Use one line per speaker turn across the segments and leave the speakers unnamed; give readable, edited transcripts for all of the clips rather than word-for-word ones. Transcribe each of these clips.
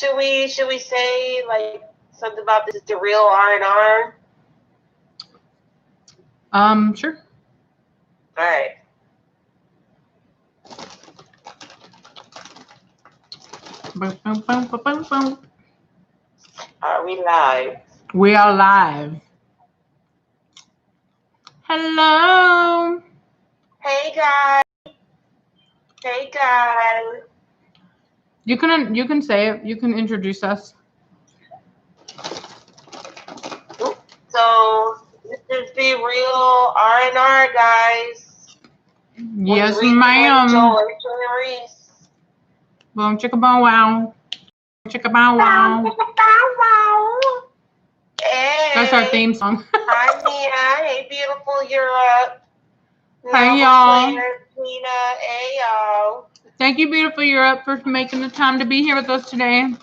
should we say like something about this is the real R&R?
Sure.
All right.
Boom, boom, boom, boom, boom, boom.
Are we live?
We are live. Hello.
Hey guys. Hey guys.
You can say it. You can introduce us.
So this is the real R&R, guys.
Yes, ma'am.
Reiss.
Boom, chicka bow wow. Chicka bow wow.
Hey.
That's our theme song.
Hi, Mia. Hey, beautiful Europe.
Hey, y'all.
Tina. Hey, y'all.
Thank you, beautiful Europe, for making the time to be here with us today.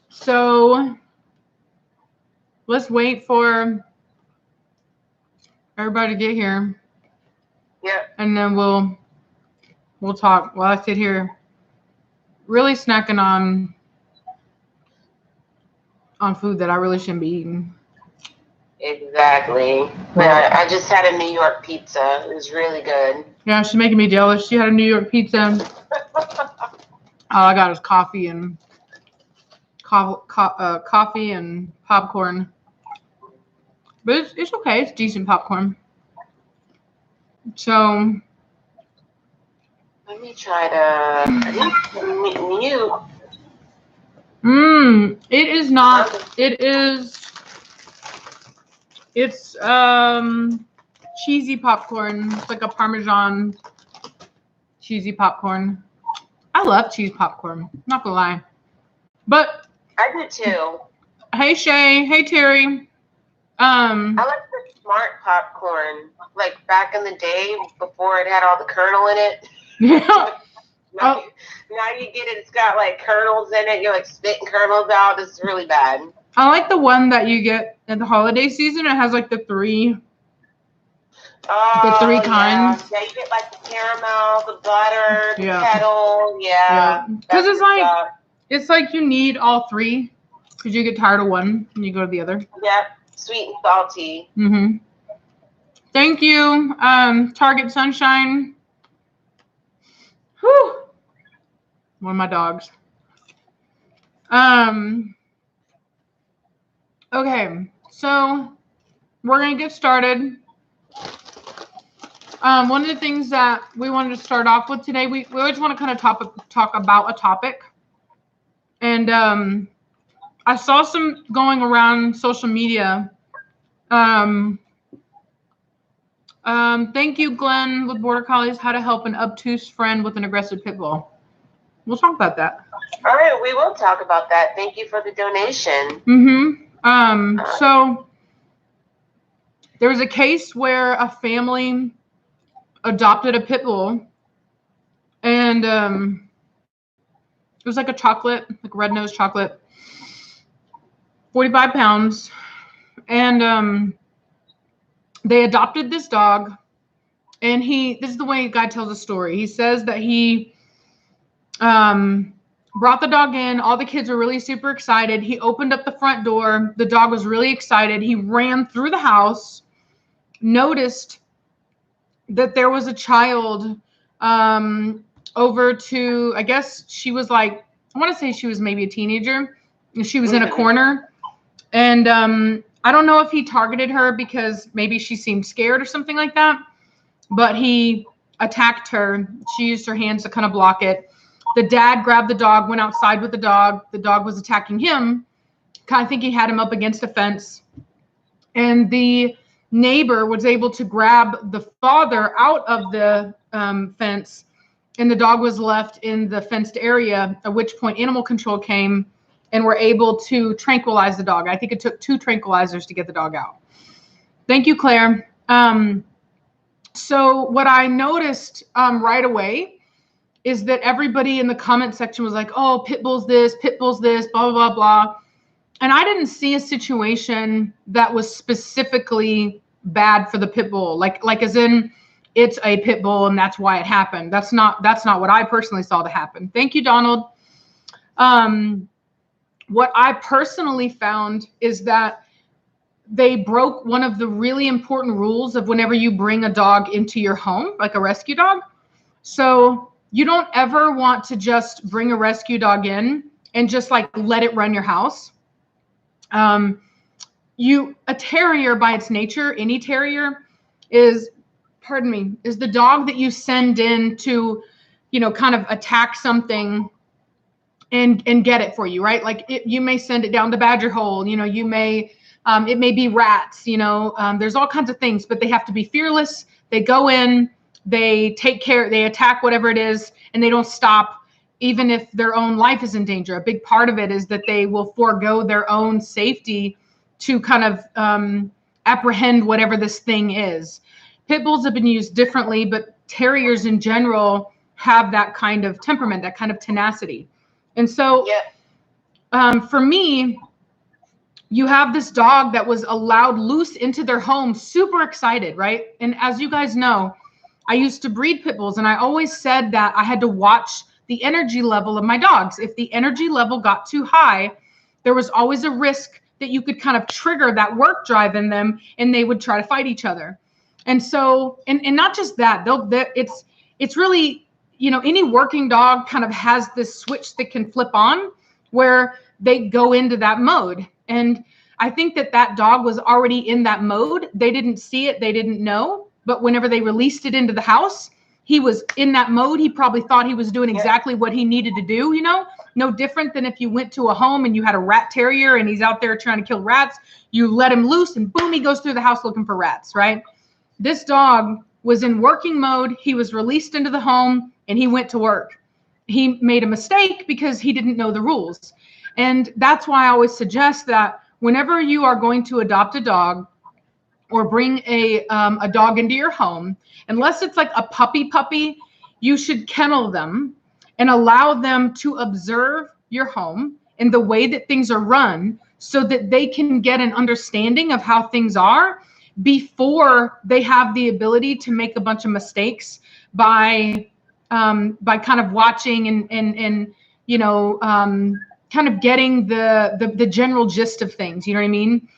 So let's wait for everybody to get here.
Yep.
And then we'll talk while I sit here really snacking on food that I really shouldn't be eating.
Exactly. I just had a New York pizza. It was really good.
Yeah, she's making me jealous. She had a New York pizza. All I got is coffee and coffee and popcorn. But it's okay. It's decent popcorn. So
let me try to mute.
It is not. It's cheesy popcorn. It's like a Parmesan cheesy popcorn. I love cheese popcorn. Not gonna lie. But
I do too.
Hey Shay. Hey Terry.
I like the smart popcorn, like back in the day before it had all the kernel in it.
Yeah.
Now you get it. It's got like kernels in it. You're like spitting kernels out. It's really bad.
I like the one that you get at the holiday season. It has like the three kinds.
Yeah, you get like the caramel, the butter, the kettle. Yeah.
Because it's like you need all three because you get tired of one and you go to the other.
Yep. Sweet and salty.
Mm-hmm. Thank you, Target Sunshine. Whew. One of my dogs. Okay, so we're gonna get started. One of the things that we wanted to start off with today, we always want to kind of talk about a topic, and I saw some going around social media. Thank you, Glenn, with Border Collies, how to help an obtuse friend with an aggressive pit bull. We'll talk about that.
All right, we will talk about that. Thank you for the donation.
So there was a case where a family adopted a pit bull, and it was like a chocolate, like red-nosed chocolate, 45 pounds, and they adopted this dog, and this is the way the guy tells the story. He says that he brought the dog in. All the kids were really super excited. He opened up the front door. The dog was really excited. He ran through the house, noticed that there was a child over to, I guess she was like, I want to say she was maybe a teenager. She was in a corner. And I don't know if he targeted her because maybe she seemed scared or something like that. But he attacked her. She used her hands to kind of block it. The dad grabbed the dog, went outside with the dog. The dog was attacking him. I think he had him up against a fence. And the neighbor was able to grab the father out of the fence, and the dog was left in the fenced area, at which point animal control came and were able to tranquilize the dog. I think it took 2 tranquilizers to get the dog out. Thank you, Claire. So what I noticed right away is that everybody in the comment section was like, oh, pit bull's this, blah, blah, blah, blah. And I didn't see a situation that was specifically bad for the pit bull. Like as in it's a pit bull and that's why it happened. That's not what I personally saw to happen. Thank you, Donald. What I personally found is that they broke one of the really important rules of whenever you bring a dog into your home, like a rescue dog. So you don't ever want to just bring a rescue dog in and just like let it run your house. A terrier by its nature, any terrier is the dog that you send in to, kind of attack something and get it for you, right? Like you may send it down the badger hole, you may, it may be rats, there's all kinds of things, but they have to be fearless. They go in, they take care, they attack whatever it is, and they don't stop, even if their own life is in danger. A big part of it is that they will forego their own safety to kind of apprehend whatever this thing is. Pit bulls have been used differently, but terriers in general have that kind of temperament, that kind of tenacity. And so for me, you have this dog that was allowed loose into their home, super excited, right? And as you guys know, I used to breed pit bulls, and I always said that I had to watch the energy level of my dogs. If the energy level got too high, there was always a risk that you could kind of trigger that work drive in them, and they would try to fight each other. And so, and not just that, it's really, any working dog kind of has this switch that can flip on where they go into that mode. And I think that dog was already in that mode. They didn't see it. They didn't know. But whenever they released it into the house, he was in that mode. He probably thought he was doing exactly what he needed to do, no different than if you went to a home and you had a rat terrier and he's out there trying to kill rats. You let him loose and boom, he goes through the house looking for rats, right? This dog was in working mode. He was released into the home and he went to work. He made a mistake because he didn't know the rules. And that's why I always suggest that whenever you are going to adopt a dog or bring a dog into your home, unless it's like a puppy, you should kennel them and allow them to observe your home and the way that things are run so that they can get an understanding of how things are before they have the ability to make a bunch of mistakes by kind of watching and kind of getting the general gist of things, you know what I mean?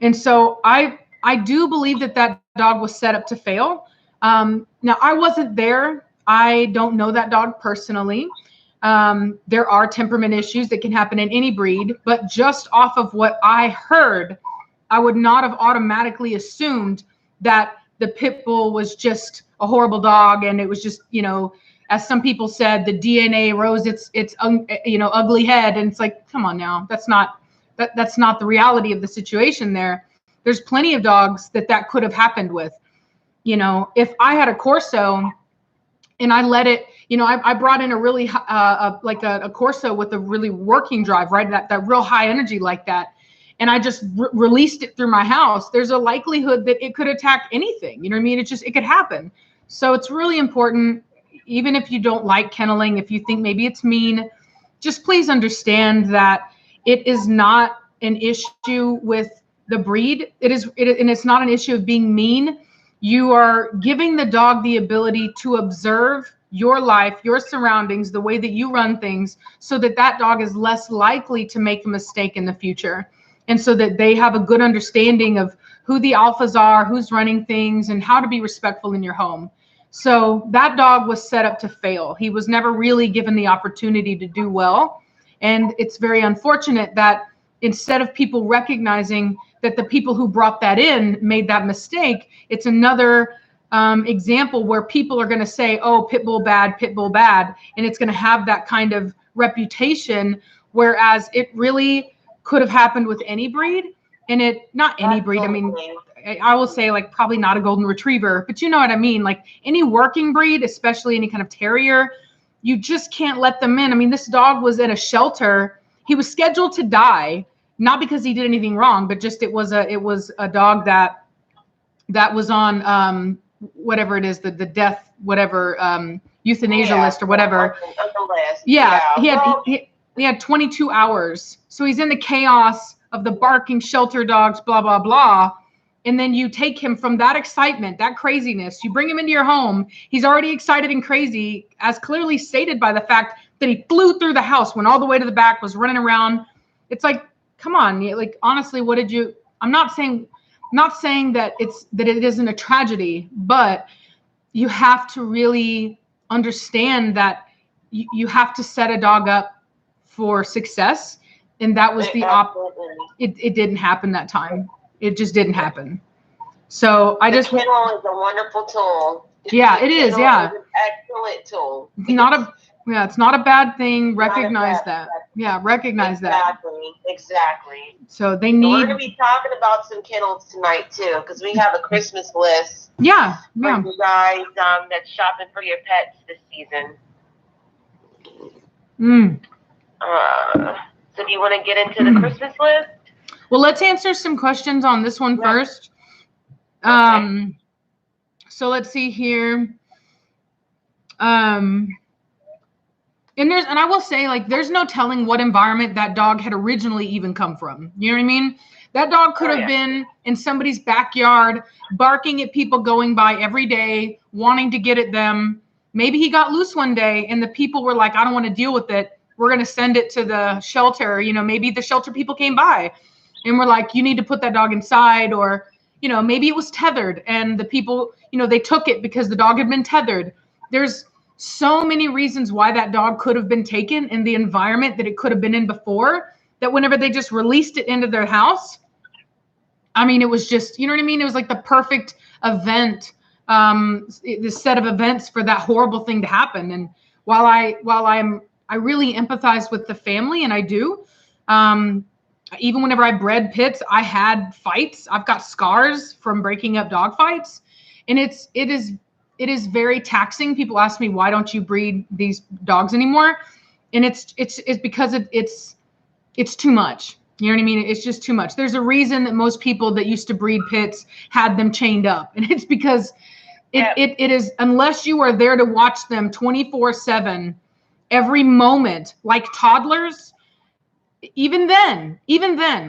And so I do believe that dog was set up to fail. Now I wasn't there. I don't know that dog personally. There are temperament issues that can happen in any breed, but just off of what I heard, I would not have automatically assumed that the pit bull was just a horrible dog. And it was just, as some people said, the DNA rose its ugly head. And it's like, come on now, that's not the reality of the situation there. There's plenty of dogs that could have happened with. If I had a Corso and I let it, I brought in a really like a Corso with a really working drive, right? That real high energy like that. And I just released it through my house. There's a likelihood that it could attack anything. You know what I mean? It could happen. So it's really important, even if you don't like kenneling, if you think maybe it's mean, just please understand that it is not an issue with the breed. And it's not an issue of being mean. You are giving the dog the ability to observe your life, your surroundings, the way that you run things, so that dog is less likely to make a mistake in the future. And so that they have a good understanding of who the alphas are, who's running things, and how to be respectful in your home. So that dog was set up to fail. He was never really given the opportunity to do well. And it's very unfortunate that instead of people recognizing that the people who brought that in made that mistake, it's another example where people are going to say, oh, pit bull bad, and it's going to have that kind of reputation, whereas it really could have happened with any breed. And not any breed, I mean, I will say like probably not a golden retriever, but you know what I mean? Like any working breed, especially any kind of terrier, you just can't let them in. I mean, this dog was in a shelter. He was scheduled to die, not because he did anything wrong, but just it was a dog that was on whatever it is, the death, whatever, euthanasia list or whatever. He had 22 hours. So he's in the chaos of the barking shelter dogs, blah, blah, blah. And then you take him from that excitement, that craziness, you bring him into your home. He's already excited and crazy, as clearly stated by the fact that he flew through the house, went all the way to the back, was running around. It's like, come on, like honestly, what did you? I'm not saying that it isn't a tragedy, but you have to really understand that you have to set a dog up for success, and that was it didn't happen that time. It just didn't happen. So
the kennel is a wonderful tool.
Yeah, it is. Yeah,
is an excellent tool.
It's not a bad thing. Recognize that. Yeah, recognize that.
Exactly.
So they need.
We're going to be talking about some kennels tonight too, because we have a Christmas list.
Yeah.
For you guys that's shopping for your pets this season. So do you want to get into the Christmas list?
Well, let's answer some questions on this one first.
Okay.
So let's see here. And I will say, like, there's no telling what environment that dog had originally even come from. You know what I mean? That dog could have been in somebody's backyard, barking at people going by every day, wanting to get at them. Maybe he got loose one day and the people were like, I don't want to deal with it. We're going to send it to the shelter. You know, maybe the shelter people came by and were like, you need to put that dog inside. Or, you know, maybe it was tethered and the people, you know, they took it because the dog had been tethered. There's so many reasons why that dog could have been taken in the environment that it could have been in before, that whenever they just released it into their house, I mean, it was just, you know what I mean? It was like the perfect event, the set of events for that horrible thing to happen. And while I really empathize with the family, and I do, even whenever I bred pits, I had fights. I've got scars from breaking up dog fights, and it is very taxing. People ask me, why don't you breed these dogs anymore? And it's because it's too much. You know what I mean? It's just too much. There's a reason that most people that used to breed pits had them chained up. And it's because it is, unless you are there to watch them 24/7, every moment, like toddlers, even then,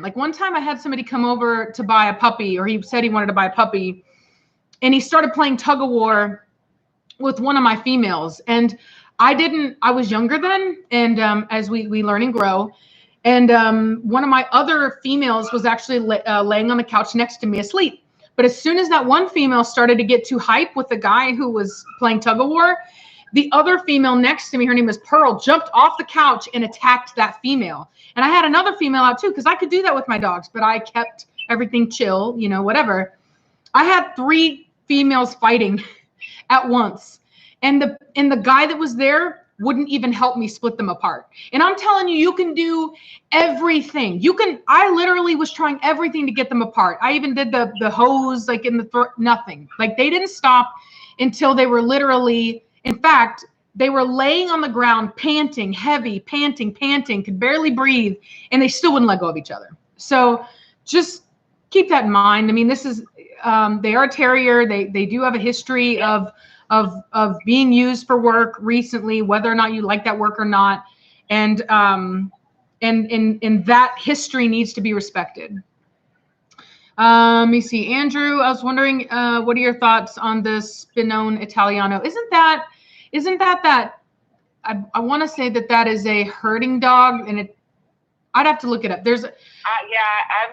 like one time I had somebody come over to buy a puppy, or he said he wanted to buy a puppy, and he started playing tug of war with one of my females. And I was younger then. And as we learn and grow, and one of my other females was actually laying on the couch next to me asleep. But as soon as that one female started to get too hype with the guy who was playing tug of war, the other female next to me, her name is Pearl, jumped off the couch and attacked that female. And I had another female out too, because I could do that with my dogs, but I kept everything chill, you know, whatever. I had 3 females fighting at once. And the guy that was there wouldn't even help me split them apart. And I'm telling you, you can do everything. I literally was trying everything to get them apart. I even did the hose, like in the throat, nothing. Like they didn't stop until they were literally, in fact, they were laying on the ground, panting, heavy, panting, could barely breathe, and they still wouldn't let go of each other. So just keep that in mind. I mean, this is, they are a terrier. They do have a history of being used for work recently, whether or not you like that work or not. And that history needs to be respected. Let me see. Andrew, I was wondering, what are your thoughts on the Spinone Italiano? Isn't that I want to say that is a herding dog, and I'd have to look it up. There's
I've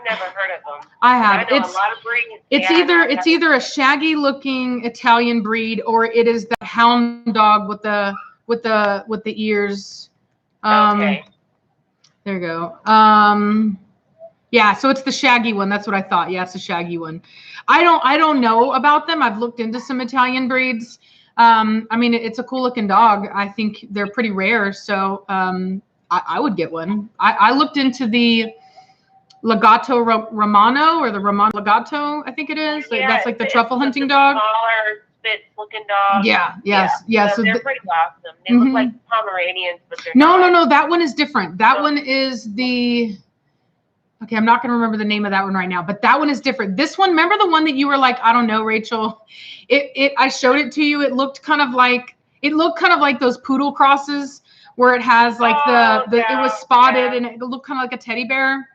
never heard of them.
I have.
I know a lot of breeds.
It's either a shaggy looking Italian breed, or it is the hound dog with the ears.
Okay.
There you go. Yeah, so it's the shaggy one. That's what I thought. Yeah, it's the shaggy one. I don't know about them. I've looked into some Italian breeds. I mean, it's a cool looking dog. I think they're pretty rare. So I would get one. I looked into the Legato Romano, or the Romano Legato, I think it is.
Yeah,
that's like the truffle hunting dog.
Smaller, spitz looking dog.
Yeah.
So they're pretty awesome. They look like Pomeranians, but they're
No. That one is different. That one is the. Okay, I'm not going to remember the name of that one right now, but that one is different. This one, remember the one that you were like, I don't know, Rachel. I showed it to you. It looked kind of like those poodle crosses, where it has like it was spotted and it looked kind of like a teddy bear.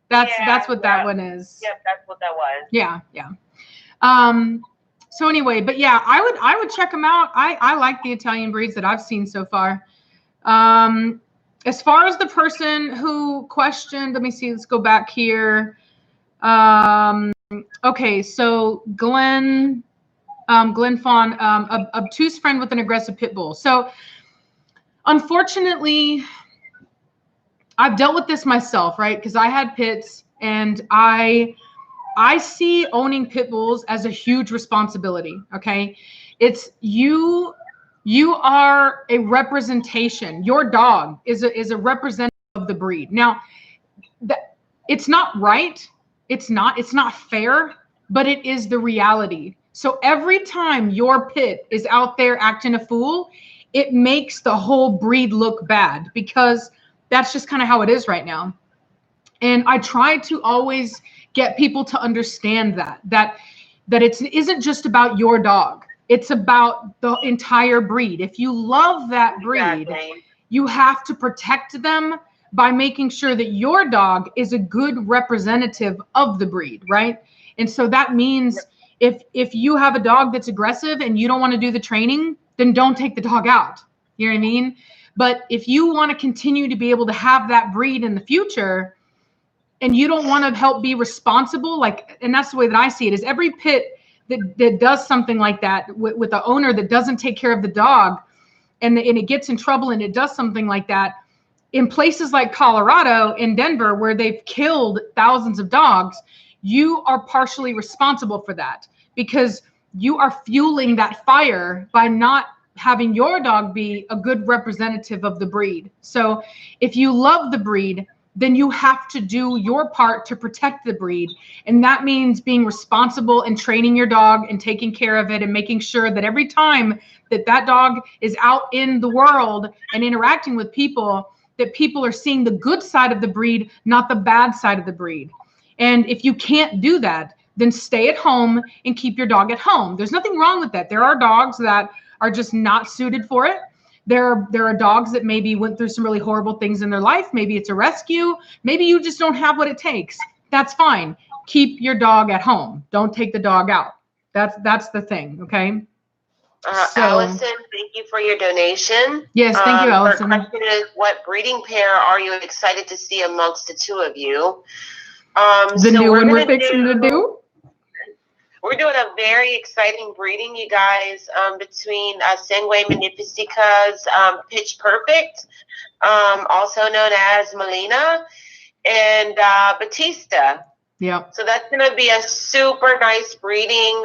That's what that one is.
Yep, that's what that was.
Yeah. So anyway, but yeah, I would check them out. I like the Italian breeds that I've seen so far. As far as the person who questioned, let me see, let's go back here. Okay, so Glenn Fawn, obtuse friend with an aggressive pit bull. So unfortunately, I've dealt with this myself, right? Because I had pits, and I see owning pit bulls as a huge responsibility. Okay, it's you are a representation. Your dog is a representative of the breed. Now, it's not right. It's not fair, but it is the reality. So every time your pit is out there acting a fool, it makes the whole breed look bad, because that's just kind of how it is right now. And I try to always get people to understand that it isn't just about your dog. It's about the entire breed. If you love that breed, you have to protect them by making sure that your dog is a good representative of the breed, right? And so that means if you have a dog that's aggressive and you don't want to do the training, then don't take the dog out. You know what I mean? But if you want to continue to be able to have that breed in the future, and you don't want to help be responsible, and that's the way that I see it, is every pit that does something like that with the owner that doesn't take care of the dog, and it gets in trouble and it does something like that, in places like Colorado and Denver, where they've killed thousands of dogs, you are partially responsible for that, because you are fueling that fire by not having your dog be a good representative of the breed. So if you love the breed, then you have to do your part to protect the breed. And that means being responsible and training your dog and taking care of it and making sure that every time that dog is out in the world and interacting with people, that people are seeing the good side of the breed, not the bad side of the breed. And if you can't do that, then stay at home and keep your dog at home. There's nothing wrong with that. There are dogs that are just not suited for it. There are dogs that maybe went through some really horrible things in their life. Maybe it's a rescue. Maybe you just don't have what it takes. That's fine. Keep your dog at home. Don't take the dog out. That's the thing, okay?
Allison, thank you for your donation.
Yes, thank you, Allison.
Her question is, what breeding pair are you excited to see amongst the two of you?
The new one we're fixing to do?
We're doing a very exciting breeding, you guys, between Sangue Magnifica's Pitch Perfect, also known as Melina, and Batista.
Yeah.
So that's going to be a super nice breeding.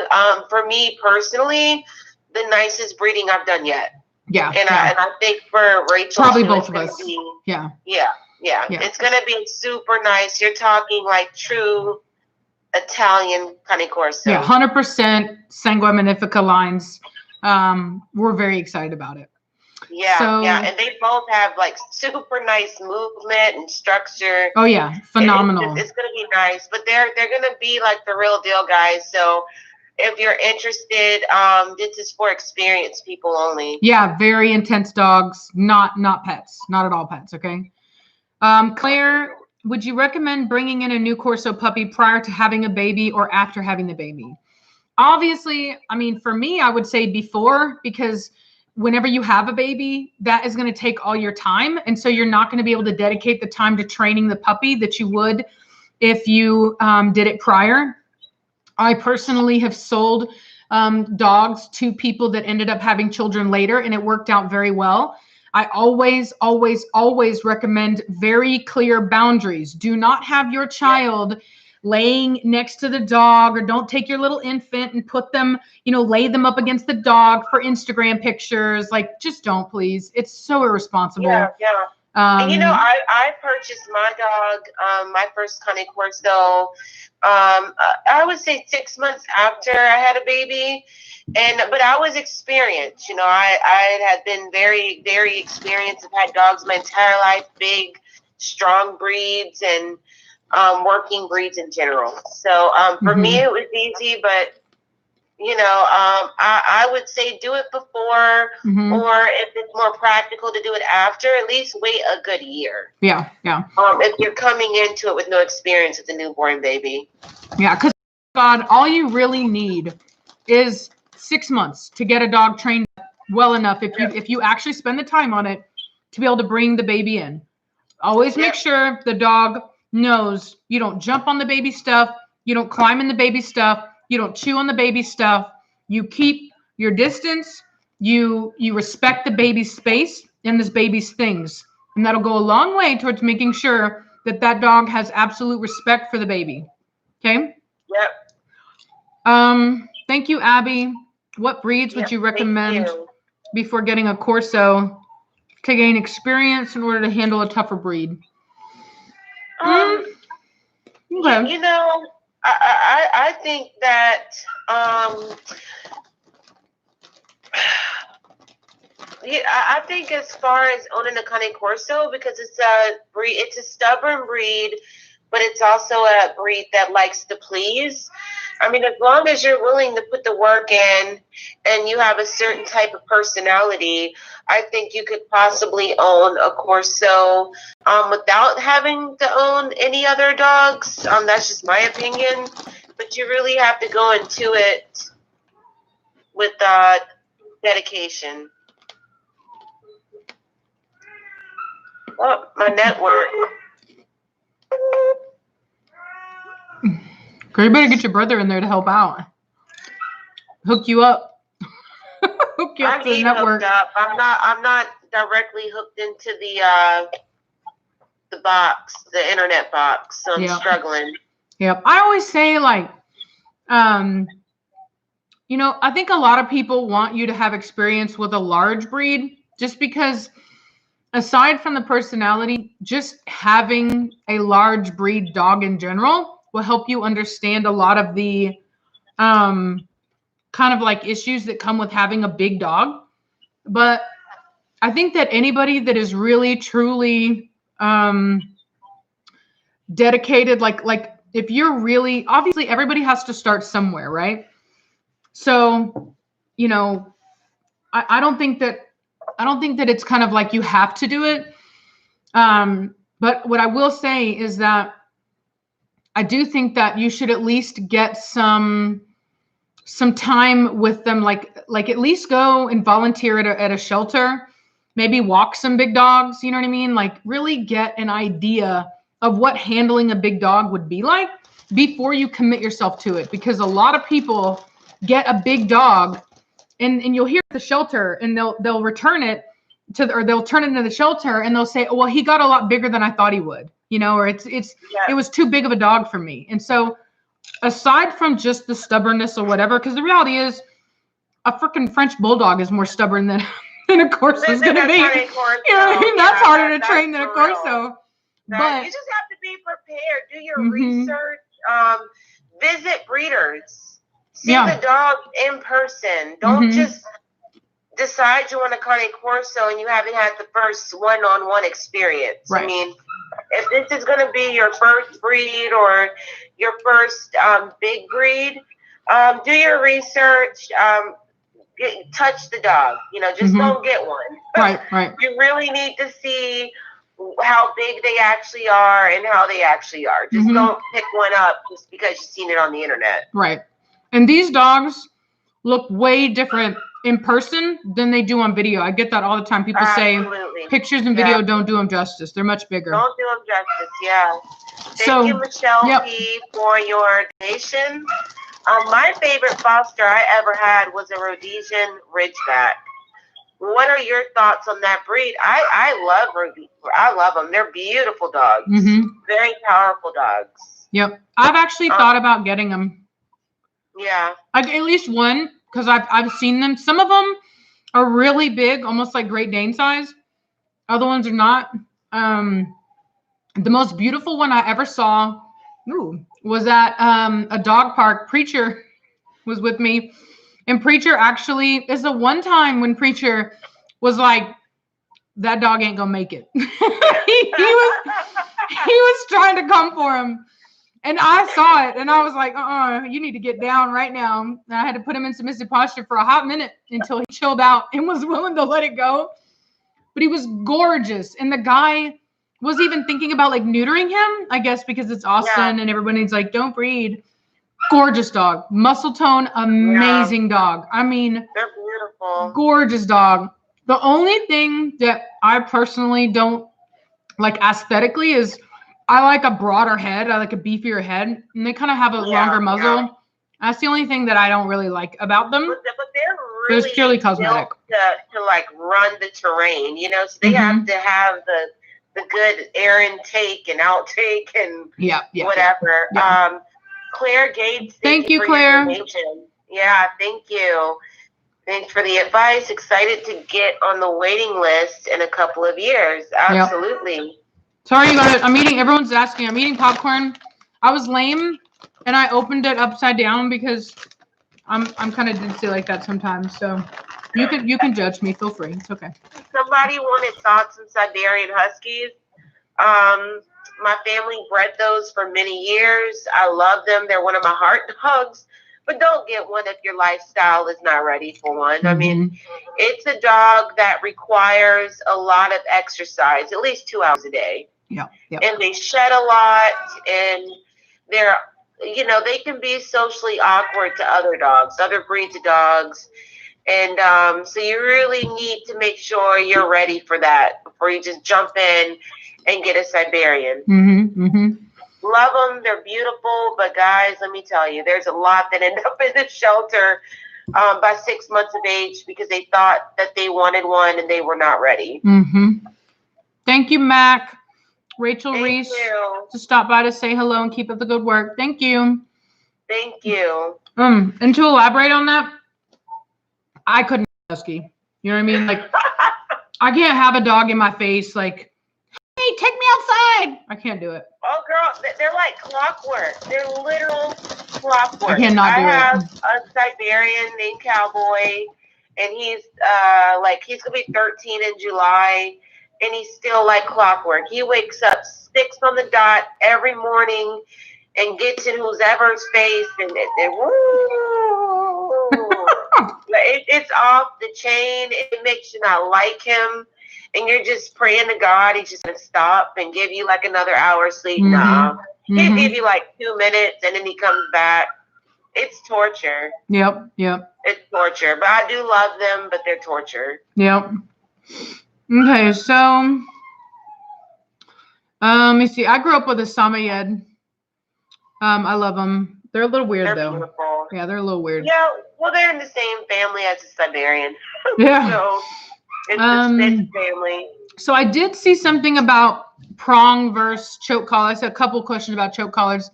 For me personally, the nicest breeding I've done yet.
Yeah.
And I think for Rachel,
probably both of us.
Yeah. It's going to be super nice. You're talking like true Italian Cane Corso.
Yeah, 100% Sangue Magnifica lines. We're very excited about it.
Yeah, and they both have like super nice movement and structure.
Oh yeah, phenomenal.
It's gonna be nice, but they're gonna be like the real deal, guys. So if you're interested, this is for experienced people only.
Yeah, very intense dogs, not pets, not at all pets. Okay, Claire, would you recommend bringing in a new Corso puppy prior to having a baby or after having the baby? Obviously, I mean, for me, I would say before, because whenever you have a baby, that is going to take all your time. And so you're not going to be able to dedicate the time to training the puppy that you would if you did it prior. I personally have sold dogs to people that ended up having children later, and it worked out very well. I always, always, always recommend very clear boundaries. Do not have your child laying next to the dog, or don't take your little infant and put them, lay them up against the dog for Instagram pictures. Like, just don't, please. It's so irresponsible.
Yeah. And I purchased my dog, my first Cane Corso, I would say 6 months after I had a baby. But I was experienced, I had been very, very experienced. I've had dogs my entire life, big, strong breeds, and working breeds in general. So for me, it was easy, but I would say do it before, or if it's more practical to do it after, at least wait a good year.
Yeah.
If you're coming into it with no experience with a newborn baby.
Yeah, because God, all you really need is 6 months to get a dog trained well enough. If you actually spend the time on it, to be able to bring the baby in. Always make sure the dog knows you don't jump on the baby stuff. You don't climb in the baby stuff. You don't chew on the baby stuff. You keep your distance. You respect the baby's space and this baby's things. And that'll go a long way towards making sure that that dog has absolute respect for the baby. Okay?
Yep.
Thank you, Abby. What breeds would you recommend before getting a Corso to gain experience in order to handle a tougher breed?
Okay. You know, I think that I think as far as owning a Cane Corso, because it's a breed, it's a stubborn breed, but it's also a breed that likes to please. I mean, as long as you're willing to put the work in and you have a certain type of personality, I think you could possibly own a Corso without having to own any other dogs. That's just my opinion. But you really have to go into it with dedication. Oh, my network.
Girl, you better get your brother in there to help out. Hook you up. Hook you up to the network.
Up. I'm not directly hooked into the box, the internet box. So I'm struggling.
Yep. I always say, like, you know, I think a lot of people want you to have experience with a large breed just because aside from the personality, just having a large breed dog in general will help you understand a lot of the kind of like issues that come with having a big dog. But I think that anybody that is really truly dedicated, like if you're really, obviously everybody has to start somewhere, right? So, you know, I don't think that it's kind of like you have to do it. But what I will say is that I do think that you should at least get some time with them, like at least go and volunteer at a shelter, maybe walk some big dogs, you know what I mean? Like really get an idea of what handling a big dog would be like before you commit yourself to it. Because a lot of people get a big dog and you'll hear at the shelter and they'll return it or they'll turn it into the shelter and they'll say, oh, well, he got a lot bigger than I thought he would, you know, or it was too big of a dog for me. And so aside from just the stubbornness or whatever, because the reality is a freaking French bulldog is more stubborn than a Corso is going to be. You know what I mean? That's harder to train than a Corso. But
you just have to be prepared. Do your research. Visit breeders. See the dog in person. Don't just decide you want a Cane Corso and you haven't had the first one-on-one experience. Right. I mean, if this is going to be your first breed or your first big breed, do your research. Touch the dog. You know, just don't get one.
Right.
You really need to see how big they actually are and how they actually are. Just don't pick one up just because you've seen it on the internet.
Right. And these dogs look way different in person than they do on video. I get that all the time. People say pictures and video don't do them justice. They're much bigger.
Don't do them justice, yeah. Thank you, Michelle P., for your donation. My favorite foster I ever had was a Rhodesian Ridgeback. What are your thoughts on that breed? I love Rhodesian. I love them. They're beautiful dogs. Very powerful dogs.
Yep. I've actually thought about getting them.
Yeah.
At least one, because I've seen them. Some of them are really big, almost like Great Dane size. Other ones are not. The most beautiful one I ever saw was at a dog park. Preacher was with me. And Preacher actually, it's the one time when Preacher was like, that dog ain't gonna make it. he was trying to come for him. And I saw it and I was like, you need to get down right now. And I had to put him in submissive posture for a hot minute until he chilled out and was willing to let it go. But he was gorgeous. And the guy was even thinking about like neutering him, I guess, because it's Austin and everybody's like, don't breed. Gorgeous dog. Muscle tone, amazing dog. I mean,
they're beautiful.
Gorgeous dog. The only thing that I personally don't like aesthetically is I like a broader head. I like a beefier head, and they kind of have a longer muzzle. Yeah. That's the only thing that I don't really like about them.
But they're really
it's purely cosmetic
to like run the terrain, you know. So they have to have the good air intake and outtake and whatever.
Yeah.
Claire Gates,
thank you,
for
Claire.
Your donation. Yeah, thank you. Thanks for the advice. Excited to get on the waiting list in a couple of years. Absolutely.
Yep. Sorry, you guys. I'm eating. Everyone's asking. I'm eating popcorn. I was lame, and I opened it upside down because I'm kind of ditzy like that sometimes. So you can judge me. Feel free. It's okay.
Somebody wanted thoughts on Siberian Huskies. My family bred those for many years. I love them. They're one of my heart dogs. But don't get one if your lifestyle is not ready for one. I mean, it's a dog that requires a lot of exercise, at least 2 hours a day.
Yeah.
And they shed a lot, and they're, you know, they can be socially awkward to other dogs, other breeds of dogs. And so you really need to make sure you're ready for that before you just jump in and get a Siberian. Love them. They're beautiful. But guys, let me tell you, there's a lot that end up in the shelter by 6 months of age because they thought that they wanted one and they were not ready.
Thank you, Mac. Rachel Reiss to stop by to say hello and keep up the good work. Thank you.
Thank you.
And to elaborate on that, I couldn't husky. You know what I mean? Like, I can't have a dog in my face like, hey, take me outside. I can't do it.
Oh, girl, they're like clockwork. They're literal clockwork.
I cannot do it.
I have a Siberian named Cowboy, and he's he's gonna be 13 in July, and he's still like clockwork. He wakes up 6 on the dot every morning and gets in whoever's face, and woo. It's off the chain. It makes you not like him. And you're just praying to God he's just going to stop and give you like another hour sleep. No. He'll give you like 2 minutes and then he comes back. It's torture.
Yep.
It's torture. But I do love them, but they're torture.
Yep. Okay, so let me see. I grew up with a Samoyed. I love them. They're a little weird, though.
Beautiful.
Yeah, they're a little weird.
Yeah, well, they're in the same family as a Siberian.
Yeah.
So it's the Smith family.
So I did see something about prong versus choke collar. I said a couple questions about choke collars.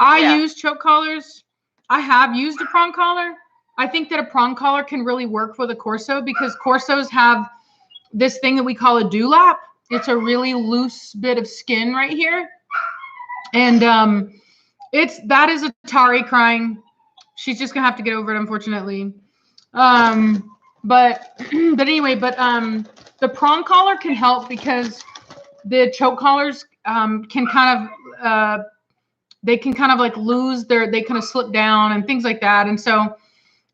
I use choke collars. I have used a prong collar. I think that a prong collar can really work for the Corso because Corsos have this thing that we call a dewlap. It's a really loose bit of skin right here. And that is Atari crying. She's just gonna have to get over it, unfortunately. But anyway, the prong collar can help because the choke collars can kind of they can kind of like lose they kind of slip down and things like that. And so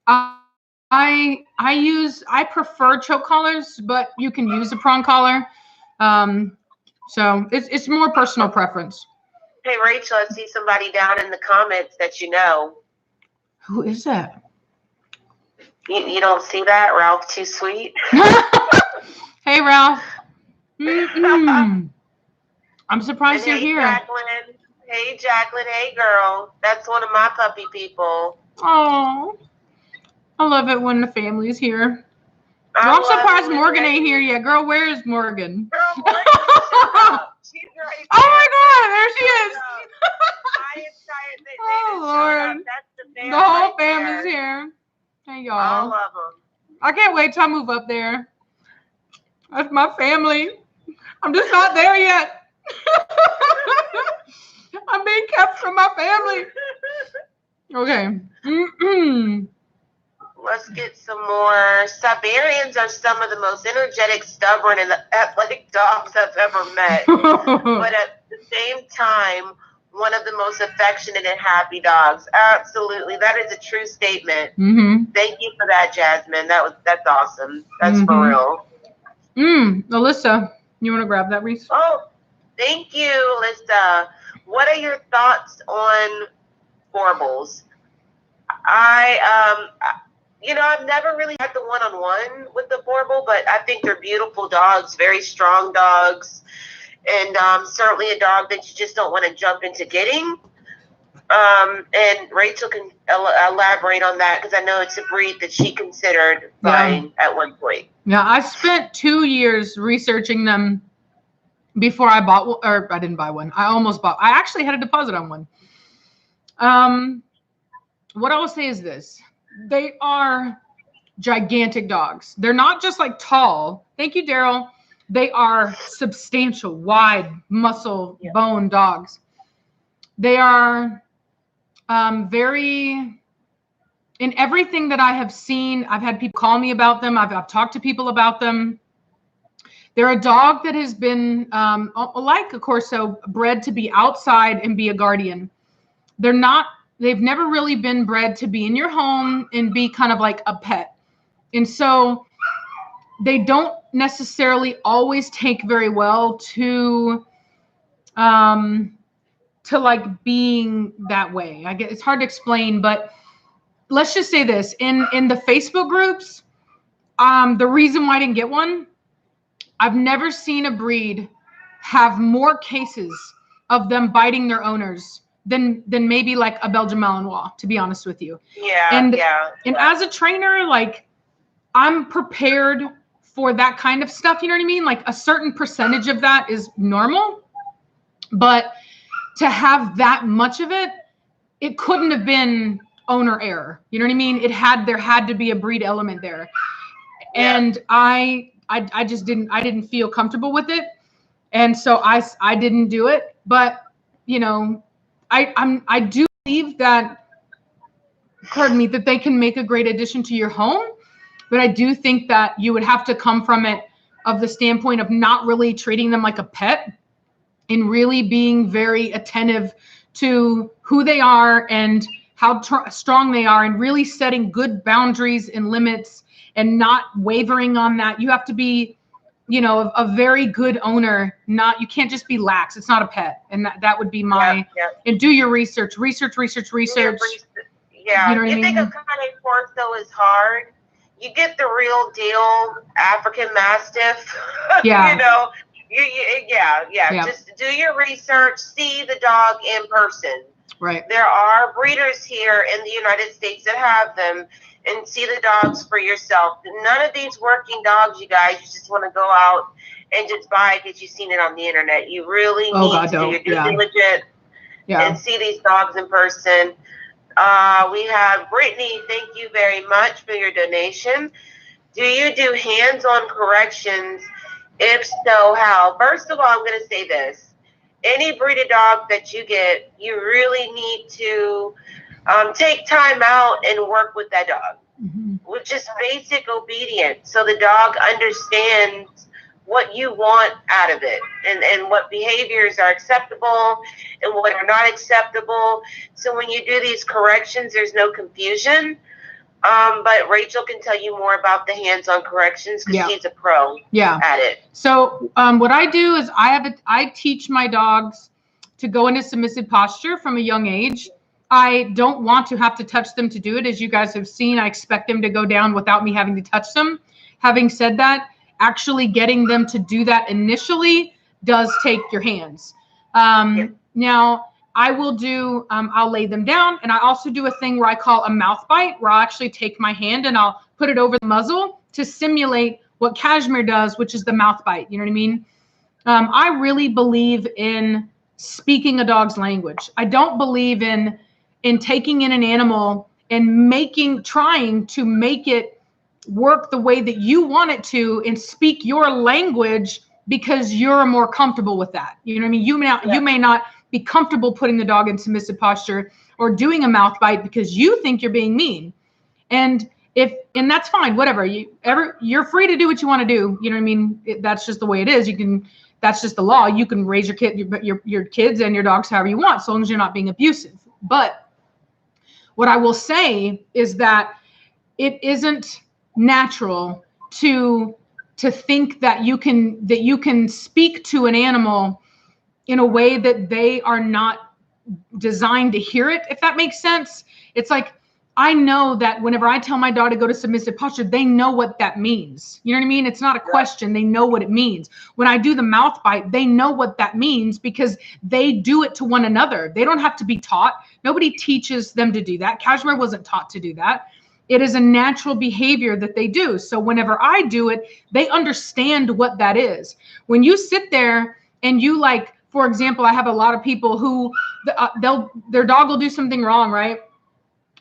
I prefer choke collars, but you can use a prong collar. So it's more personal preference.
Hey Rachel, I see somebody down in the comments that you know.
Who is that?
You don't see that? Ralph Too Sweet?
Hey, Ralph. I'm surprised you're here.
Jacqueline. Hey, Jacqueline. Hey, girl. That's one of my puppy people.
Oh, I love it when the family's here. I'm surprised Morgan ain't here yet. Girl, where is Morgan?
Girl, Morgan, she's right there.
Oh, my God. There she is.
I am tired.
Oh, Lord. The whole family's here. Hey, y'all.
All of them.
I can't wait till I move up there. That's my family. I'm just not there yet. I'm being kept from my family. Okay.
Let's get some more. Siberians are some of the most energetic, stubborn, and athletic dogs I've ever met. But at the same time, one of the most affectionate and happy dogs. Absolutely. That is a true statement. Thank you for that, Jasmine. That's awesome. That's for real.
Alyssa, you want to grab that, Reiss?
Oh, thank you, Alyssa. What are your thoughts on Forbles? I've never really had the one-on-one with the Borbal, but I think they're beautiful dogs, very strong dogs, and certainly a dog that you just don't want to jump into getting. And Rachel can elaborate on that because I know it's a breed that she considered buying at one point.
Yeah, I spent 2 years researching them before I bought one, or I didn't buy one. I almost bought. I actually had a deposit on one. What I will say is this. They are gigantic dogs. They're not just like tall. Thank you, Daryl. They are substantial, wide, muscle, bone dogs. They are very, in everything that I have seen, I've had people call me about them. I've talked to people about them. They're a dog that has been, like a Corso, bred to be outside and be a guardian. They've never really been bred to be in your home and be kind of like a pet. And so they don't necessarily always take very well to like being that way. I guess it's hard to explain, but let's just say this. In the Facebook groups, the reason why I didn't get one, I've never seen a breed have more cases of them biting their owners than maybe like a Belgian Malinois, to be honest with you. And as a trainer, like, I'm prepared for that kind of stuff. You know what I mean? Like, a certain percentage of that is normal, but to have that much of it, it couldn't have been owner error. You know what I mean? There had to be a breed element there. And I just didn't feel comfortable with it. And so I didn't do it. But, I do believe that, that they can make a great addition to your home. But I do think that you would have to come from it of the standpoint of not really treating them like a pet and really being very attentive to who they are and how strong they are, and really setting good boundaries and limits and not wavering on that. You have to be, a very good owner. You can't just be lax. It's not a pet. And that would be my, and do your research.
Yeah.
You know what I mean?
Think a kind of Corso is hard. You get the real deal African Mastiff.
Yeah.
Just do your research, see the dog in person.
Right.
There are breeders here in the United States that have them, and see the dogs for yourself. None of these working dogs, you guys, you just want to go out and just buy it because you've seen it on the internet. You really need to do your due diligence and see these dogs in person. We have Brittany. Thank you very much for your donation. Do you do hands-on corrections? If so, how? First of all, I'm going to say this. Any breeded dog that you get, you really need to take time out and work with that dog with just basic obedience, so the dog understands what you want out of it, and what behaviors are acceptable and what are not acceptable. So when you do these corrections, there's no confusion. But Rachel can tell you more about the hands-on corrections because she's a pro at it.
So what I do is I teach my dogs to go into submissive posture from a young age. I don't want to have to touch them to do it. As you guys have seen, I expect them to go down without me having to touch them. Having said that, actually getting them to do that initially does take your hands. Now, I will do, I'll lay them down, and I also do a thing where I call a mouth bite, where I'll actually take my hand and I'll put it over the muzzle to simulate what Cashmere does, which is the mouth bite. You know what I mean? I really believe in speaking a dog's language. I don't believe in taking in an animal and trying to make it work the way that you want it to and speak your language because you're more comfortable with that. You know what I mean? You may not be comfortable putting the dog in submissive posture or doing a mouth bite because you think you're being mean. And that's fine, whatever. You're free to do what you want to do. You know what I mean? That's just the way it is. That's just the law. You can raise your kids and your dogs however you want, so long as you're not being abusive. But what I will say is that it isn't natural to think that you can speak to an animal in a way that they are not designed to hear it, if that makes sense. It's like I know that whenever I tell my dog to go to submissive posture, they know what that means. You know what I mean? It's not a question. They know what it means. When I do the mouth bite, they know what that means because they do it to one another. They don't have to be taught. Nobody teaches them to do that. Kashmir wasn't taught to do that. It is a natural behavior that they do. So whenever I do it, they understand what that is. When you sit there and you like, for example, I have a lot of people who their dog will do something wrong, right?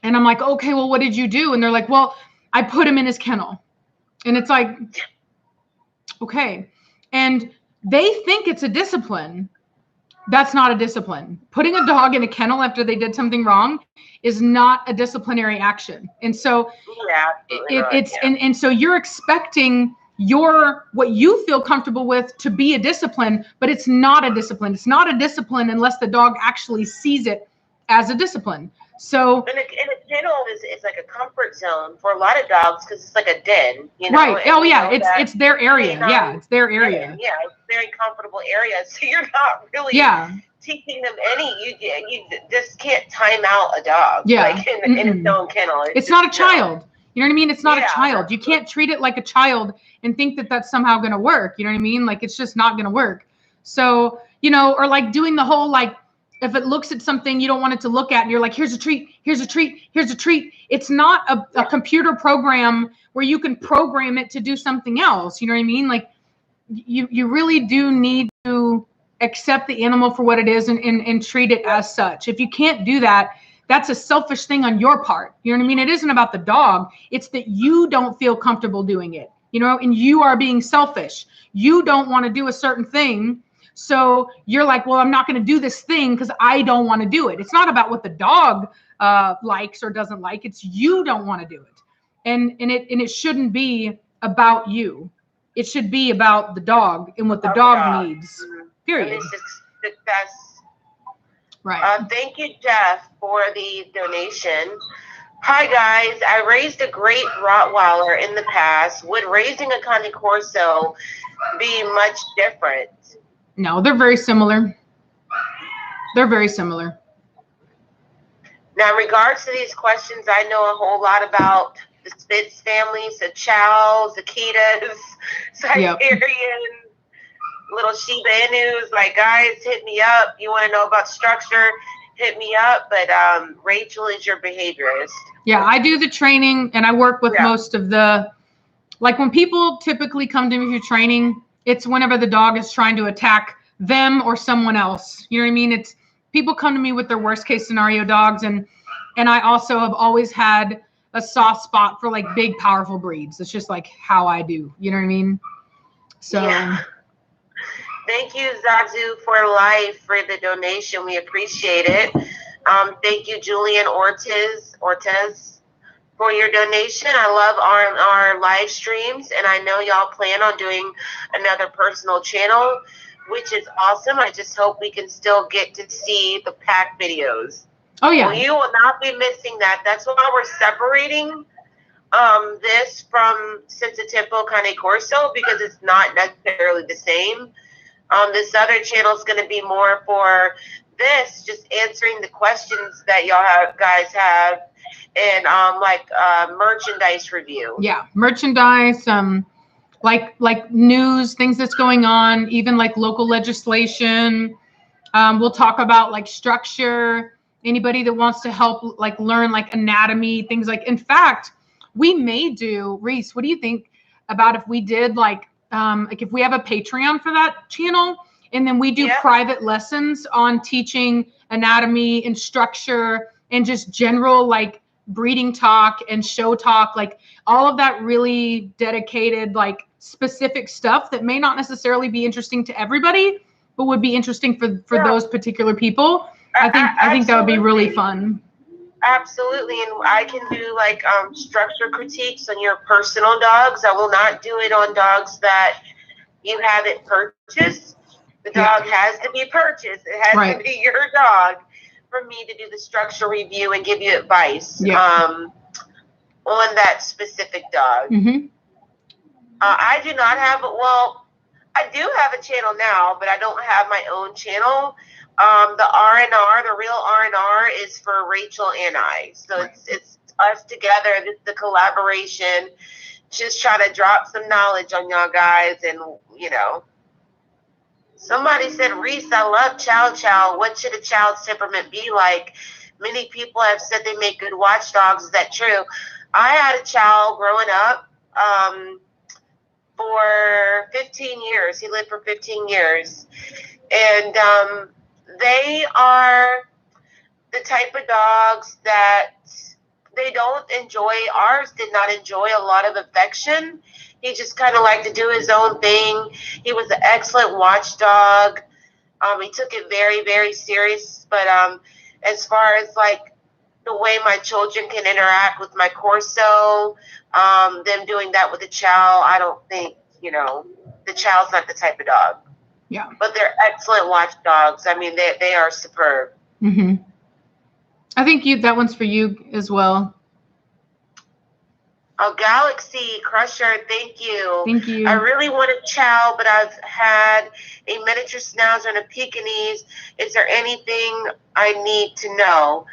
And I'm like, okay, well, what did you do? And they're like, well, I put him in his kennel. And it's like, okay. And they think it's a discipline. That's not a discipline. Putting a dog in a kennel after they did something wrong is not a disciplinary action. And so and so you're expecting what you feel comfortable with to be a discipline, but it's not a discipline. It's not a discipline unless the dog actually sees it as a discipline. So
in a kennel is like a comfort zone for a lot of dogs because it's like a den, you know.
Right. Oh yeah, it's their area. Yeah, it's their area.
Yeah, it's a very comfortable area. So you're not really teaching them any. You just can't time out a dog.
Yeah.
Like in its own kennel.
It's not a child. You know what I mean? It's not a child. You can't treat it like a child and think that that's somehow going to work. You know what I mean? Like it's just not going to work. So, you know, or like doing the whole like, if it looks at something you don't want it to look at and you're like, here's a treat, here's a treat, here's a treat. It's not a computer program where you can program it to do something else. You know what I mean? Like you really do need to accept the animal for what it is and treat it as such. If you can't do that, that's a selfish thing on your part. You know what I mean? It isn't about the dog. It's that you don't feel comfortable doing it, you know, and you are being selfish. You don't want to do a certain thing. So you're like, well, I'm not going to do this thing because I don't want to do it. It's not about what the dog likes or doesn't like. It's you don't want to do it. And it shouldn't be about you. It should be about the dog and what the dog needs. Period.
And it's success.
Right.
Thank you, Jeff, for the donation. Hi, guys. I raised a great Rottweiler in the past. Would raising a Cane Corso be much different?
No, they're very similar. They're very similar.
Now, in regards to these questions, I know a whole lot about the Spitz families, the Chows, the Akitas, Siberians, little Shiba Inus. Like, guys, hit me up. You want to know about structure? Hit me up. But Rachel is your behaviorist.
Yeah, I do the training, and I work with most of the, like when people typically come to me for training, it's whenever the dog is trying to attack them or someone else. You know what I mean? It's people come to me with their worst case scenario dogs. And I also have always had a soft spot for like big, powerful breeds. It's just like how I do. You know what I mean? So.
Yeah. Thank you, Zazu, for life, for the donation. We appreciate it. Thank you, Julian Ortiz, for your donation. I love our live streams, and I know y'all plan on doing another personal channel, which is awesome. I just hope we can still get to see the pack videos.
Oh, yeah.
Well, you will not be missing that. That's why we're separating this from Sensitivo Cane Corso, because it's not necessarily the same. This other channel is going to be more for this, just answering the questions that y'all guys have, and merchandise review. Yeah,
merchandise, like news, things that's going on, even like local legislation. We'll talk about like structure. Anybody that wants to help like learn like anatomy, things like. In fact, we may do, Reiss, what do you think about if we did like if we have a Patreon for that channel, and then we do private lessons on teaching anatomy and structure and just general like breeding talk and show talk, like all of that really dedicated, like specific stuff that may not necessarily be interesting to everybody, but would be interesting for those particular people. I think that would be really fun.
Absolutely. And I can do like structure critiques on your personal dogs. I will not do it on dogs that you haven't purchased. The dog has to be purchased. It has to be your dog for me to do the structure review and give you advice on that specific dog.
Mm-hmm.
I do not have, well, I do have a channel now, but I don't have my own channel. The R&R, the real R&R, is for Rachel and I. So
Right.
it's us together. This is the collaboration. Just trying to drop some knowledge on y'all guys, and you know. Somebody said, Reiss, I love Chow Chow. What should a child's temperament be like? Many people have said they make good watchdogs. Is that true? I had a Chow growing up for 15 years. He lived for 15 years. And they are the type of dogs that they don't enjoy. Ours did not enjoy a lot of affection. He just kind of liked to do his own thing. He was an excellent watchdog. He took it very, very serious. But as far as like the way my children can interact with my Corso, them doing that with the Chow, I don't think, you know, the Chow's not the type of dog.
Yeah.
But they're excellent watchdogs. I mean, they are superb.
Mm-hmm. I think that one's for you as well.
Oh, Galaxy Crusher, thank you.
Thank you.
I really want a Chow, but I've had a miniature Schnauzer and a Pekingese. Is there anything I need to know?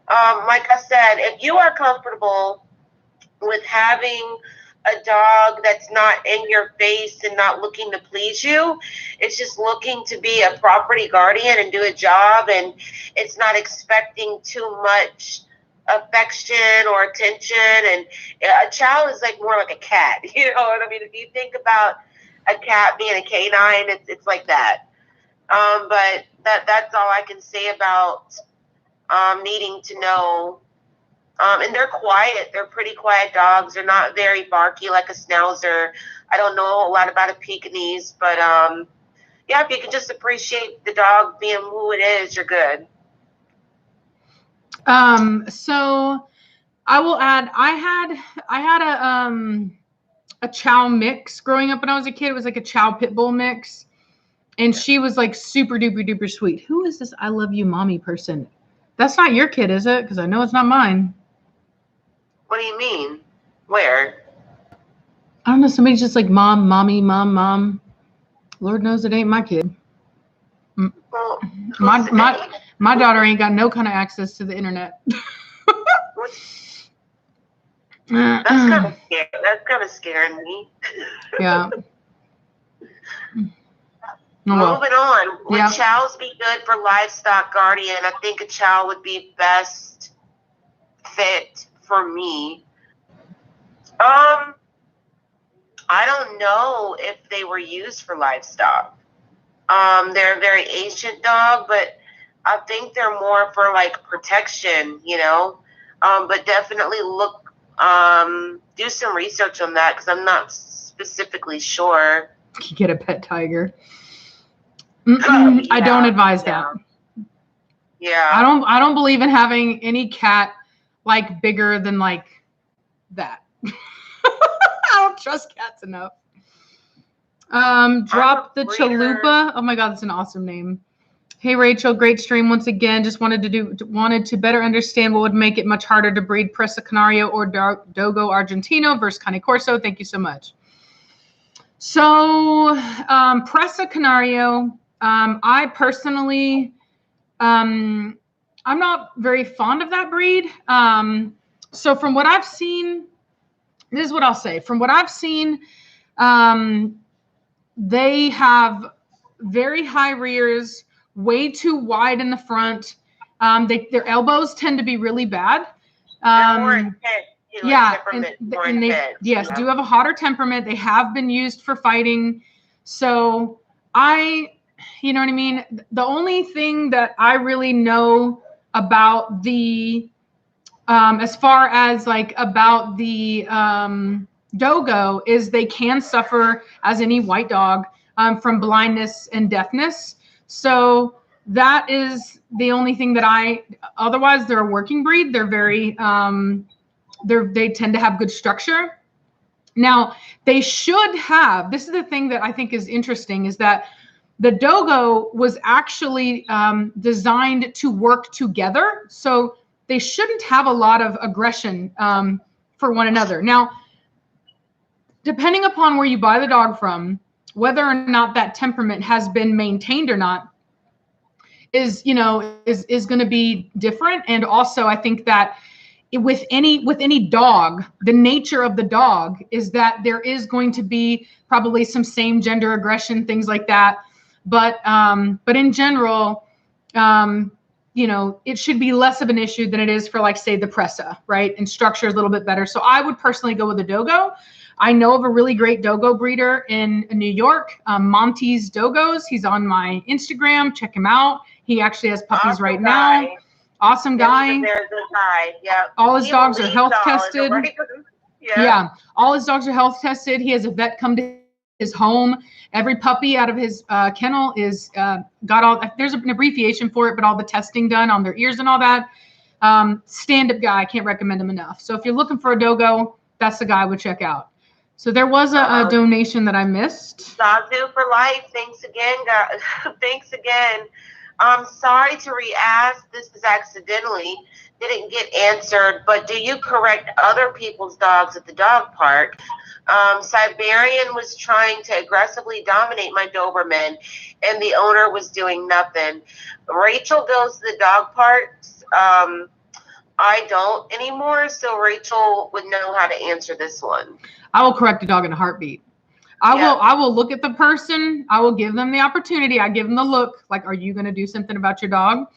Like I said, if you are comfortable with having a dog that's not in your face and not looking to please you, it's just looking to be a property guardian and do a job, and it's not expecting too much affection or attention. And a Chow is like more like a cat, you know what I mean? If you think about a cat being a canine, it's like that. But that's all I can say about needing to know. And they're quiet. They're pretty quiet dogs. They're not very barky like a Schnauzer. I don't know a lot about a Pekingese, but yeah, if you can just appreciate the dog being who it is, you're good.
So I will add, I had a Chow mix growing up when I was a kid. It was like a Chow pit bull mix, and she was like super duper duper sweet. Who is this I love you mommy person? That's not your kid, is it? Because I know it's not mine.
What do you mean? Where?
I don't know. Somebody's just like mom, mommy, mom, mom. Lord knows it ain't my kid.
Well,
my daughter ain't got no kind of access to the internet.
That's kind of scary. That's kind of scaring me.
Yeah.
Moving on. Would
Yeah.
Chows be good for livestock guardian? I think a Chow would be best fit for me. I don't know if they were used for livestock. They're a very ancient dog, but I think they're more for like protection, you know. But definitely look, do some research on that because I'm not specifically sure.
You get a pet tiger. I don't advise that.
Yeah.
I don't believe in having any cat like bigger than like that. I don't trust cats enough. Drop the Chalupa. Oh my God, that's an awesome name. Hey Rachel, great stream once again. Just wanted to better understand what would make it much harder to breed Presa Canario or Dogo Argentino versus Cane Corso. Thank you so much. So Presa Canario, I personally, I'm not very fond of that breed. So from what I've seen, this is what I'll say. From what I've seen, they have very high rears, way too wide in the front. Their elbows tend to be really bad.
They're more intense.
Yeah, and they do have a hotter temperament. They have been used for fighting. So you know what I mean? The only thing that I really know about the, as far as like about the Dogo is they can suffer, as any white dog, from blindness and deafness. So that is the only thing that otherwise they're a working breed. They're very, they tend to have good structure. Now they should have, this is the thing that I think is interesting, is that the Dogo was actually designed to work together. So they shouldn't have a lot of aggression for one another. Now, depending upon where you buy the dog from, whether or not that temperament has been maintained or not is going to be different. And also I think that with any dog, the nature of the dog is that there is going to be probably some same gender aggression, things like that. But in general, it should be less of an issue than it is for, like, say, the Presa, right? And structure is a little bit better. So I would personally go with a Dogo. I know of a really great Dogo breeder in New York, Monty's Dogos. He's on my Instagram. Check him out. He actually has puppies
awesome
right
guy.
now. Awesome guy.
He's a very good guy. Yeah.
All his dogs are health tested.
Yeah.
All his dogs are health tested. He has a vet come to his home. Every puppy out of his kennel is got all. There's an abbreviation for it, but all the testing done on their ears and all that. Stand-up guy. I can't recommend him enough. So if you're looking for a Dogo, that's the guy I would check out. So there was a donation that I missed.
Zazu for life. Thanks again, guys. Thanks again. I'm sorry to re-ask. This is accidentally didn't get answered, but do you correct other people's dogs at the dog park? Siberian was trying to aggressively dominate my Doberman, and the owner was doing nothing. Rachel goes to the dog parks. I don't anymore, so Rachel would know how to answer this one.
I will correct a dog in a heartbeat. I will look at the person. I will give them the opportunity. I give them the look, like, are you going to do something about your dog?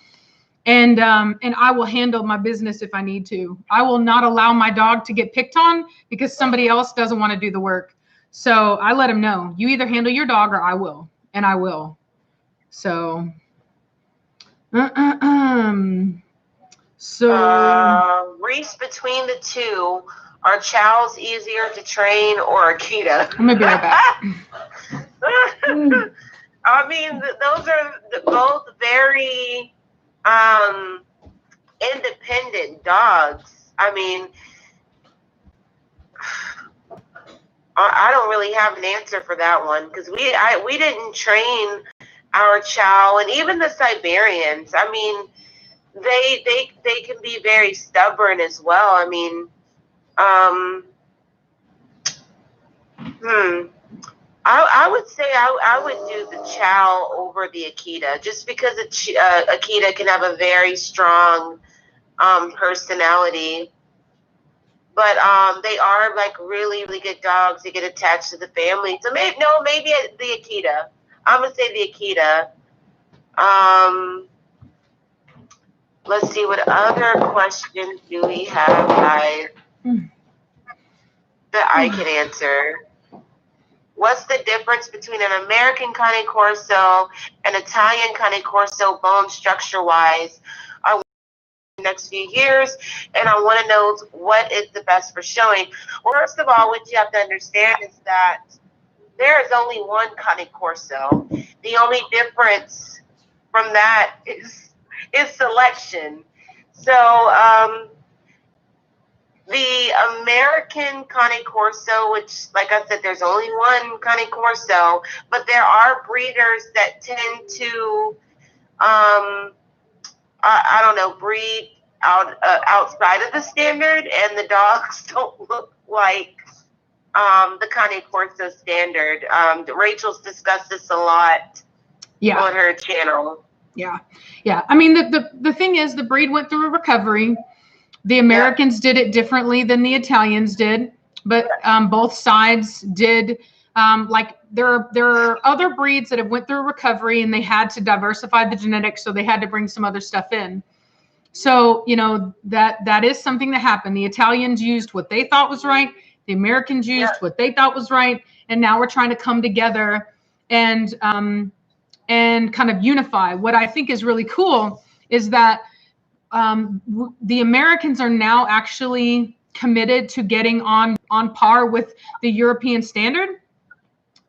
And I will handle my business if I need to. I will not allow my dog to get picked on because somebody else doesn't want to do the work. So I let them know, you either handle your dog or I will, and I will. So,
Reiss, between the two, are Chow's easier to train or Akita?
I'm gonna be right back.
I mean, those are both very independent dogs. I mean, I don't really have an answer for that one because we didn't train our Chow, and even the Siberians. I mean, they can be very stubborn as well. I mean, I would say I would do the Chow over the Akita, just because Akita can have a very strong personality. But they are like really, really good dogs. They get attached to the family. So maybe the Akita. I'm gonna say the Akita. Let's see, what other questions do we have, guys, that I can answer? What's the difference between an American Cane Corso and Italian Cane Corso bone structure-wise? I want the next few years, and I want to know what is the best for showing. First of all, what you have to understand is that there is only one Cane Corso. The only difference from that is selection. So the American Cane Corso, which, like I said, there's only one Cane Corso, but there are breeders that tend to, I don't know, breed outside of the standard, and the dogs don't look like the Cane Corso standard. Rachel's discussed this a lot on her channel.
Yeah. I mean, the thing is, the breed went through a recovery. The Americans did it differently than the Italians did, but both sides did. Like there are other breeds that have went through a recovery, and they had to diversify the genetics, so they had to bring some other stuff in. So that is something that happened. The Italians used what they thought was right. The Americans used what they thought was right, and now we're trying to come together and kind of unify. What I think is really cool is that the Americans are now actually committed to getting on par with the European standard.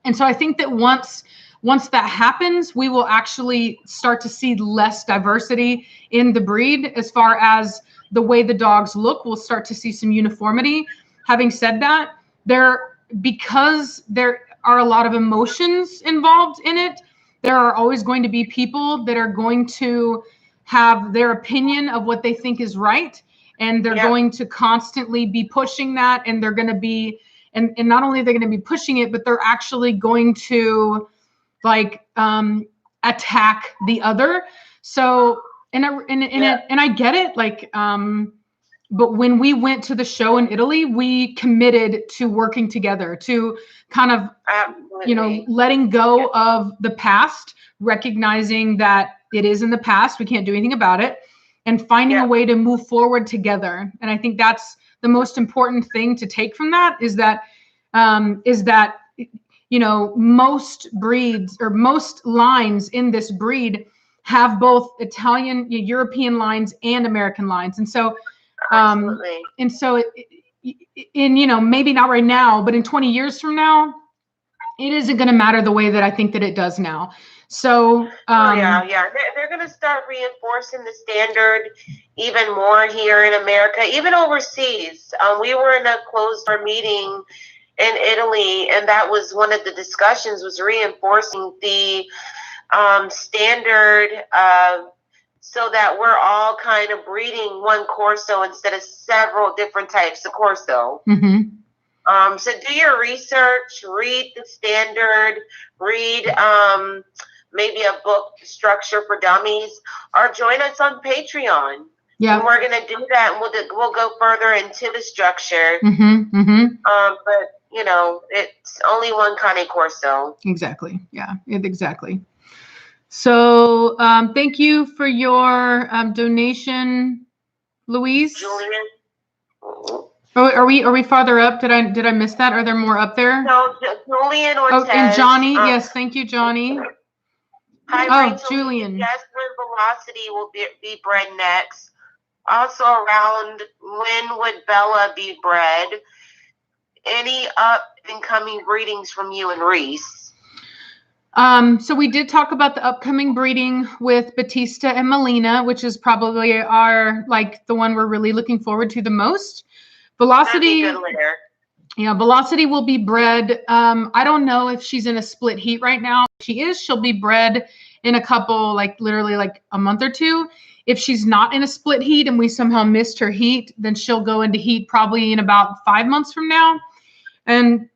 And so I think that once that happens, we will actually start to see less diversity in the breed. As far as the way the dogs look, we'll start to see some uniformity. Having said that, because there are a lot of emotions involved in it, there are always going to be people that are going to have their opinion of what they think is right. And they're going to constantly be pushing that. And they're going to be and not only are they going to be pushing it, but they're actually going to like attack the other. So and I get it, like but when we went to the show in Italy, we committed to working together, to kind of
Absolutely.
letting go of the past, recognizing that it is in the past, we can't do anything about it, and finding a way to move forward together. And I think that's the most important thing to take from that, is that most breeds or most lines in this breed have both Italian, European lines and American lines. And so
Absolutely.
and so maybe not right now, but in 20 years from now, it isn't going to matter the way that I think that it does now. So
they're going to start reinforcing the standard even more here in America, even overseas. We were in a closed door meeting in Italy, and that was one of the discussions, was reinforcing the standard so that we're all kind of breeding one Corso instead of several different types of Corso.
Mm-hmm.
So do your research, read the standard, read maybe a book, Structure for Dummies, or join us on Patreon.
Yeah,
and we're going to do that, and we'll go further into the structure.
Mm-hmm. Mm-hmm.
But it's only one kind of Corso.
Exactly. Yeah, exactly. So thank you for your donation, Louise.
Julian.
Are we farther up? Did I miss that? Are there more up there?
No, Julian Ortez.
Oh, and Johnny. Yes, thank you, Johnny.
Hi, Rachel.
Julian.
Yes, when Velocity will be bred next. Also around, when would Bella be bred? Any up and coming breedings from you and Reiss?
So we did talk about the upcoming breeding with Batista and Melina, which is probably the one we're really looking forward to the most. Velocity.
That'd be a good litter.
Yeah, Velocity will be bred. I don't know if she's in a split heat right now. If she is, she'll be bred in a couple, literally a month or two. If she's not in a split heat and we somehow missed her heat, then she'll go into heat probably in about 5 months from now. And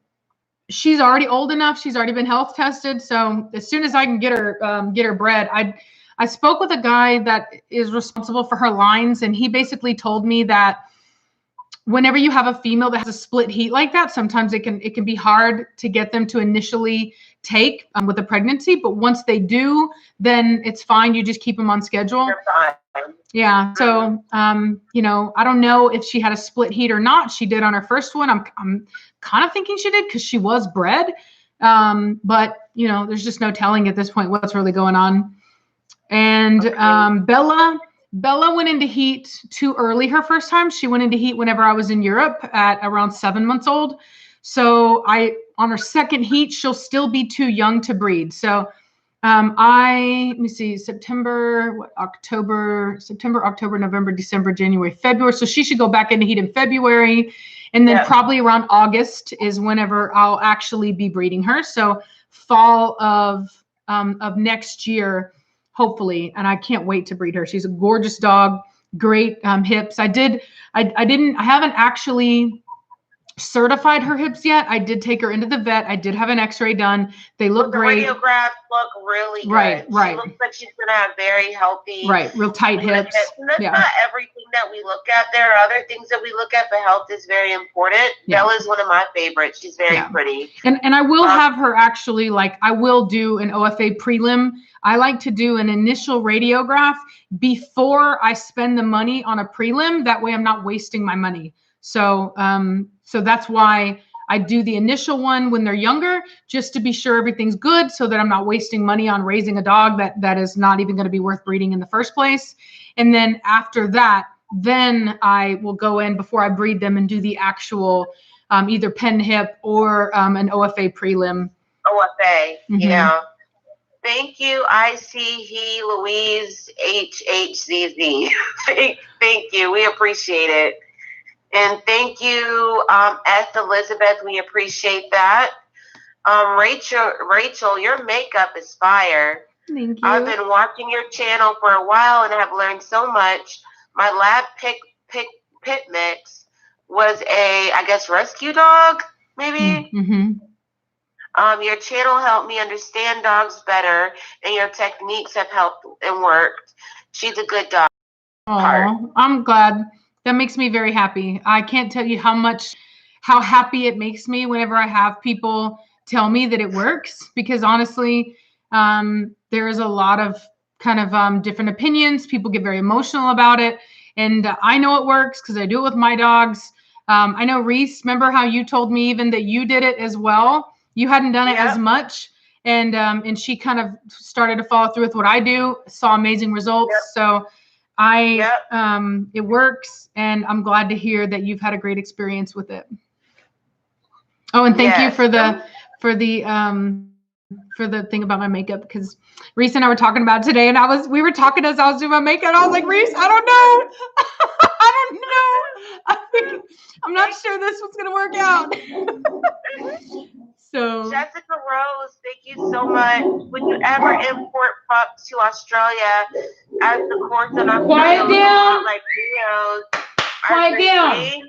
she's already old enough. She's already been health tested. So as soon as I can get her bred, I spoke with a guy that is responsible for her lines, and he basically told me that whenever you have a female that has a split heat like that, sometimes it can be hard to get them to initially take with a pregnancy. But once they do, then it's fine. You just keep them on schedule.
They're fine.
Yeah. So, I don't know if she had a split heat or not. She did on her first one. I'm kind of thinking she did because she was bred. But there's just no telling at this point what's really going on. And Bella went into heat too early her first time. She went into heat whenever I was in Europe at around 7 months old. So on her second heat, she'll still be too young to breed. So let me see, September, October, November, December, January, February. So she should go back into heat in February. And then probably around August is whenever I'll actually be breeding her. So fall of next year, hopefully. And I can't wait to breed her. She's a gorgeous dog, great hips. I haven't actually certified her hips yet. I did take her into the vet. I did have an x-ray done. They look great.
The radiographs look really good.
Right.
She looks like she's going to have very healthy.
Right. Real tight hips.
And that's not everything that we look at. There are other things that we look at, but health is very important.
Yeah.
Bella's one of my favorites. She's very pretty.
And I will have her actually, I will do an OFA prelim. I like to do an initial radiograph before I spend the money on a prelim. That way I'm not wasting my money. So that's why I do the initial one when they're younger, just to be sure everything's good, so that I'm not wasting money on raising a dog that is not even going to be worth breeding in the first place. And then after that, then I will go in before I breed them and do the actual either pen hip or an OFA prelim.
OFA,
Mm-hmm.
Yeah. Thank you, ICE Louise HHZZ. Thank you. We appreciate it. And thank you, S. Elizabeth. We appreciate that. Rachel, your makeup is fire.
Thank you.
I've been watching your channel for a while and have learned so much. My lab pit mix was a, I guess, rescue dog. maybe.
Mm-hmm.
Your channel helped me understand dogs better, and your techniques have helped and worked. She's a good dog.
Oh, I'm glad. That makes me very happy. I can't tell you how happy it makes me whenever I have people tell me that it works, because honestly, there is a lot of kind of different opinions. People get very emotional about it. And I know it works because I do it with my dogs. I know, Reiss, remember how you told me even that you did it as well? You hadn't done it as much. And she kind of started to follow through with what I do, saw amazing results. So it works, and I'm glad to hear that you've had a great experience with it. Oh, and thank you for the thing about my makeup, because Reiss and I were talking about it today, and we were talking as I was doing my makeup, and I was like, Reiss, I don't know. I don't know. I'm not sure this one's gonna work out. So
Jessica Rose, thank you so much. Would you ever import pups to Australia as the Corso and
Quiet down.
like Leo's?
Quiet down.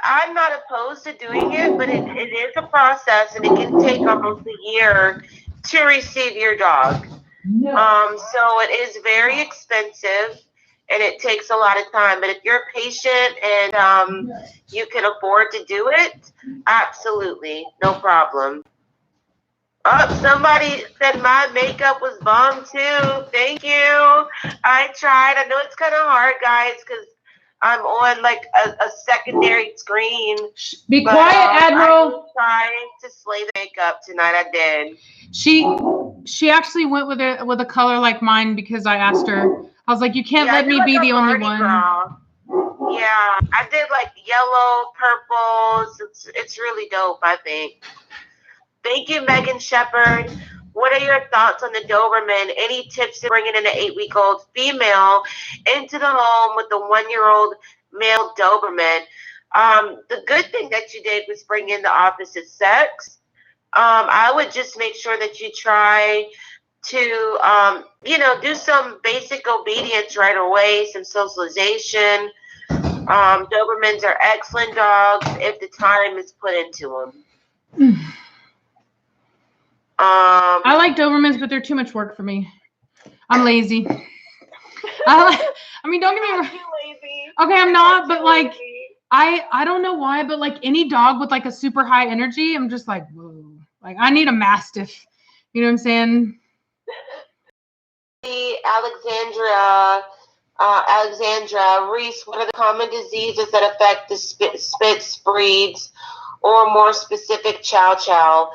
I'm not opposed to doing it, but it is a process, and it can take almost a year to receive your dog. So it is very expensive, and it takes a lot of time. But if you're patient and you can afford to do it, absolutely, no problem. Oh, somebody said my makeup was bomb too. Thank you. I tried. I know it's kind of hard, guys, because I'm on like a secondary screen.
Be quiet, Admiral.
I trying to slay the makeup tonight. I did.
She actually went with a color like mine, because I asked her. I was like, you can't let me be the only one.
Girl. Yeah, I did like yellow, purples. It's really dope, I think. Thank you, Megan Shepard. What are your thoughts on the Doberman? Any tips to bringing in an 8-week-old female into the home with the 1-year-old male Doberman? The good thing that you did was bring in the opposite sex. I would just make sure that you try to, do some basic obedience right away, some socialization. Dobermans are excellent dogs if the time is put into them.
I like Dobermans, but they're too much work for me. I'm lazy. I mean, don't get me wrong. Okay, I'm not, but like, I don't know why, but like any dog with like a super high energy, I'm just like, whoa. Like, I need a Mastiff. You know what I'm saying?
Alexandra, Reiss, what are the common diseases that affect the Spitz breeds, or more specific, Chow? So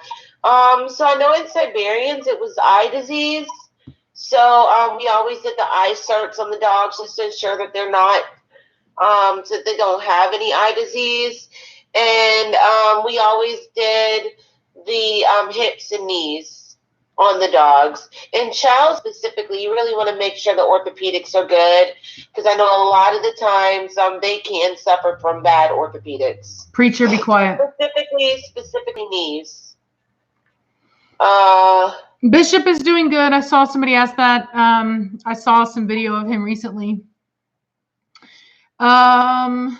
I know in Siberians it was eye disease. So we always did the eye certs on the dogs just to ensure that they're not, so that they don't have any eye disease. And we always did the hips and knees on the dogs. In Chow specifically, you really want to make sure the orthopedics are good, because I know a lot of the times they can suffer from bad orthopedics.
Preacher, be quiet.
Specifically knees.
Bishop is doing good. I saw somebody ask that. I saw some video of him recently. Also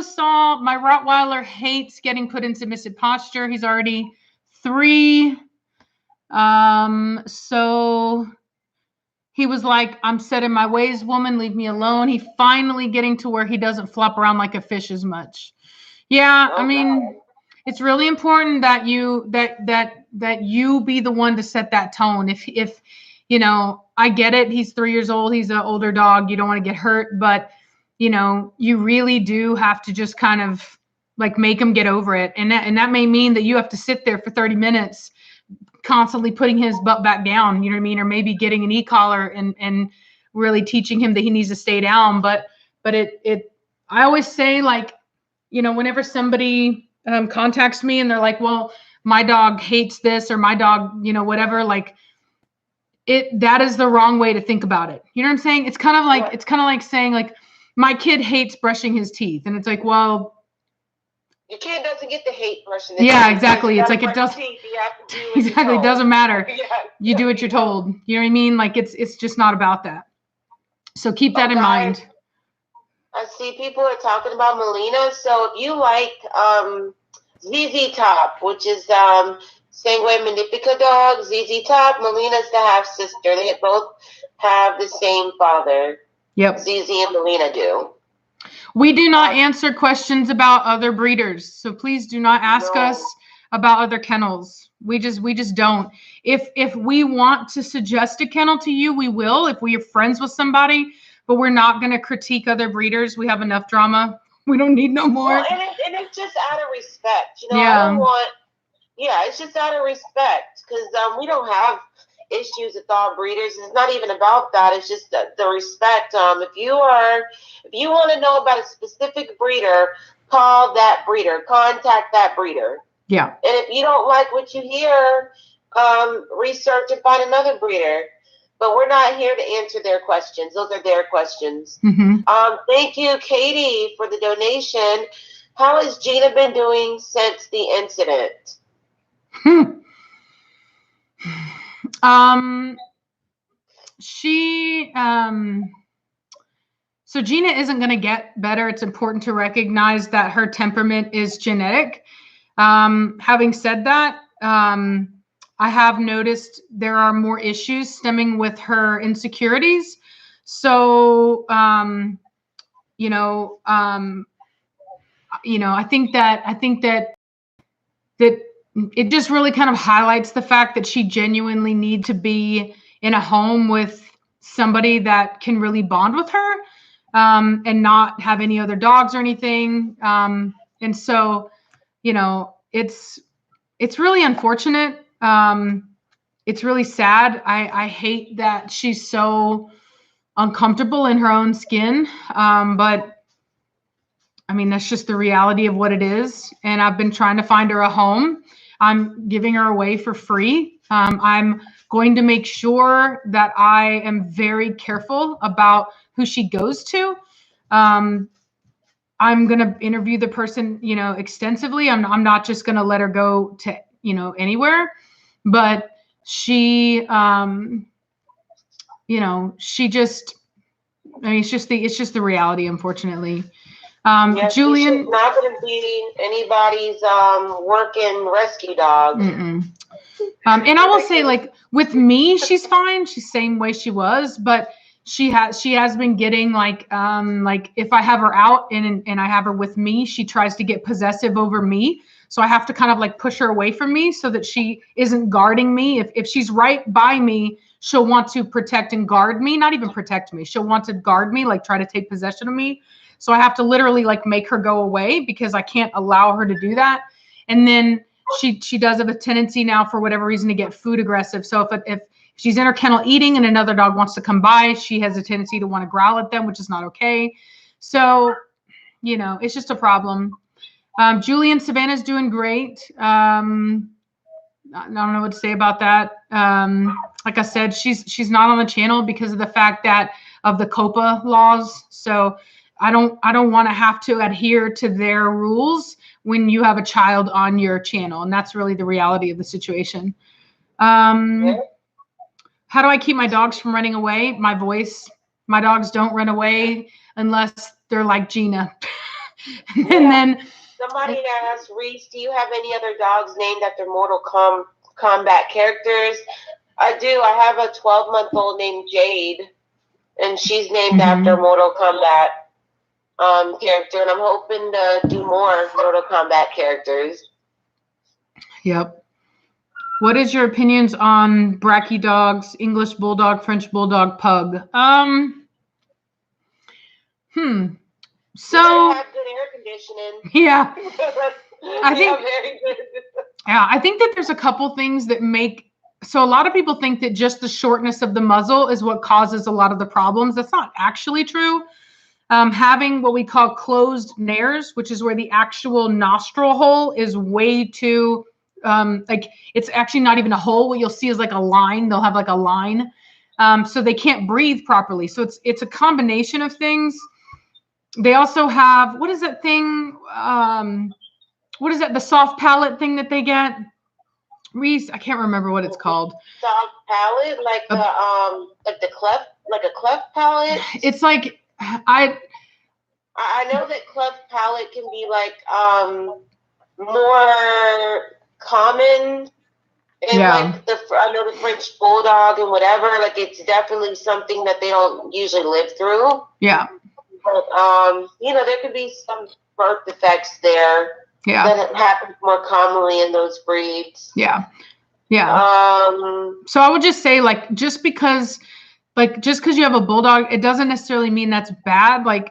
saw my Rottweiler hates getting put in submissive posture. He's already 3. So he was like, I'm set in my ways, woman, leave me alone. He finally getting to where he doesn't flop around like a fish as much. Yeah, I mean, it's really important that you be the one to set that tone. If I get it, he's 3 years old, he's an older dog, you don't want to get hurt, but you really do have to just kind of like make him get over it. And that may mean that you have to sit there for 30 minutes constantly putting his butt back down, you know what I mean? Or maybe getting an e-collar and really teaching him that he needs to stay down. But I always say, like, whenever somebody contacts me and they're like, well, my dog hates this, or my dog, whatever, like that is the wrong way to think about it. You know what I'm saying? It's kind of like saying, like, my kid hates brushing his teeth. And it's like, well,
your kid doesn't get to hate brushing.
Yeah, exactly. It's like it does. Exactly, it doesn't matter. You do what you're told. You know what I mean? Like it's just not about that. So keep that in mind.
I see people are talking about Melina. So if you like ZZ Top, which is Sangue Magnifica dog, ZZ Top, Melina's the half sister. They both have the same father.
Yep.
ZZ and Melina do.
We do not answer questions about other breeders, so please do not ask us about other kennels. We just don't. If we want to suggest a kennel to you, we will. If we are friends with somebody, but we're not going to critique other breeders. We have enough drama. We don't need no more.
Well, and it's just out of respect, you know. Yeah. I don't want. Yeah, it's just out of respect because we don't have issues with all breeders. It's not even about that. It's just the respect. If you want to know about a specific breeder, call that breeder. Contact that breeder.
Yeah.
And if you don't like what you hear, research and find another breeder. But we're not here to answer their questions. Those are their questions.
Mm-hmm.
Thank you, Katie, for the donation. How has Gina been doing since the incident?
So Gina isn't going to get better. It's important to recognize that her temperament is genetic. Having said that, I have noticed there are more issues stemming with her insecurities. So, I think that it just really kind of highlights the fact that she genuinely needs to be in a home with somebody that can really bond with her, and not have any other dogs or anything. And so, it's really unfortunate. It's really sad. I hate that she's so uncomfortable in her own skin. But I mean, that's just the reality of what it is. And I've been trying to find her a home. I'm giving her away for free. I'm going to make sure that I am very careful about who she goes to. I'm going to interview the person, extensively. I'm not just going to let her go to, anywhere, but she, she just, it's just the reality, unfortunately.
Yes,
Julian,
she's not going to be anybody's working rescue dog.
And I will say, like, with me, she's fine. She's the same way she was, but she has been getting like if I have her out and I have her with me, she tries to get possessive over me. So I have to kind of like push her away from me so that she isn't guarding me. If she's right by me, she'll want to protect and guard me, not even protect me. She'll want to guard me, like try to take possession of me. So I have to literally like make her go away because I can't allow her to do that. And then she does have a tendency now for whatever reason to get food aggressive. So if she's in her kennel eating and another dog wants to come by, she has a tendency to want to growl at them, which is not okay. So, it's just a problem. Julian, Savannah's doing great. I don't know what to say about that. Like I said, she's not on the channel because of the fact that of the COPA laws. So I don't want to have to adhere to their rules when you have a child on your channel. And that's really the reality of the situation. How do I keep my dogs from running away? My voice. My dogs don't run away unless they're like Gina. And then
somebody asked, Reiss, do you have any other dogs named after Mortal Kombat characters? I do. I have a 12-month-old named Jade, and she's named after Mortal Kombat character, and I'm hoping to do more Mortal Kombat characters.
Yep. What is your opinions on Bracky dogs, English Bulldog, French Bulldog, Pug?
So have good air conditioning.
Yeah. I think
very good.
Yeah, I think that there's a couple things that make, so a lot of people think that just the shortness of the muzzle is what causes a lot of the problems. That's not actually true. Having what we call closed nares, which is where the actual nostril hole is way too, like it's actually not even a hole. What you'll see is like a line. They'll have like a line. So they can't breathe properly. So it's a combination of things. They also have, what is that thing? What is that? The soft palate thing that they get? Reiss, I can't remember what it's called.
Soft palate, like the cleft, like a cleft palate.
It's like
I know that cleft palate can be like more common in like I know the French bulldog and whatever. Like it's definitely something that they don't usually live through.
Yeah.
But there could be some birth defects there.
Yeah.
That happens more commonly in those breeds.
Yeah. Yeah. So I would just say, like, just because you have a bulldog, it doesn't necessarily mean that's bad. Like,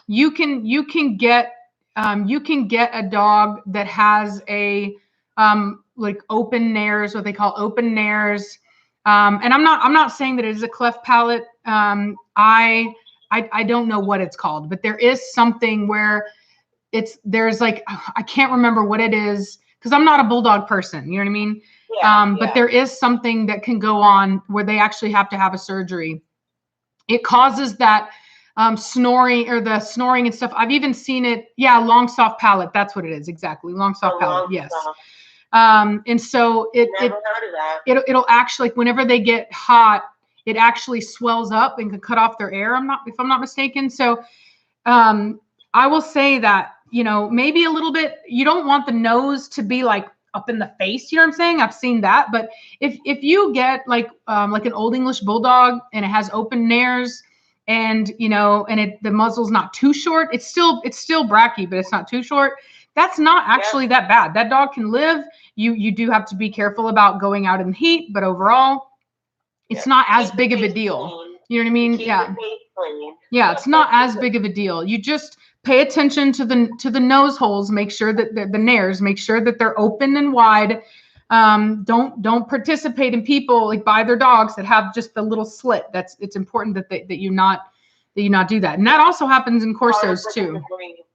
you can get a dog that has a like open nares, what they call open nares. And I'm not saying that it is a cleft palate. I don't know what it's called, but there is something where there's like, I can't remember what it is because I'm not a bulldog person. You know what I mean? Yeah, but there is something that can go on where they actually have to have a surgery. It causes that snoring and stuff. I've even seen it. Yeah, long soft palate. That's what it is. Exactly. Long soft palate. Yes. And so it'll actually, like, whenever they get hot, it actually swells up and can cut off their air. If I'm not mistaken. So I will say that, maybe a little bit, you don't want the nose to be like up in the face. You know what I'm saying? I've seen that. But if you get like an Old English bulldog and it has open nares and, the muzzle's not too short, it's still bracky, but it's not too short. That's not actually that bad. That dog can live. You do have to be careful about going out in the heat, but overall it's not as big of a deal. You know what I mean? Yeah. Yeah. It's not as big of a deal. You just pay attention to the nose holes. Make sure that the nares, make sure that they're open and wide. Don't participate in people like buy their dogs that have just the little slit. It's important that you not do that. And that also happens in Corsos too.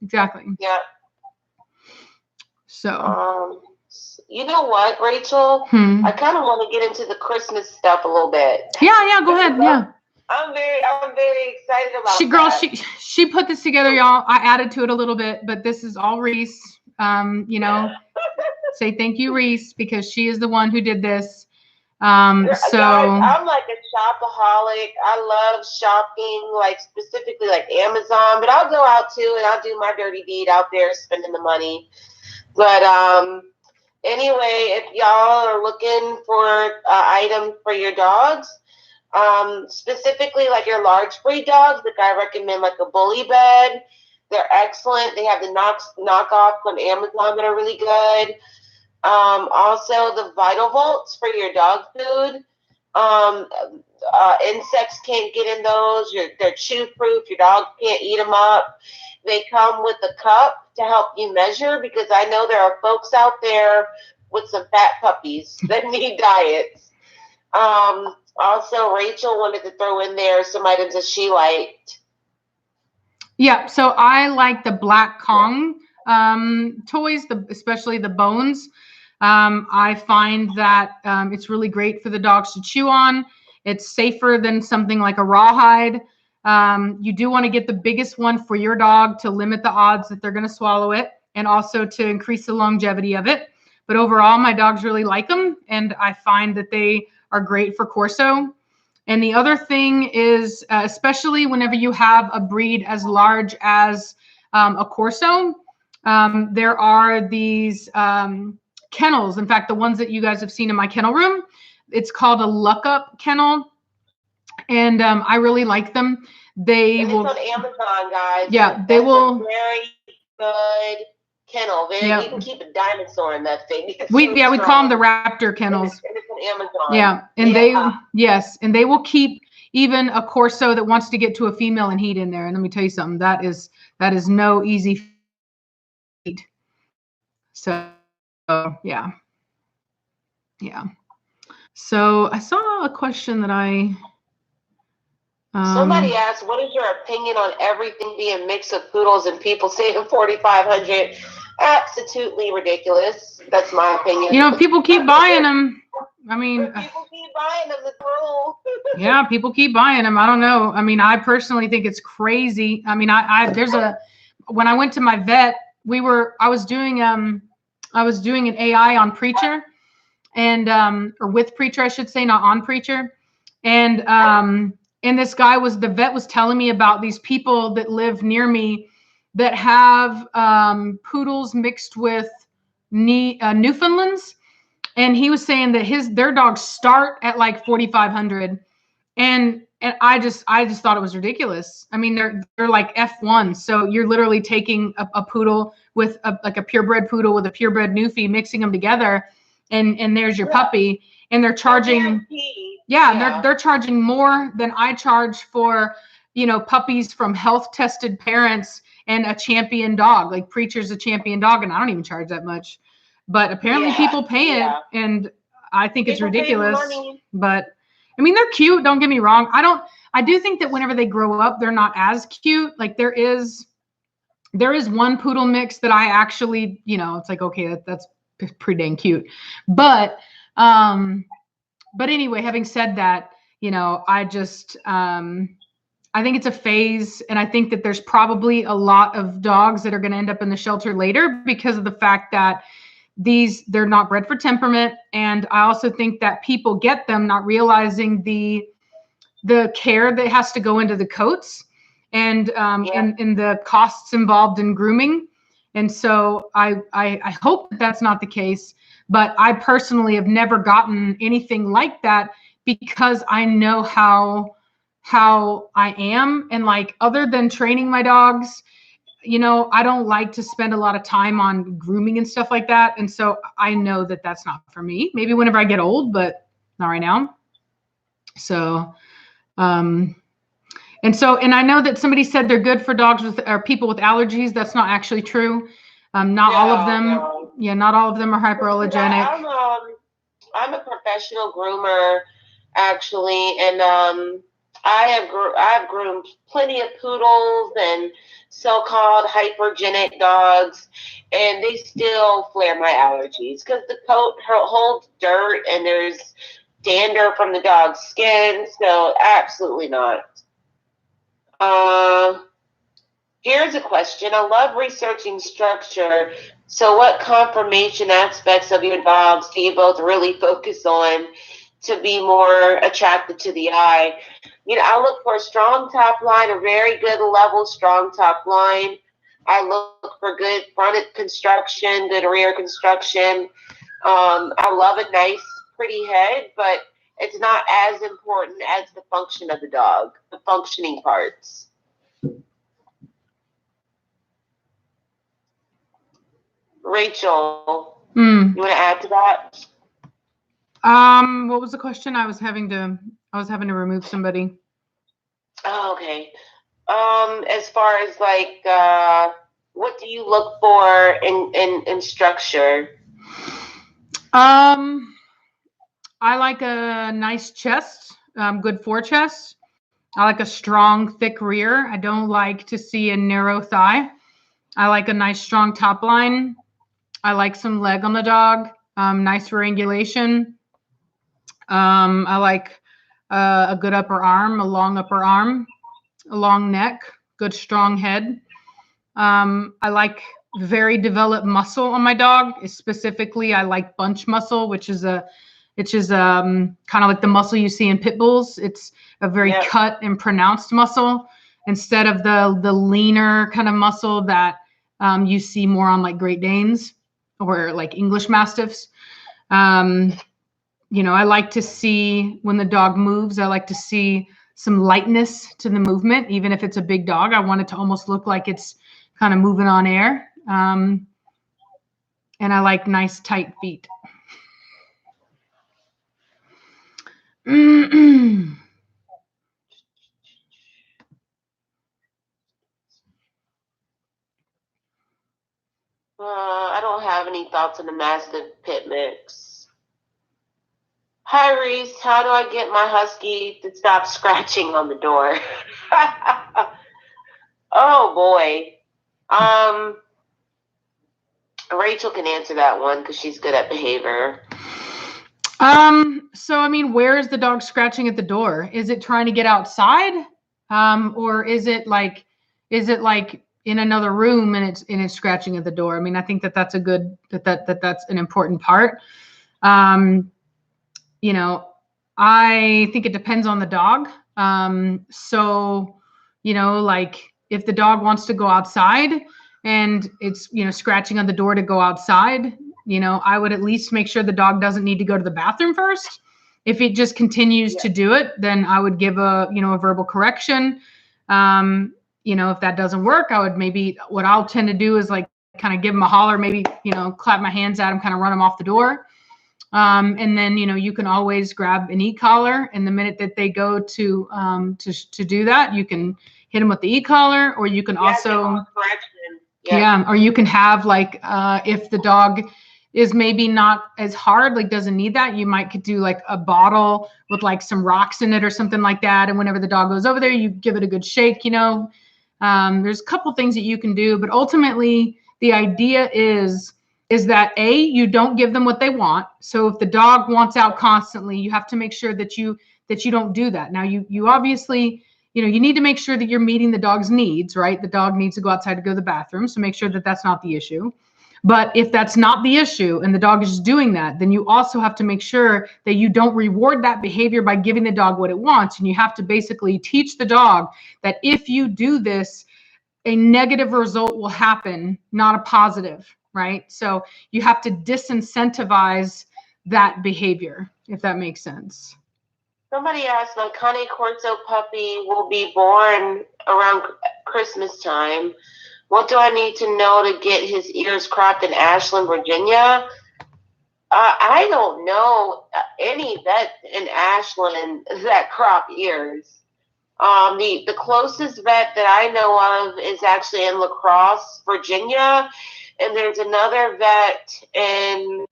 Exactly. Yeah. So.
You know what, Rachel? I kind of want to get into the Christmas stuff a little bit.
Yeah, go ahead. Yeah.
I'm very excited about that.
She put this together, y'all. I added to it a little bit, but this is all Reiss. Say thank you, Reiss, because she is the one who did this. So
guys, I'm like a shopaholic. I love shopping, like specifically like Amazon, but I'll go out too and I'll do my dirty deed out there spending the money. But anyway, if y'all are looking for items for your dogs, specifically like your large breed dogs, like I recommend like a bully bed. They're excellent. They have the knockoffs on Amazon that are really good. Also the Vital Vaults for your dog food. Insects can't get in those. They're chew proof. Your dog can't eat them up. They come with a cup to help you measure, because I know there are folks out there with some fat puppies that need diets. Also, Rachel wanted to throw in there some items that she liked.
Yeah, so I like the Black Kong toys, especially the bones. I find that it's really great for the dogs to chew on. It's safer than something like a rawhide. You do want to get the biggest one for your dog to limit the odds that they're going to swallow it, and also to increase the longevity of it. But overall, my dogs really like them, and I find that they are great for Corso. And the other thing is, especially whenever you have a breed as large as a Corso, there are these kennels. In fact, the ones that you guys have seen in my kennel room, it's called a Luck-Up kennel. And I really like them.
It's on Amazon, guys.
Yeah, they will.
Very good kennel. You can keep a dinosaur in that thing.
We call them the raptor kennels.
And it's on Amazon.
Yeah, and they will keep even a Corso that wants to get to a female and heat in there. And let me tell you something, that is no easy feat. So yeah. So I saw a question that
somebody asked, what is your opinion on everything being mixed with poodles and people saying 4,500? Absolutely ridiculous. That's my opinion.
People keep buying them. I mean,
people keep buying them. It's rule.
Yeah, people keep buying them. I don't know. I mean, I personally think it's crazy. I mean, when I went to my vet, I was doing an AI on Preacher, and or with Preacher, I should say, not on Preacher, and this guy the vet was telling me about these people that live near me that have poodles mixed with Newfoundlands. And he was saying that their dogs start at like 4,500. And I just thought it was ridiculous. I mean, they're like F1. So you're literally taking a poodle with like a purebred poodle with a purebred Newfie, mixing them together, and there's your puppy. And they're charging, they're charging more than I charge for, puppies from health tested parents and a champion dog. Like Preacher's a champion dog, and I don't even charge that much. But apparently people pay it, and I think it's ridiculous. But I mean, they're cute. Don't get me wrong. I do think that whenever they grow up, they're not as cute. Like there is one poodle mix that I actually, it's like, okay, that's pretty dang cute. But anyway, having said that, I just, I think it's a phase. And I think that there's probably a lot of dogs that are going to end up in the shelter later because of the fact that they're not bred for temperament. And I also think that people get them not realizing the care that has to go into the coats and the costs involved in grooming. And so I hope that that's not the case, but I personally have never gotten anything like that because I know how I am. And like, other than training my dogs, I don't like to spend a lot of time on grooming and stuff like that. And so I know that that's not for me. Maybe whenever I get old, but not right now. So, and I know that somebody said they're good for dogs or people with allergies. That's not actually true. Not all of them. No. Yeah, not all of them are hyperallergenic.
I'm a professional groomer, actually, and I've groomed plenty of poodles and so-called hypergenic dogs, and they still flare my allergies because the coat holds dirt and there's dander from the dog's skin. So absolutely not. Here's a question. I love researching structure. So what conformation aspects of your dogs do you both really focus on to be more attractive to the eye? I look for a strong top line, a very good level, strong top line. I look for good front construction, good rear construction. I love a nice, pretty head, but it's not as important as the function of the dog, the functioning parts. Rachel, you want to add to that?
What was the question? I was having to remove somebody.
Oh, okay. As far as like, what do you look for in structure?
I like a nice chest, good forechest. I like a strong, thick rear. I don't like to see a narrow thigh. I like a nice, strong top line. I like some leg on the dog, nice reangulation. I like a good upper arm, a long upper arm, a long neck, good strong head. I like very developed muscle on my dog. Specifically, I like bunch muscle, which is kind of like the muscle you see in pit bulls. It's a very cut and pronounced muscle instead of the leaner kind of muscle that you see more on like Great Danes or like English Mastiffs. I like to see when the dog moves, I like to see some lightness to the movement. Even if it's a big dog, I want it to almost look like it's kind of moving on air. And I like nice, tight feet.
I don't have any thoughts on the Mastiff pit mix. Hi, Reiss. How do I get my husky to stop scratching on the door? Oh, boy. Rachel can answer that one because she's good at behavior.
So, I mean, where is the dog scratching at the door? Is it trying to get outside? Or is it like in another room and it's scratching at the door? I mean, I think that's a good, that's an important part. I think it depends on the dog. So, like if the dog wants to go outside and it's, scratching on the door to go outside, I would at least make sure the dog doesn't need to go to the bathroom first. If it just continues to do it, then I would give a verbal correction. If that doesn't work, I would what I'll tend to do is like kind of give them a holler, maybe, clap my hands at them, kind of run them off the door. And then, you can always grab an e-collar, and the minute that they go to do that, you can hit them with the e-collar, or you can also, or you can have like, if the dog is maybe not as hard, like doesn't need that, you might could do like a bottle with like some rocks in it or something like that. And whenever the dog goes over there, you give it a good shake, there's a couple things that you can do, but ultimately the idea is that you don't give them what they want. So if the dog wants out constantly, you have to make sure that you don't do that. Now you obviously, you need to make sure that you're meeting the dog's needs, right? The dog needs to go outside to go to the bathroom. So make sure that that's not the issue. But if that's not the issue and the dog is just doing that, then you also have to make sure that you don't reward that behavior by giving the dog what it wants. And you have to basically teach the dog that if you do this, a negative result will happen, not a positive, right? So you have to disincentivize that behavior, if that makes sense.
Somebody asked, my Cane Corso puppy will be born around Christmas time. What do I need to know to get his ears cropped in Ashland, Virginia? I don't know any vet in Ashland that crop ears. The closest vet that I know of is actually in La Crosse, Virginia, and there's another vet in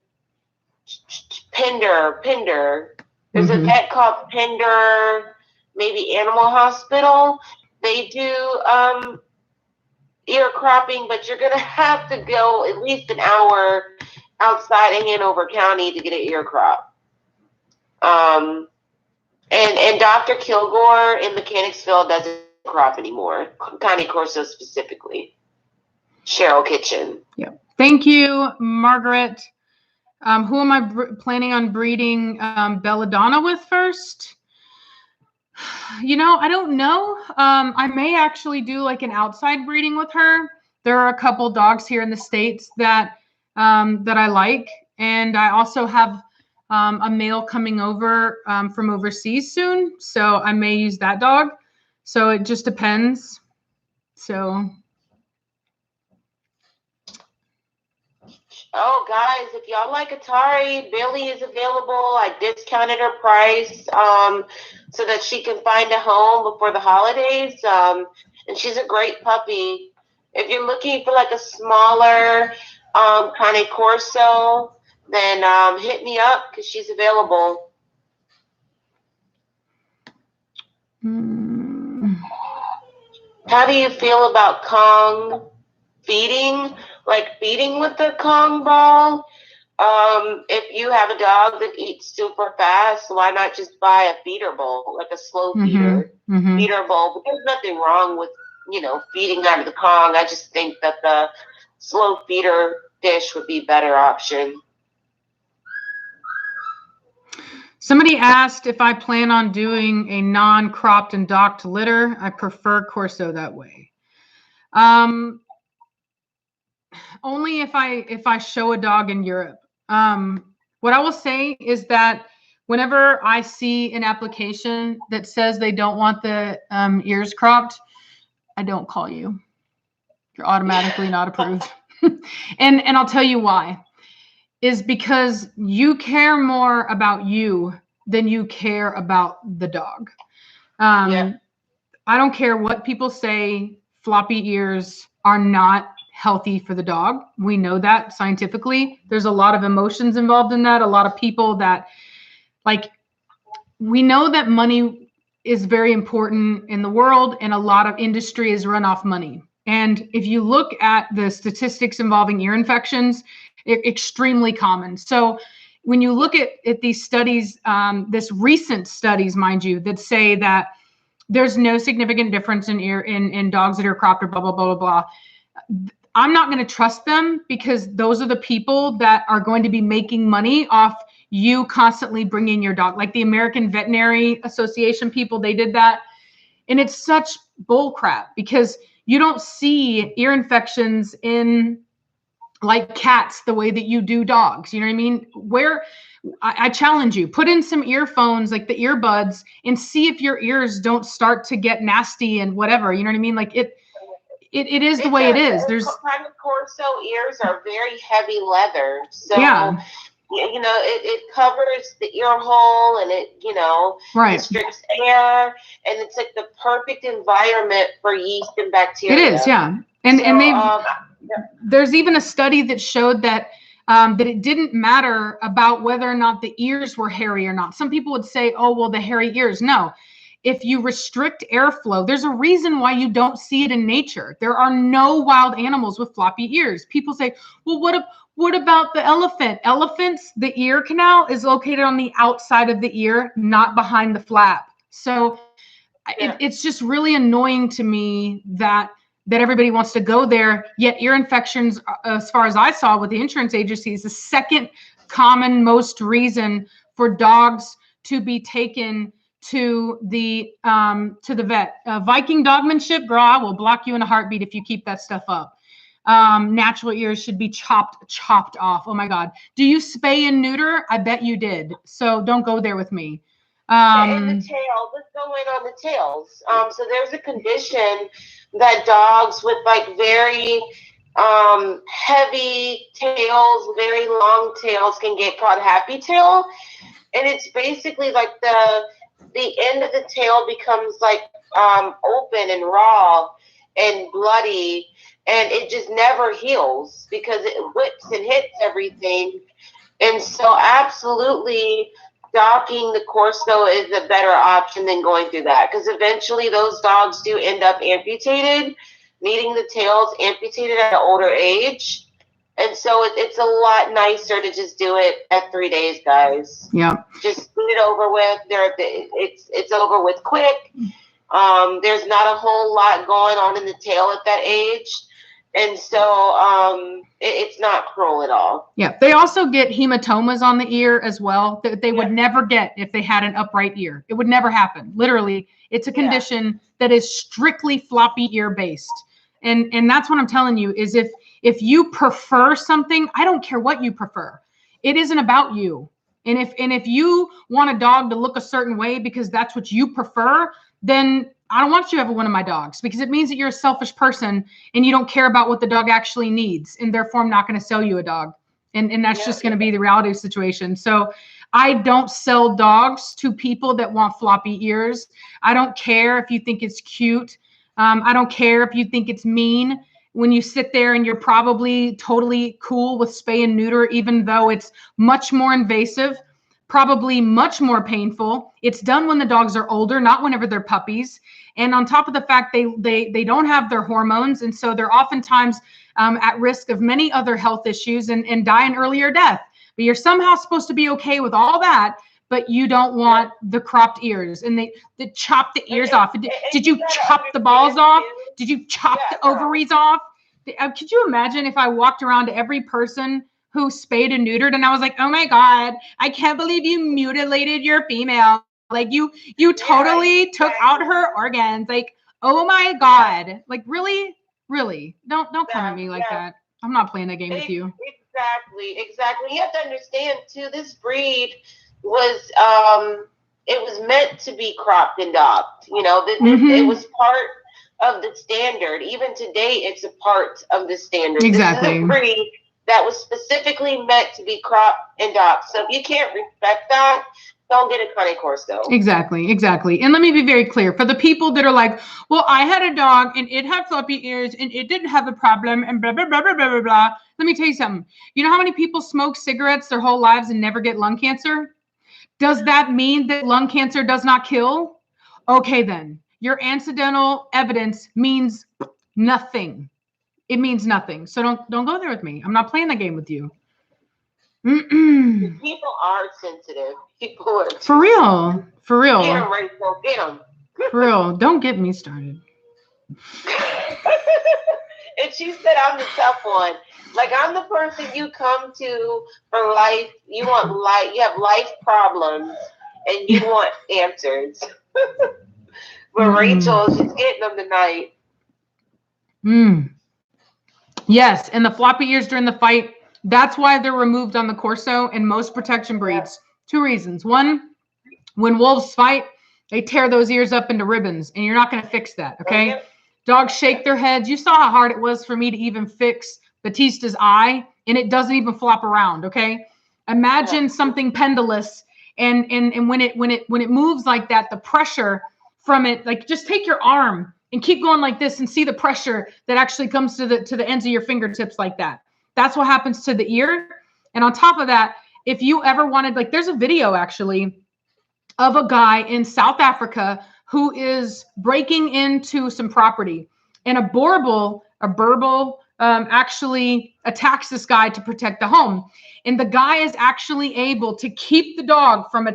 Pender. There's a vet called Pender, maybe Animal Hospital. They do ear cropping, but you're gonna have to go at least an hour outside of Hanover County to get an ear crop. And Dr. Kilgore in Mechanicsville doesn't crop anymore. Cane Corso specifically. Cheryl Kitchen.
Yeah. Thank you, Margaret. Who am I planning on breeding Belladonna with first? I don't know. I may actually do like an outside breeding with her. There are a couple dogs here in the States that I like. And I also have a male coming over from overseas soon. So I may use that dog. So it just depends. So.
Oh, guys, if y'all like Atari, Billy is available. I discounted her price so that she can find a home before the holidays. And she's a great puppy. If you're looking for like a smaller Cane Corso, then hit me up because she's available. How do you feel about Kong feeding? Like feeding with the Kong ball? If you have a dog that eats super fast, why not just buy a feeder bowl, like a slow feeder bowl? But there's nothing wrong with, feeding out of the Kong. I just think that the slow feeder dish would be a better option.
Somebody asked if I plan on doing a non-cropped and docked litter. I prefer Corso that way. Only if I show a dog in Europe. What I will say is that whenever I see an application that says they don't want the ears cropped, I don't call you. You're automatically not approved. And I'll tell you why. Is because you care more about you than you care about the dog. I don't care what people say. Floppy ears are not healthy for the dog. We know that scientifically. There's a lot of emotions involved in that. A lot of people that, we know that money is very important in the world, and a lot of industry is run off money. And if you look at the statistics involving ear infections, they're extremely common. So when you look at these studies, this recent studies, mind you, that say that there's no significant difference in dogs that are cropped or blah, blah, blah, blah, blah. I'm not going to trust them because those are the people that are going to be making money off you constantly bringing your dog. Like the American Veterinary Association people, they did that. And it's such bull crap because You don't see ear infections in like cats the way that you do dogs. You know what I mean? Where I challenge you, put in some earphones, like the earbuds, and see if your ears don't start to get nasty and whatever. You know what I mean? Like it is the way it is. There's
kind of Corso ears are very heavy leather. So
yeah.
You know, it covers the ear hole, and it, you know,
right.
restricts air, and it's like the perfect environment for yeast and bacteria.
It is, yeah. And
so,
and there's even a study that showed that that it didn't matter about whether or not the ears were hairy or not. Some people would say, oh, well, the hairy ears. No. If you restrict airflow, there's a reason why you don't see it in nature. There are no wild animals with floppy ears. People say, well, what about the elephant? Elephants, the ear canal is located on the outside of the ear, not behind the flap. So it's just really annoying to me that everybody wants to go there, yet ear infections, as far as I saw with the insurance agencies, the second common most reason for dogs to be taken to the vet. Viking dogmanship, girl, I will block you in a heartbeat if you keep that stuff up. Natural ears should be chopped off. Oh my God. Do you spay and neuter? I bet you did. So don't go there with me.
And the tail, let's go in on the tails. So there's a condition that dogs with like very heavy tails, very long tails can get called happy tail. And it's basically like the end of the tail becomes like open and raw and bloody, and it just never heals because it whips and hits everything. And so absolutely docking the Corso is a better option than going through that, because eventually those dogs do end up amputated, needing the tails amputated at an older age. And so it's a lot nicer to just do it at 3 days, guys.
Yeah.
Just get it over with. It's over with quick. There's not a whole lot going on in the tail at that age. And so it's not cruel at all.
Yeah. They also get hematomas on the ear as well that they would never get if they had an upright ear. It would never happen. Literally, it's a condition that is strictly floppy ear based. And that's what I'm telling you is if you prefer something, I don't care what you prefer. It isn't about you. And if you want a dog to look a certain way because that's what you prefer, then I don't want you to have one of my dogs, because it means that you're a selfish person and you don't care about what the dog actually needs, and therefore I'm not going to sell you a dog. And that's just going to be the reality of the situation. So I don't sell dogs to people that want floppy ears. I don't care if you think it's cute. I don't care if you think it's mean when you sit there and you're probably totally cool with spay and neuter, even though it's much more invasive, probably much more painful. It's done when the dogs are older, not whenever they're puppies. And on top of the fact they don't have their hormones, and so they're oftentimes at risk of many other health issues and die an earlier death. But you're somehow supposed to be okay with all that, but you don't want the cropped ears, and they chop the ears off. Did you chop the balls off? Did you chop the ovaries off? Could you imagine if I walked around to every person who spayed and neutered and I was like, oh my God, I can't believe you mutilated your female. Like you totally took out her organs. Like, oh my God. Like really? Don't come at me like that. I'm not playing that game with you.
Exactly. You have to understand too, this breed was it was meant to be cropped and docked. You know, it was part of the standard. Even today, it's a part of the standard.
Exactly.
This is a breed that was specifically meant to be cropped and docked. So if you can't respect that, don't get a Cane Corso.
Exactly. And let me be very clear. For the people that are like, well, I had a dog and it had floppy ears and it didn't have a problem and blah, blah, blah, blah, blah, blah, blah. Let me tell you something. You know how many people smoke cigarettes their whole lives and never get lung cancer? Does that mean that lung cancer does not kill? Okay, then. Your incidental evidence means nothing. It means nothing. So don't go there with me. I'm not playing that game with you.
People are sensitive. People are
for real.
Get them, Rachel. Get them.
For real. Don't get me started.
And she said I'm the tough one. Like, I'm the person you come to for life. You want life. You have life problems, and you want answers. But Rachel, she's getting them tonight.
Yes, and the floppy ears during the fight, that's why they're removed on the Corso and most protection breeds. 2 reasons. One, when wolves fight, they tear those ears up into ribbons, and you're not going to fix that, okay? Dogs shake their heads. You saw how hard it was for me to even fix Batista's eye, and it doesn't even flop around, okay? Imagine something pendulous, and when it moves like that, the pressure from it, like just take your arm and keep going like this and see the pressure that actually comes to the ends of your fingertips like that. That's what happens to the ear. And on top of that, if you ever wanted, like there's a video actually of a guy in South Africa who is breaking into some property, and a burble actually attacks this guy to protect the home. And the guy is actually able to keep the dog from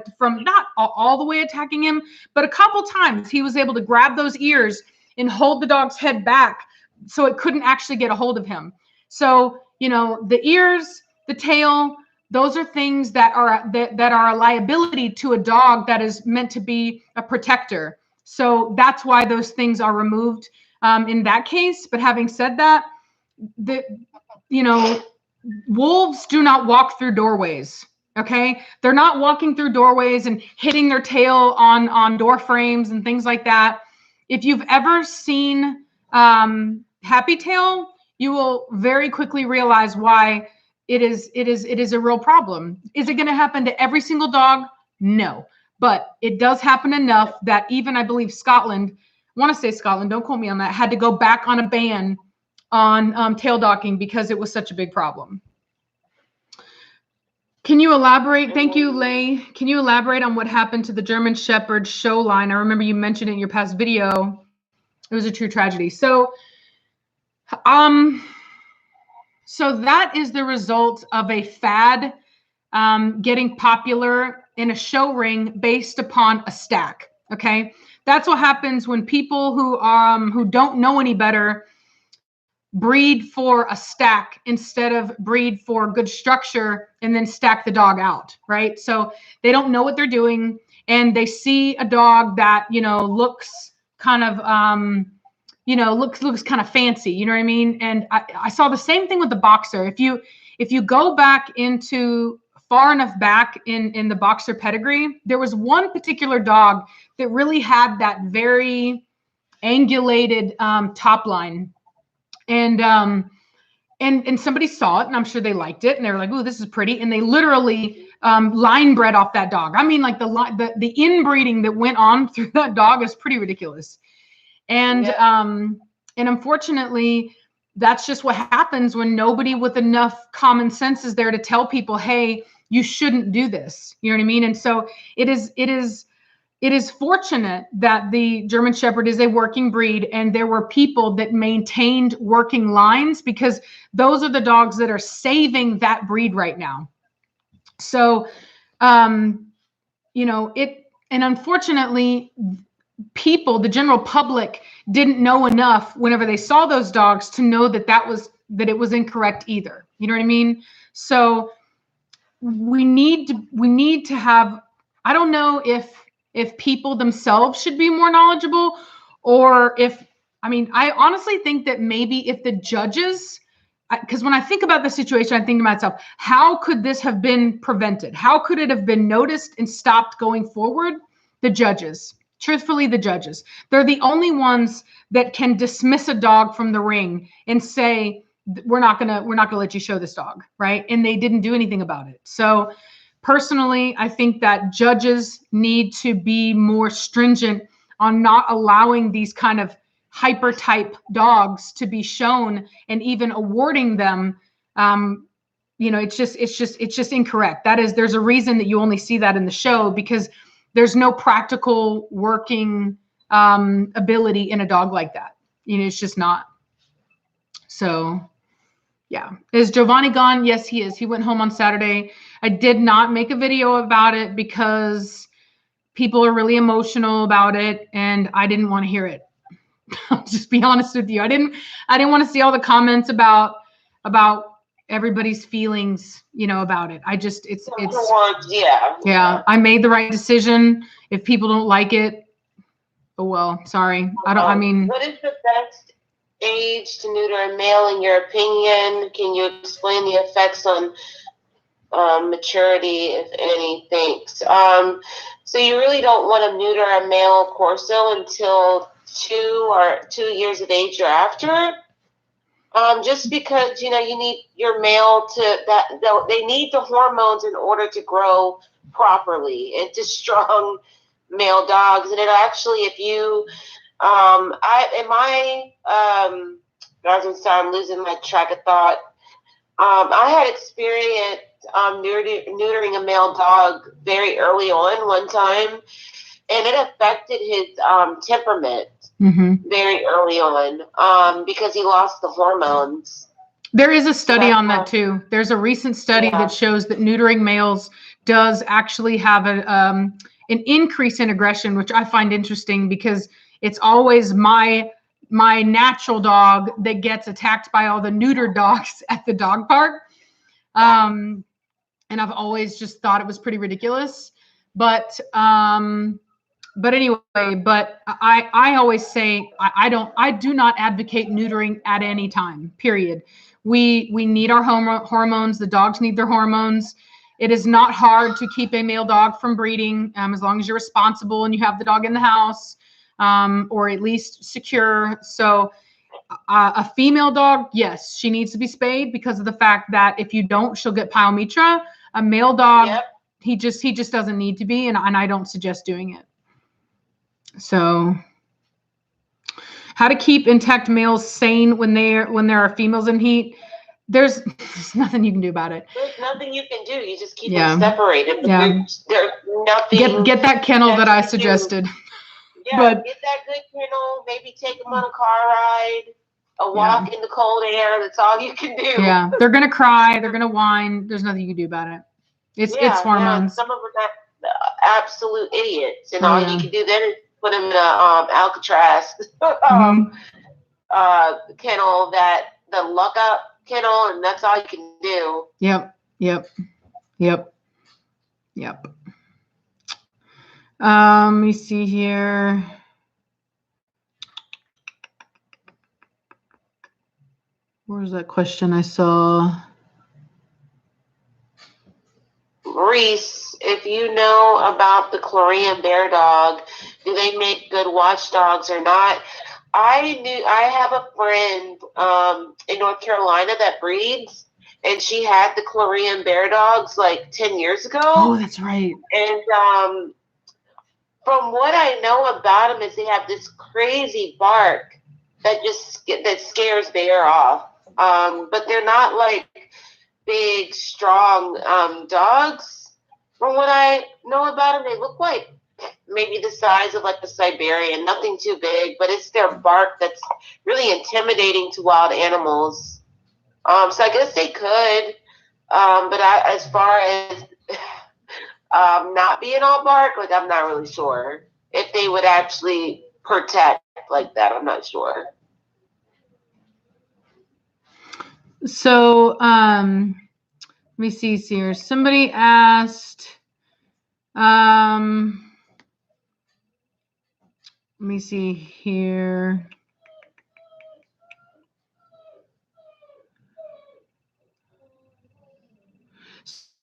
not all the way attacking him, but a couple times he was able to grab those ears and hold the dog's head back so it couldn't actually get a hold of him. So, you know, the ears, the tail, those are things that are a liability to a dog that is meant to be a protector. So that's why those things are removed in that case. But having said that, wolves do not walk through doorways. Okay, they're not walking through doorways and hitting their tail on door frames and things like that. If you've ever seen Happy Tail, you will very quickly realize why it is a real problem. Is it going to happen to every single dog? No, but it does happen enough that even I believe Scotland, I want to say Scotland, don't quote me on that, had to go back on a ban on tail docking because it was such a big problem. Can you elaborate? Thank you, Lay. Can you elaborate on what happened to the German Shepherd show line? I remember you mentioned it in your past video. It was a true tragedy. So that is the result of a fad getting popular in a show ring based upon a stack. Okay, that's what happens when people who don't know any better breed for a stack instead of breed for good structure and then stack the dog out, right? So they don't know what they're doing, and they see a dog that looks kind of looks kind of fancy, you know what I mean? And I saw the same thing with the boxer. If you go back into far enough back in the boxer pedigree, there was one particular dog that really had that very angulated top line. And somebody saw it, and I'm sure they liked it, and they were like, "Ooh, this is pretty." And they literally line bred off that dog. I mean, like the inbreeding that went on through that dog is pretty ridiculous. And unfortunately, that's just what happens when nobody with enough common sense is there to tell people, "Hey, you shouldn't do this." You know what I mean? And so it is fortunate that the German Shepherd is a working breed, and there were people that maintained working lines, because those are the dogs that are saving that breed right now. So, and unfortunately, people, the general public, didn't know enough whenever they saw those dogs to know that it was incorrect either. You know what I mean? So we need to have, I don't know if people themselves should be more knowledgeable, or I honestly think that maybe if the judges, because when I think about the situation, I think to myself, how could this have been prevented? How could it have been noticed and stopped going forward? The judges. Truthfully, the judges. They're the only ones that can dismiss a dog from the ring and say, we're not gonna let you show this dog, right? And they didn't do anything about it. So personally, I think that judges need to be more stringent on not allowing these kind of hyper type dogs to be shown, and even awarding them. It's just incorrect. There's a reason that you only see that in the show, because there's no practical working ability in a dog like that. It's just not. So yeah. Is Giovanni gone? Yes, he is. He went home on Saturday. I did not make a video about it because people are really emotional about it, and I didn't want to hear it. I'll just be honest with you. I didn't want to see all the comments about everybody's feelings, about it. Yeah. I made the right decision. If people don't like it, oh well, sorry. What is the best
age to neuter a male in your opinion? Can you explain the effects on maturity, if any? Thanks. So you really don't want to neuter a male Corso until 2 years of age or after. Just because, you need your male they need the hormones in order to grow properly into strong male dogs. And it actually, if you, I'm losing my track of thought. I had experience neutering a male dog very early on one time, and it affected his temperament very early on because he lost the hormones.
There is a study on that too. There's a recent study that shows that neutering males does actually have an increase in aggression, which I find interesting because it's always my natural dog that gets attacked by all the neutered dogs at the dog park. And I've always just thought it was pretty ridiculous. But anyway, I always say I do not advocate neutering at any time, period. We need our hormones. The dogs need their hormones. It is not hard to keep a male dog from breeding, as long as you're responsible and you have the dog in the house, or at least secure. So a female dog, yes, she needs to be spayed because of the fact that if you don't, she'll get pyometra. A male dog, he just doesn't need to be, and I don't suggest doing it. So, how to keep intact males sane when there are females in heat? There's nothing you can do about it.
There's nothing you can do. You just keep them separated.
Yeah.
There's nothing.
Get that kennel that I suggested.
Yeah, but get that good kennel. Maybe take them on a car ride, a walk in the cold air. That's all you can do.
Yeah, they're gonna cry. They're gonna whine. There's nothing you can do about it. It's hormones.
Some of them are absolute idiots, and all you can do then is put them in a Alcatraz kennel, the luck up kennel, and that's all you can do. Yep.
Let me see here. Where's that question I saw?
Reiss, if you know about the Korean bear dog, do they make good watchdogs or not? I have a friend in North Carolina that breeds, and she had the Korean bear dogs like 10 years ago.
Oh, that's right.
And from what I know about them is they have this crazy bark that scares bear off. But they're not like big, strong dogs. From what I know about them, they look like maybe the size of like a Siberian, nothing too big, but it's their bark that's really intimidating to wild animals. So I guess they could, but as far as not being all bark, like I'm not really sure if they would actually protect like that. I'm not sure.
So let me see here. Somebody asked, let me see here.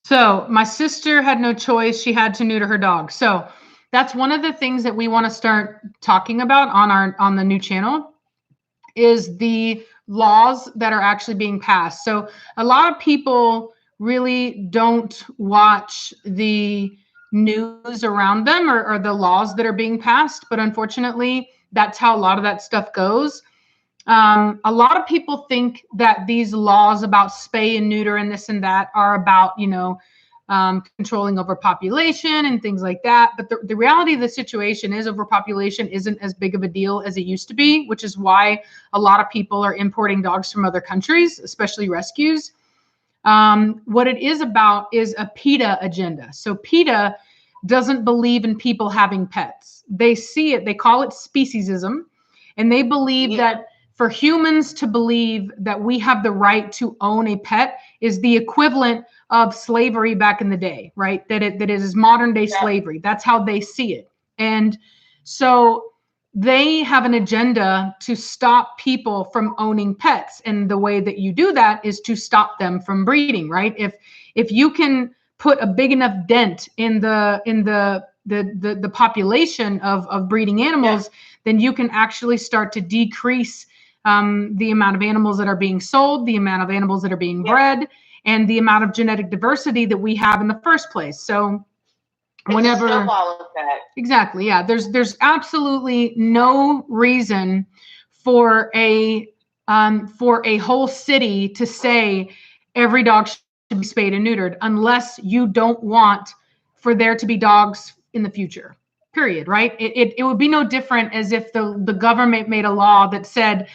So my sister had no choice. She had to neuter her dog. So that's one of the things that we want to start talking about on the new channel is the laws that are actually being passed. So a lot of people really don't watch the news around them or the laws that are being passed. But unfortunately, that's how a lot of that stuff goes. A lot of people think that these laws about spay and neuter and this and that are about, controlling overpopulation and things like that. But the reality of the situation is overpopulation isn't as big of a deal as it used to be, which is why a lot of people are importing dogs from other countries, especially rescues. What it is about is a PETA agenda. So PETA doesn't believe in people having pets. They see it, they call it speciesism, and they believe that for humans to believe that we have the right to own a pet is the equivalent of slavery back in the day, right? That it is modern day slavery. That's how they see it. And so they have an agenda to stop people from owning pets. And the way that you do that is to stop them from breeding, right? If you can put a big enough dent in the population of breeding animals, then you can actually start to decrease the amount of animals that are being sold, the amount of animals that are being bred, and the amount of genetic diversity that we have in the first place. So whenever
snowball effect.
Exactly, yeah, there's absolutely no reason for a whole city to say every dog should be spayed and neutered, unless you don't want for there to be dogs in the future, period, right? It would be no different as if the government made a law that said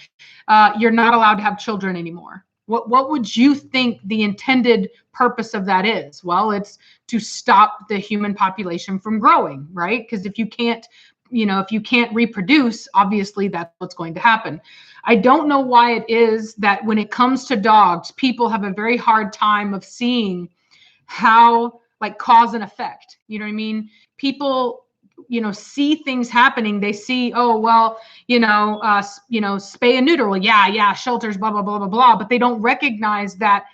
you're not allowed to have children anymore. What would you think the intended purpose of that is? Well, it's to stop the human population from growing, right? Because if you can't reproduce, obviously that's what's going to happen. I don't know why it is that when it comes to dogs, people have a very hard time of seeing how, like, cause and effect. You know what I mean? People, see things happening. They see, oh, well, spay and neuter. Well, yeah, shelters, blah, blah, blah, blah, blah. But they don't recognize that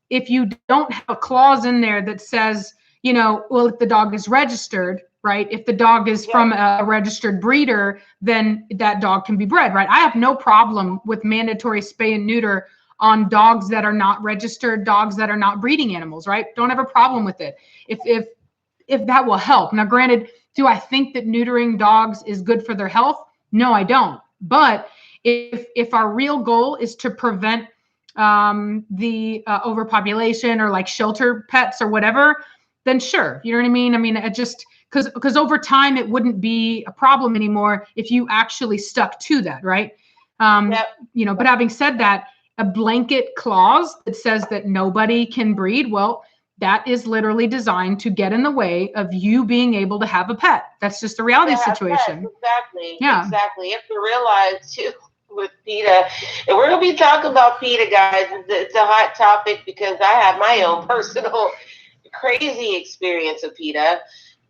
if you don't have a clause in there that says, well, if the dog is registered, right? If the dog is from a registered breeder, then that dog can be bred, right? I have no problem with mandatory spay and neuter on dogs that are not registered, dogs that are not breeding animals, right? Don't have a problem with it. If that will help. Now, granted, do I think that neutering dogs is good for their health? No, I don't. But if our real goal is to prevent the overpopulation, or like shelter pets or whatever, then sure. You know what I mean? I mean, it just because over time it wouldn't be a problem anymore if you actually stuck to that, right? But having said that, a blanket clause that says that nobody can breed, well, that is literally designed to get in the way of you being able to have a pet. That's just the reality situation.
Exactly. Yeah. Exactly. You have to realize too with PETA, and we're going to be talking about PETA, guys. It's a hot topic because I have my own personal crazy experience of PETA.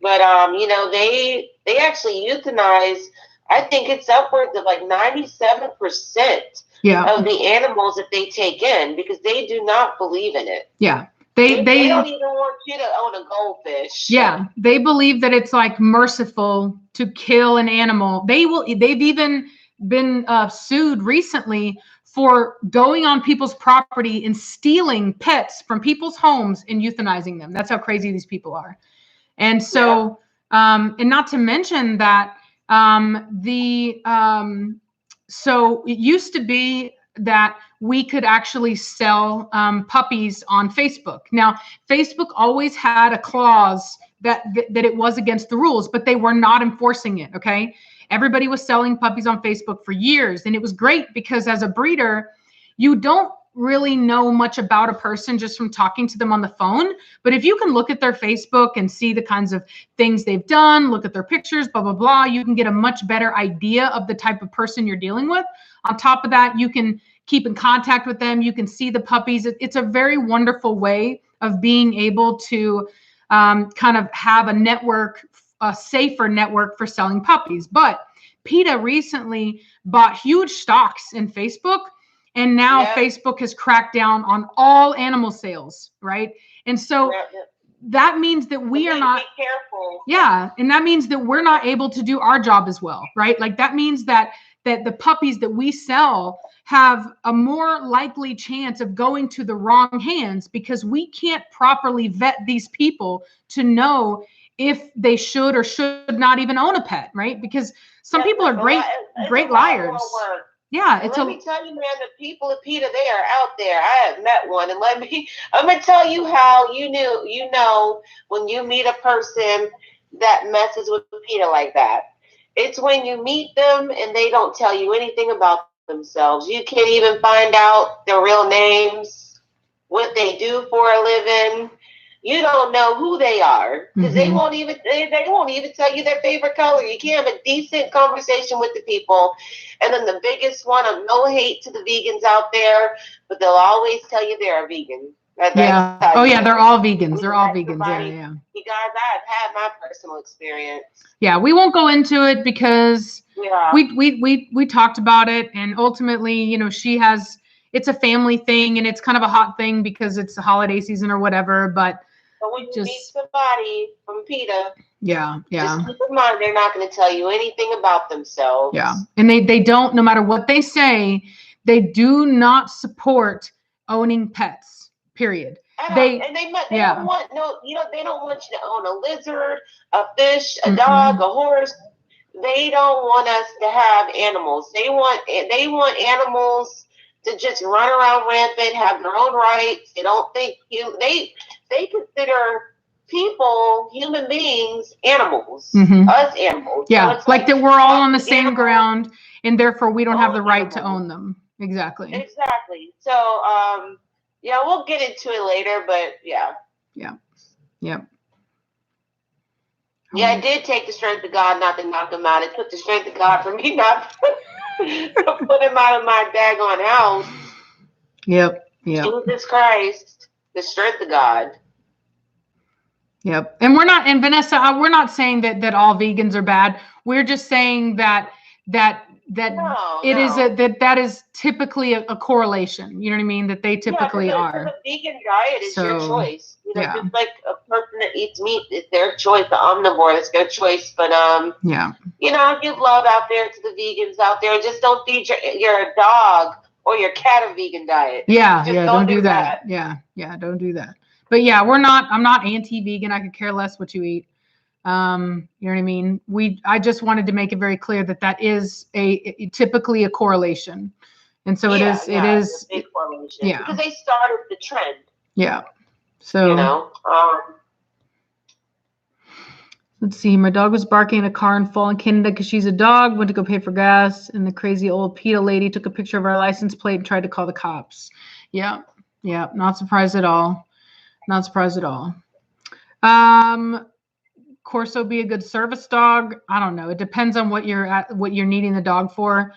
But they actually euthanize. I think it's upwards of like 97% of the animals that they take in, because they do not believe in it.
Yeah.
They don't even want you to own a goldfish.
Yeah, they believe that it's like merciful to kill an animal. They've even been sued recently for going on people's property and stealing pets from people's homes and euthanizing them. That's how crazy these people are. And so, and not to mention that so it used to be that we could actually sell puppies on Facebook. Now, Facebook always had a clause that it was against the rules, but they were not enforcing it, okay? Everybody was selling puppies on Facebook for years, and it was great because as a breeder, you don't really know much about a person just from talking to them on the phone. But if you can look at their Facebook and see the kinds of things they've done, look at their pictures, blah, blah, blah, you can get a much better idea of the type of person you're dealing with. On top of that, you can keep in contact with them. You can see the puppies. It's a very wonderful way of being able to kind of have a network, a safer network for selling puppies. But PETA recently bought huge stocks in Facebook. And now Facebook has cracked down on all animal sales, right? And so that means that we are not
careful.
Yeah, and that means that we're not able to do our job as well, right? Like that means that the puppies that we sell have a more likely chance of going to the wrong hands because we can't properly vet these people to know if they should or should not even own a pet, right? Because some people are great liars. Yeah,
let me tell you, man, the people at PETA, they are out there. I have met one, and I'm gonna tell you how you know when you meet a person that messes with PETA like that. It's when you meet them and they don't tell you anything about themselves. You can't even find out their real names, what they do for a living. You don't know who they are because they won't even tell you their favorite color. You can't have a decent conversation with the people. And then the biggest one, of no hate to the vegans out there, but they'll always tell you they're a vegan.
Yeah. Oh yeah, they're all vegans. They're all vegans. Yeah.
You guys, I've had my personal experience.
Yeah, we won't go into it because we talked about it, and ultimately, you know, it's a family thing, and it's kind of a hot thing because it's the holiday season or whatever. But
when you meet somebody from PETA,
just
keep in mind they're not going to tell you anything about themselves.
Yeah, and they don't, no matter what they say, they do not support owning pets. Period.
They don't want they don't want you to own a lizard, a fish, a dog, a horse. They don't want us to have animals. They want animals to just run around rampant, have their own rights. They don't think they consider people, human beings, animals. Us animals.
Yeah, so like that we're all on the same ground, and therefore we don't have the right to own them. Exactly.
So yeah, we'll get into it later, but yeah.
Yep.
Yeah, it did take the strength of God not to knock him out. It took the strength of God for me not to put him out of my daggone house.
Yep.
Jesus Christ, the strength of God.
Yep. And Vanessa, we're not saying that all vegans are bad. We're just saying that is typically a correlation. You know what I mean? That they typically are.
The vegan diet is your choice. You know, just like a person that eats meat, it's their choice. The omnivore, it's their choice. But you know, give love out there to the vegans out there. Just don't feed your dog or your cat a vegan diet.
Don't do that. Yeah, don't do that. But yeah, I'm not anti-vegan. I could care less what you eat. You know what I mean? I just wanted to make it very clear that is typically a correlation. And so it is a big correlation. Yeah.
Because they started the trend.
Yeah. So, you know, let's see. My dog was barking in a car in fall in Canada because she's a dog, went to go pay for gas, and the crazy old PETA lady took a picture of our license plate and tried to call the cops. Yeah. Not surprised at all. Corso be a good service dog? I don't know. It depends on what you're needing the dog for.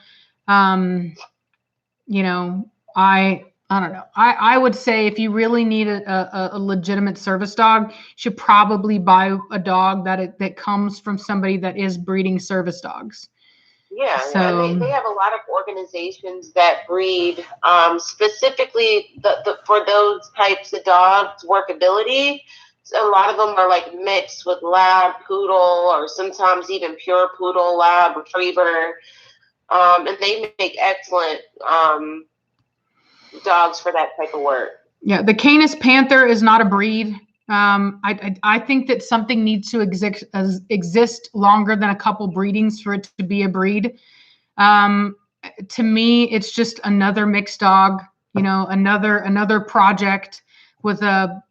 You know, I don't know. I would say if you really need a legitimate service dog, you should probably buy a dog that comes from somebody that is breeding service dogs.
Yeah, so they have a lot of organizations that breed specifically for those types of dogs workability. So a lot of them are like mixed with lab, poodle, or sometimes even pure poodle, lab, retriever, and they make excellent dogs for that type of work.
Yeah, the Canis Panther is not a breed. I think that something needs to exist longer than a couple breedings for it to be a breed. To me, it's just another mixed dog. You know, another project with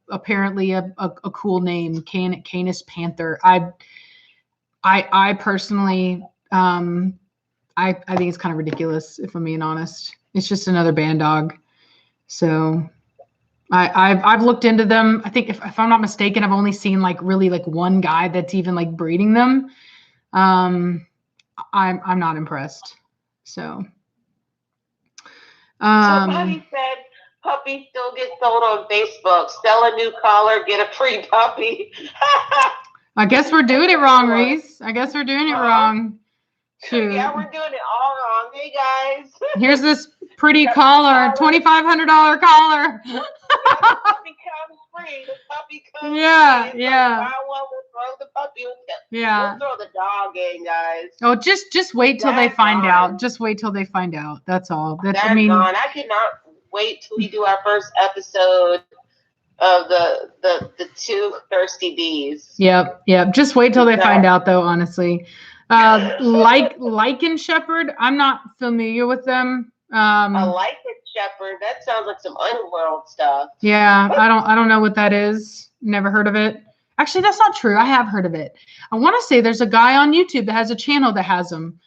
apparently a cool name, Canis Panther. I personally, I think it's kind of ridiculous, if I'm being honest. It's just another band dog. So I've looked into them. I think if I'm not mistaken, I've only seen really one guy that's even breeding them. I'm not impressed. So
somebody said puppy still gets sold on Facebook. Sell a new collar, get a free puppy.
I guess we're doing it wrong, Reiss. I guess we're doing it wrong.
Shoot. Yeah, we're doing it all wrong. Hey guys.
Here's this pretty collar, $2,500 collar.
The puppy comes free. The puppy comes free.
Yeah.
Buy one, we'll throw the puppy. We'll throw the dog in, guys.
Oh, just wait till they find out. Just wait till they find out. That's all.
That's gone. I cannot wait till we do our first episode of the two thirsty bees.
Yep. Just wait till they find out, though. Honestly, Lichen Shepherd. I'm not familiar with them.
A Lichen Shepherd. That sounds like some underworld stuff.
Yeah, I don't know what that is. Never heard of it. Actually, that's not true. I have heard of it. I want to say there's a guy on YouTube that has a channel that has them.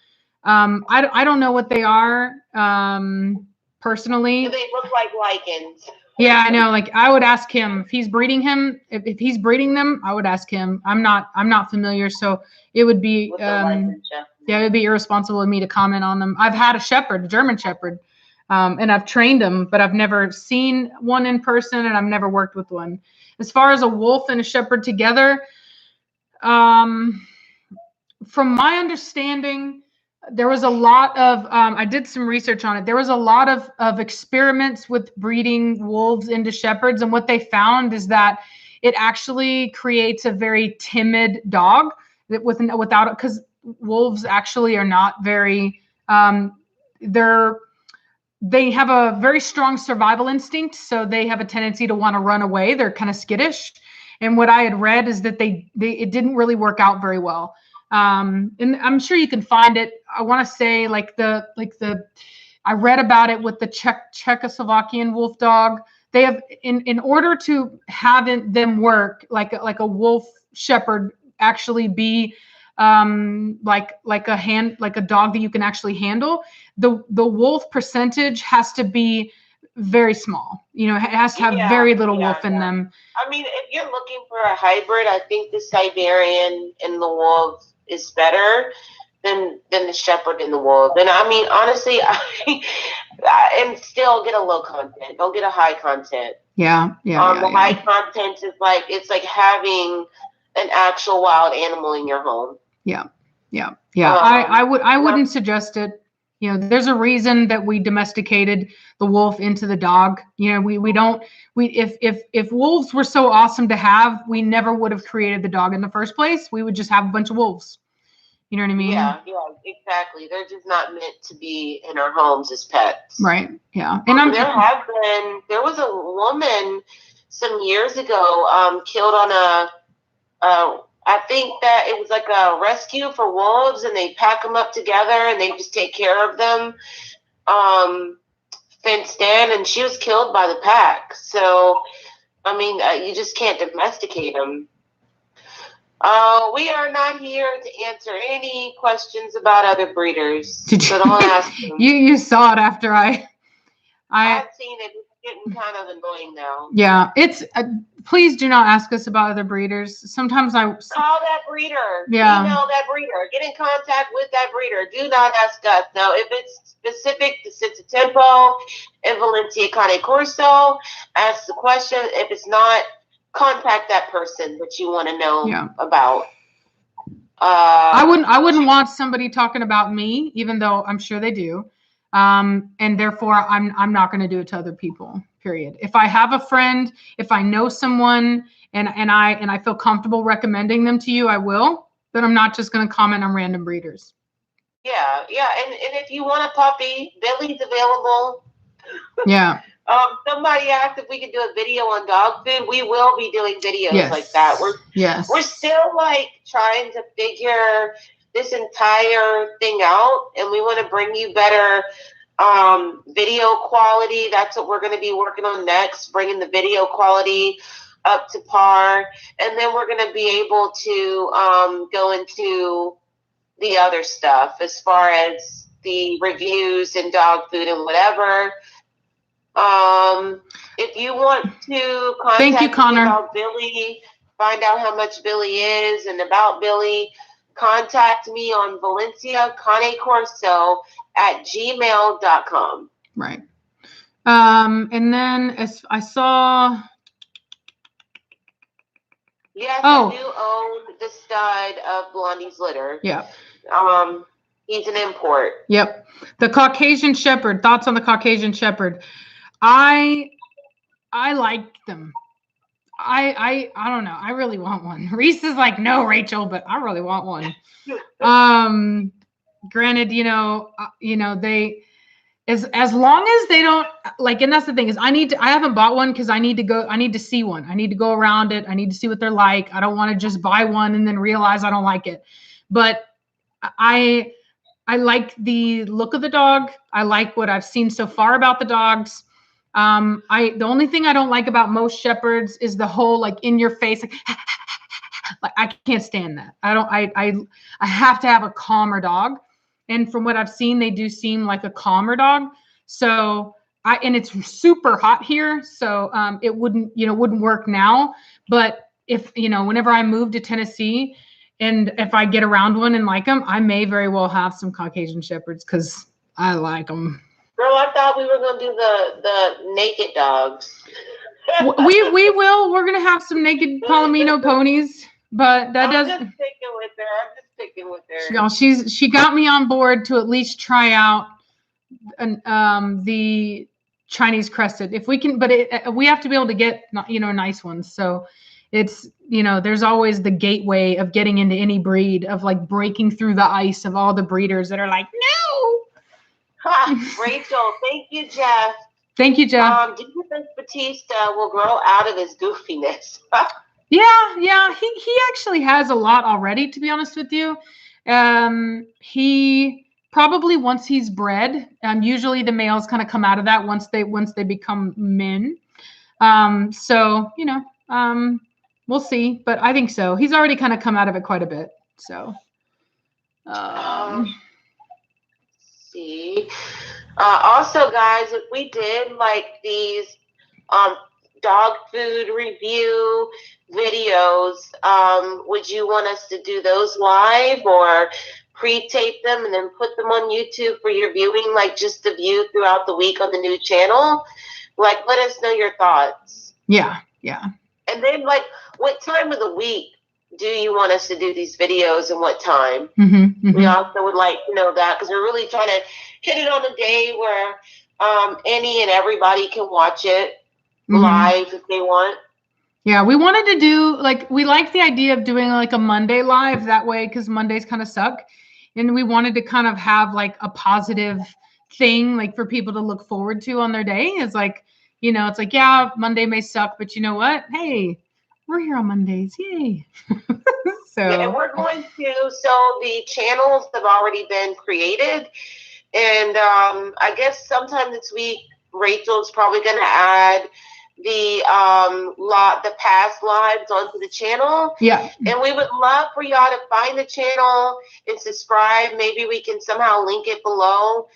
I don't know what they are. Personally,
they look like lichens.
Yeah, I know. I would ask him if he's breeding him. If he's breeding them, I would ask him. I'm not familiar, so it would be it would be irresponsible of me to comment on them. I've had a shepherd, a German shepherd, And I've trained them, but I've never seen one in person, and I've never worked with one. As far as a wolf and a shepherd together, from my understanding, there was a lot of, I did some research on it. There was a lot of experiments with breeding wolves into shepherds. And what they found is that it actually creates a very timid dog that without it, because wolves actually are not very, they have a very strong survival instinct. So they have a tendency to want to run away. They're kind of skittish. And what I had read is that it didn't really work out very well. And I'm sure you can find it. I want to say I read about it with the Czechoslovakian wolf dog. They have, in order to have them work, like a wolf shepherd actually be like a dog that you can actually handle, the wolf percentage has to be very small. You know, it has to have very little wolf in them.
I mean, if you're looking for a hybrid, I think the Siberian and the wolf is better than the shepherd and the wolf. And I mean, honestly, and still get a low content. Don't get a high content. High content is it's like having an actual wild animal in your home.
I wouldn't suggest it. You know, there's a reason that we domesticated the wolf into the dog. You know, if wolves were so awesome to have, we never would have created the dog in the first place. We would just have a bunch of wolves. You know what I mean?
Yeah, exactly. They're just not meant to be in our homes as pets.
Right. Yeah.
And there was a woman some years ago killed on I think that it was like a rescue for wolves, and they pack them up together and they just take care of them, fenced in, and she was killed by the pack. So, I mean, you just can't domesticate them. We are not here to answer any questions about other breeders. So don't ask them.
You saw it after I've
seen it. It's getting kind of annoying now.
Yeah, it's. Please do not ask us about other breeders. Sometimes I
call that breeder.
Yeah.
Email that breeder. Get in contact with that breeder. Do not ask us. Now, if it's specific to Senza Tempo and Valencia Cane Corso, ask the question. If it's not, contact that person that you want to know about.
I wouldn't want somebody talking about me, even though I'm sure they do. And therefore I'm not going to do it to other people, period. If I have a friend, if I know someone and I feel comfortable recommending them to you, I will, but I'm not just going to comment on random breeders.
Yeah. And if you want a puppy, Billy's available.
Yeah.
Somebody asked if we could do a video on dog food. We will be doing videos like that. We're still trying to figure this entire thing out, and we want to bring you better video quality. That's what we're going to be working on next, bringing the video quality up to par, and then we're going to be able to go into the other stuff as far as the reviews and dog food and whatever. If you want to contact me about Billy, find out how much Billy is and about Billy, contact me on valenciacanecorso@gmail.com.
Right. And then as I saw.
Yes, I do own the stud of Blondie's litter.
Yeah.
He's an import.
Yep. The Caucasian Shepherd. Thoughts on the Caucasian Shepherd? I like them. I don't know. I really want one. Reiss is like, no, Rachel, but I really want one. Granted, they, as long as they don't and that's the thing is I haven't bought one because I need to see one. I need to go around it. I need to see what they're like. I don't want to just buy one and then realize I don't like it. But I like the look of the dog. I like what I've seen so far about the dogs. The only thing I don't like about most shepherds is the whole in your face, I can't stand that. I have to have a calmer dog. And from what I've seen, they do seem like a calmer dog. So and it's super hot here. So it wouldn't work now. But if, whenever I move to Tennessee and if I get around one and like them, I may very well have some Caucasian shepherds because I like them.
Girl, I thought we were gonna do the naked dogs.
we will. We're gonna have some naked Palomino ponies, but that doesn't.
I'm just sticking with her.
She got me on board to at least try out the Chinese crested. If we can, but we have to be able to get nice ones. So it's there's always the gateway of getting into any breed of like breaking through the ice of all the breeders that are like no.
Rachel, thank you, Jeff.
Thank you, Jeff.
Do you think Batista will grow out of his goofiness?
Yeah. He actually has a lot already, to be honest with you. He probably once he's bred, usually the males kind of come out of that once they become men. So we'll see, but I think so. He's already kind of come out of it quite a bit. So.
See. Also, guys, if we did like these dog food review videos, would you want us to do those live or pre-tape them and then put them on YouTube for your viewing, like just to view throughout the week on the new channel? Like, let us know your thoughts.
Yeah.
And then, like, what time of the week do you want us to do these videos and what time? We also would like to know that because we're really trying to hit it on a day where any and everybody can watch it live if they want.
Yeah, we wanted to do we like the idea of doing like a Monday live that way because Mondays kind of suck. And we wanted to kind of have like a positive thing like for people to look forward to on their day. It's like, it's like, yeah, Monday may suck, but you know what? Hey, we're here on Mondays. Yay. So
yeah, we're going to. So the channels have already been created. And I guess sometime this week, Rachel's probably going to add the past lives onto the channel.
Yeah.
And we would love for y'all to find the channel and subscribe. Maybe we can somehow link it below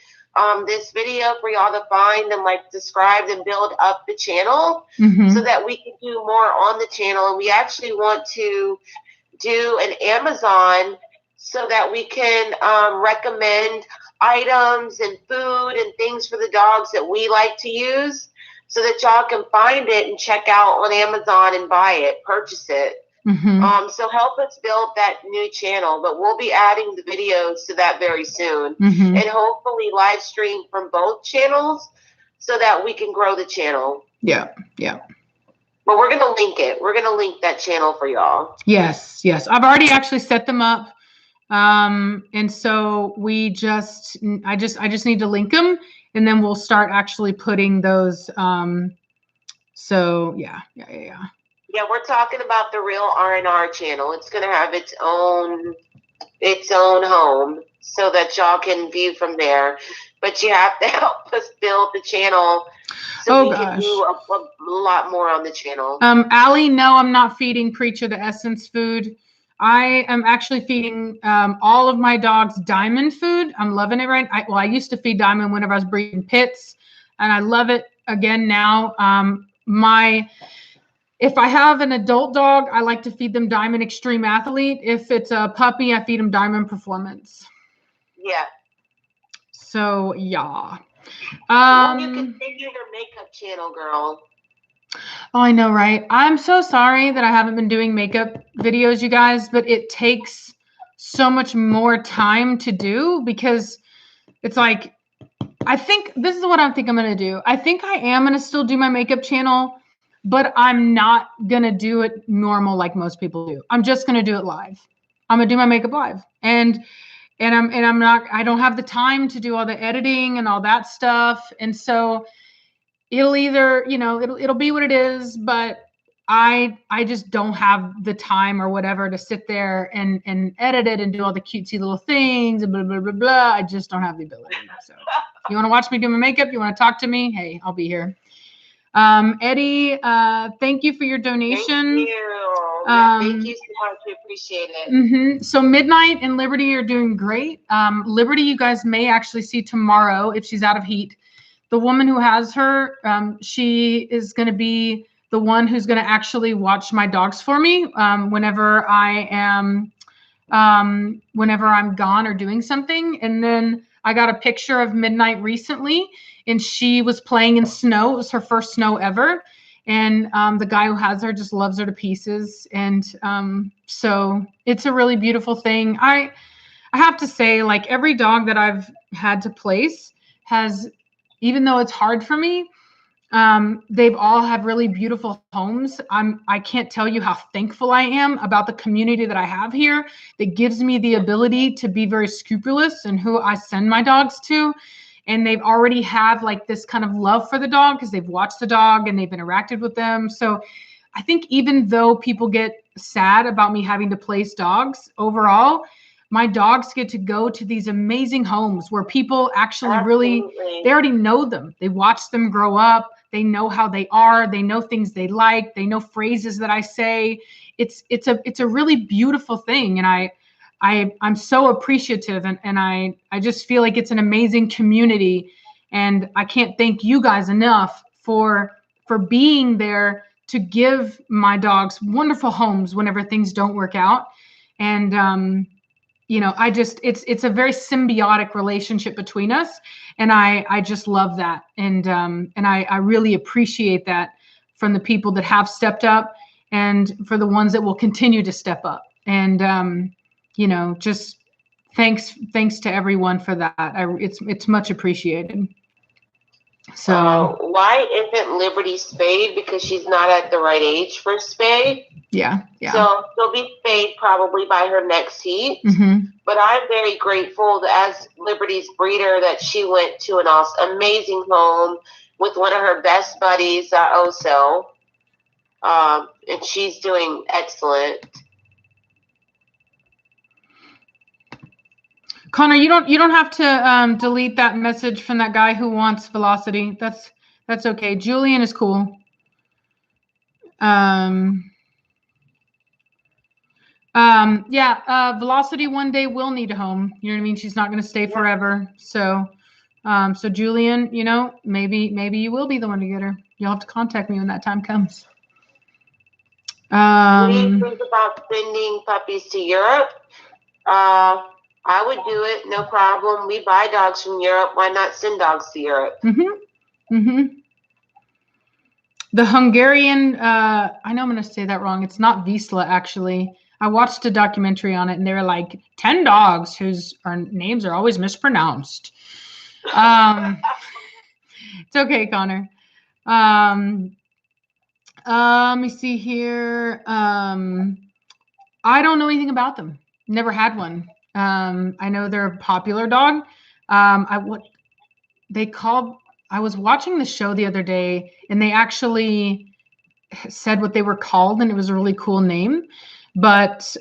this video for y'all to find and like subscribe and build up the channel so that we can do more on the channel. And we actually want to do an Amazon so that we can recommend items and food and things for the dogs that we like to use so that y'all can find it and check out on Amazon and buy it, purchase it. So help us build that new channel, but we'll be adding the videos to that very soon and hopefully live stream from both channels so that we can grow the channel.
Yeah.
But we're going to link it. We're going to link that channel for y'all.
Yes. I've already actually set them up. And so I just need to link them and then we'll start actually putting those. So yeah.
Yeah, we're talking about the Real R&R channel. It's going to have its own home so that y'all can view from there. But you have to help us build the channel so we can do a lot more on the channel.
Allie, no, I'm not feeding Preacher the Essence food. I am actually feeding all of my dogs Diamond food. I'm loving it I used to feed Diamond whenever I was breeding pits, and I love it again now. If I have an adult dog, I like to feed them Diamond Extreme Athlete. If it's a puppy, I feed them Diamond Performance.
Yeah.
So, yeah.
When you continue your makeup channel, girl.
Oh, I know, right? I'm so sorry that I haven't been doing makeup videos, you guys, but it takes so much more time to do because it's like, I think this is what I think I'm going to do. I think I am going to still do my makeup channel, but I'm not going to do it normal like most people do. I'm just going to do it live. I'm going to do my makeup live. And I don't have the time to do all the editing and all that stuff. And so it'll either, it'll be what it is, but I just don't have the time or whatever to sit there and edit it and do all the cutesy little things and blah, blah, blah, blah. I just don't have the ability. So if you want to watch me do my makeup, you want to talk to me, hey, I'll be here. Eddie, thank you for your donation.
Thank you. Thank you so much. We appreciate it.
So Midnight and Liberty are doing great. Liberty, you guys may actually see tomorrow if she's out of heat. The woman who has her, she is going to be the one who's going to actually watch my dogs for me whenever I'm gone or doing something. And then I got a picture of Midnight recently, and she was playing in snow. It was her first snow ever. And the guy who has her just loves her to pieces. And so it's a really beautiful thing. I have to say, like, every dog that I've had to place has, even though it's hard for me, they've all have really beautiful homes. I can't tell you how thankful I am about the community that I have here that gives me the ability to be very scrupulous in who I send my dogs to. And they've already have like this kind of love for the dog because they've watched the dog and they've interacted with them. So I think even though people get sad about me having to place dogs, overall, my dogs get to go to these amazing homes where people actually really, they already know them. They watch them grow up. They know how they are. They know things they like. They know phrases that I say. It's a really beautiful thing. And I'm so appreciative, and I just feel like it's an amazing community. And I can't thank you guys enough for being there to give my dogs wonderful homes whenever things don't work out. And it's a very symbiotic relationship between us, and I just love that, and I really appreciate that from the people that have stepped up, and for the ones that will continue to step up. And just thanks to everyone for that. It's much appreciated. So
why isn't Liberty spayed? Because she's not at the right age for spay.
Yeah.
So she'll be spayed probably by her next heat.
Mm-hmm.
But I'm very grateful that as Liberty's breeder that she went to an amazing home with one of her best buddies, Oso. And she's doing excellent.
Connor, you don't have to delete that message from that guy who wants Velocity. That's okay. Julian is cool. Velocity one day will need a home. You know what I mean? She's not going to stay forever. So Julian, maybe you will be the one to get her. You'll have to contact me when that time comes.
What do you think about sending puppies to Europe? I would do it, no problem. We buy dogs from Europe. Why not send dogs to Europe?
Mm-hmm. Mm-hmm. The Hungarian, I know I'm going to say that wrong. It's not Wisla, actually. I watched a documentary on it, and they were like 10 dogs whose names are always mispronounced. It's okay, Connor. Let me see here. I don't know anything about them. Never had one. I know they're a popular dog. I was watching the show the other day, and they actually said what they were called, and it was a really cool name. But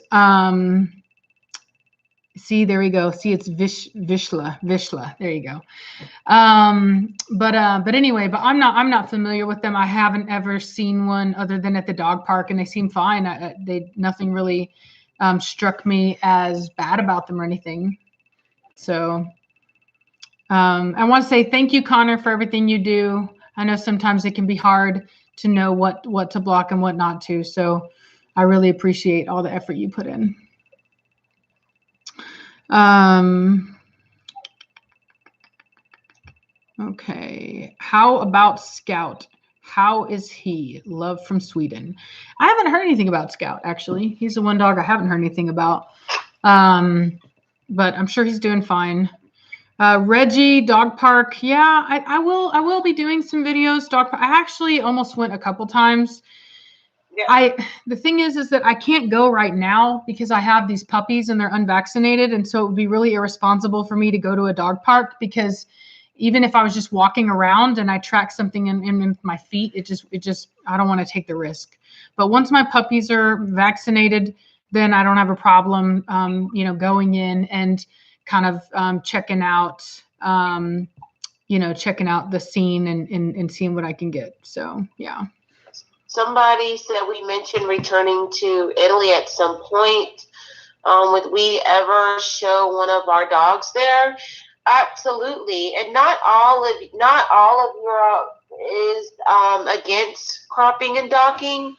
see, there we go. See, it's Vishla. There you go. But anyway, but I'm not familiar with them. I haven't ever seen one other than at the dog park, and they seem fine. Nothing really struck me as bad about them or anything. So I want to say thank you, Connor, for everything you do. I know sometimes it can be hard to know what to block and what not to. So I really appreciate all the effort you put in. Okay. How about Scout? How is he? Love from Sweden. I haven't heard anything about Scout, actually. He's the one dog I haven't heard anything about. But I'm sure he's doing fine. Reggie, dog park. Yeah, I will be doing some videos. Dog park. I actually almost went a couple times. Yeah. The thing is that I can't go right now because I have these puppies and they're unvaccinated. And so it would be really irresponsible for me to go to a dog park, because even if I was just walking around and I track something in my feet, it just, I don't want to take the risk. But once my puppies are vaccinated, then I don't have a problem, going in and kind of checking out the scene and seeing what I can get. So, yeah.
Somebody said we mentioned returning to Italy at some point. Would we ever show one of our dogs there? Absolutely. And not all of Europe is against cropping and docking.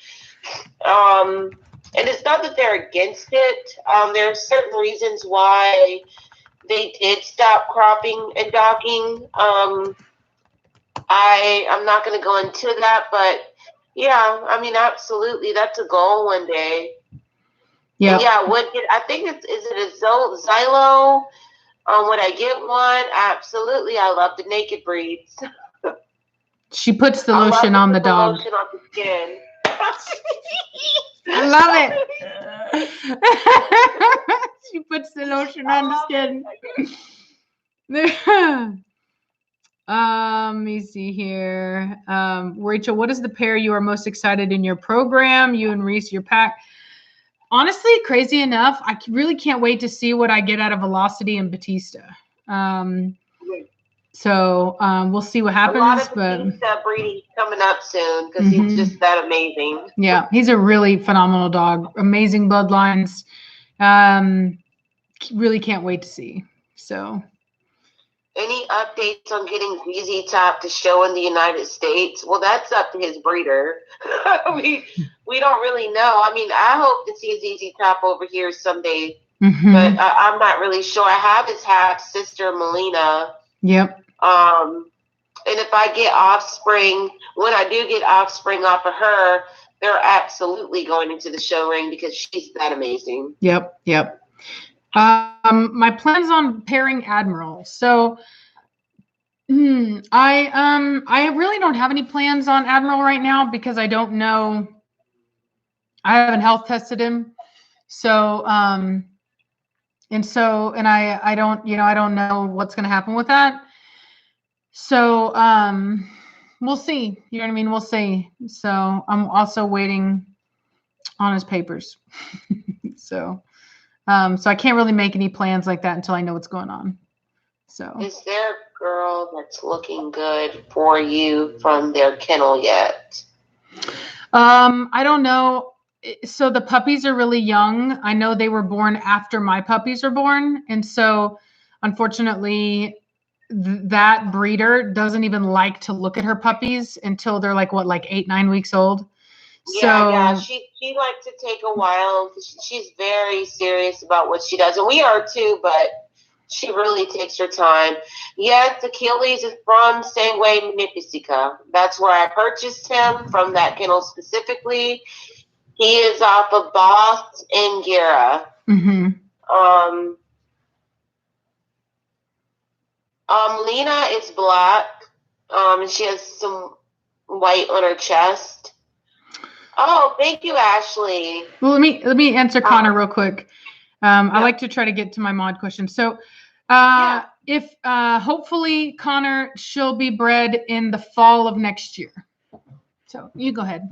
And it's not that they're against it. There are certain reasons why they did stop cropping and docking. I'm not going to go into that, but yeah, I mean, absolutely, that's a goal one day.
Yeah.
Yeah, I think is it a Xylo? Would I get one? Absolutely. I love the naked breeds.
She puts the lotion on the dog.
Lotion on the skin.
I love it. She puts the lotion on the skin. Let me see here. Rachel, what is the pair you are most excited in your program? You and Reiss, your pack. Honestly, crazy enough, I really can't wait to see what I get out of Velocity and Batista. So we'll see what happens.
A lot of Batista breeding coming up soon because he's just that amazing.
Yeah, he's a really phenomenal dog. Amazing bloodlines. Really can't wait to see. So.
Any updates on getting ZZ Top to show in the United States? Well, that's up to his breeder. we don't really know. I mean, I hope to see ZZ Top over here someday, but I'm not really sure. I have his half sister, Melina.
Yep.
And if I get offspring, when I do get offspring off of her, they're absolutely going into the show ring because she's that amazing.
Yep. My plans on pairing Admiral. So I really don't have any plans on Admiral right now because I don't know. I haven't health tested him. So I don't, I don't know what's going to happen with that. So we'll see. You know what I mean? We'll see. So I'm also waiting on his papers. So I can't really make any plans like that until I know what's going on. So
is there a girl that's looking good for you from their kennel yet?
I don't know. So the puppies are really young. I know they were born after my puppies were born. And so unfortunately that breeder doesn't even like to look at her puppies until they're like 8-9 weeks old.
Yeah, she likes to take a while because she's very serious about what she does, and we are too. But she really takes her time. Yes, Achilles is from Sangway Magnifica. That's where I purchased him from that kennel specifically. He is off of Boss and Gara. Lena is black, and she has some white on her chest. Oh, thank you, Ashley.
Well, let me answer Connor real quick. I like to try to get to my mod question. So, if hopefully Connor, she'll be bred in the fall of next year. So you go ahead.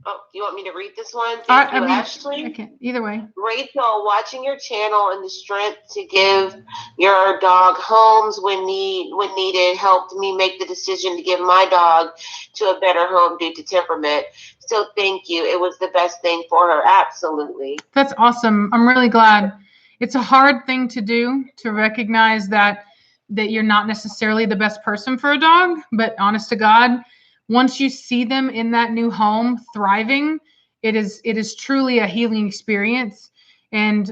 Oh, you want me to read this one? Thank you, Ashley.
Okay, either way.
Rachel, watching your channel and the strength to give your dog homes when needed helped me make the decision to give my dog to a better home due to temperament. So thank you. It was the best thing for her. Absolutely.
That's awesome. I'm really glad. It's a hard thing to do, to recognize that you're not necessarily the best person for a dog, but honest to God, once you see them in that new home thriving, it is truly a healing experience. And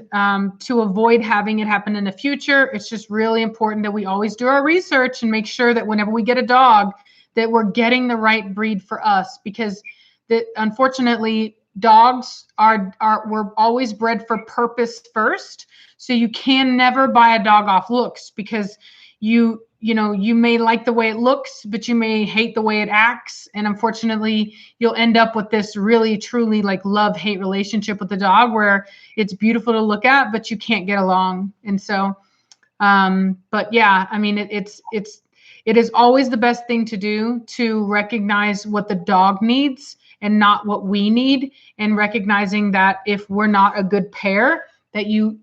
to avoid having it happen in the future, it's just really important that we always do our research and make sure that whenever we get a dog, that we're getting the right breed for us, because unfortunately dogs were always bred for purpose first. So you can never buy a dog off looks, because you may like the way it looks, but you may hate the way it acts. And unfortunately, you'll end up with this really, truly love-hate relationship with the dog, where it's beautiful to look at, but you can't get along. And so, but yeah, I mean, it is always the best thing to do, to recognize what the dog needs and not what we need. And recognizing that if we're not a good pair, that you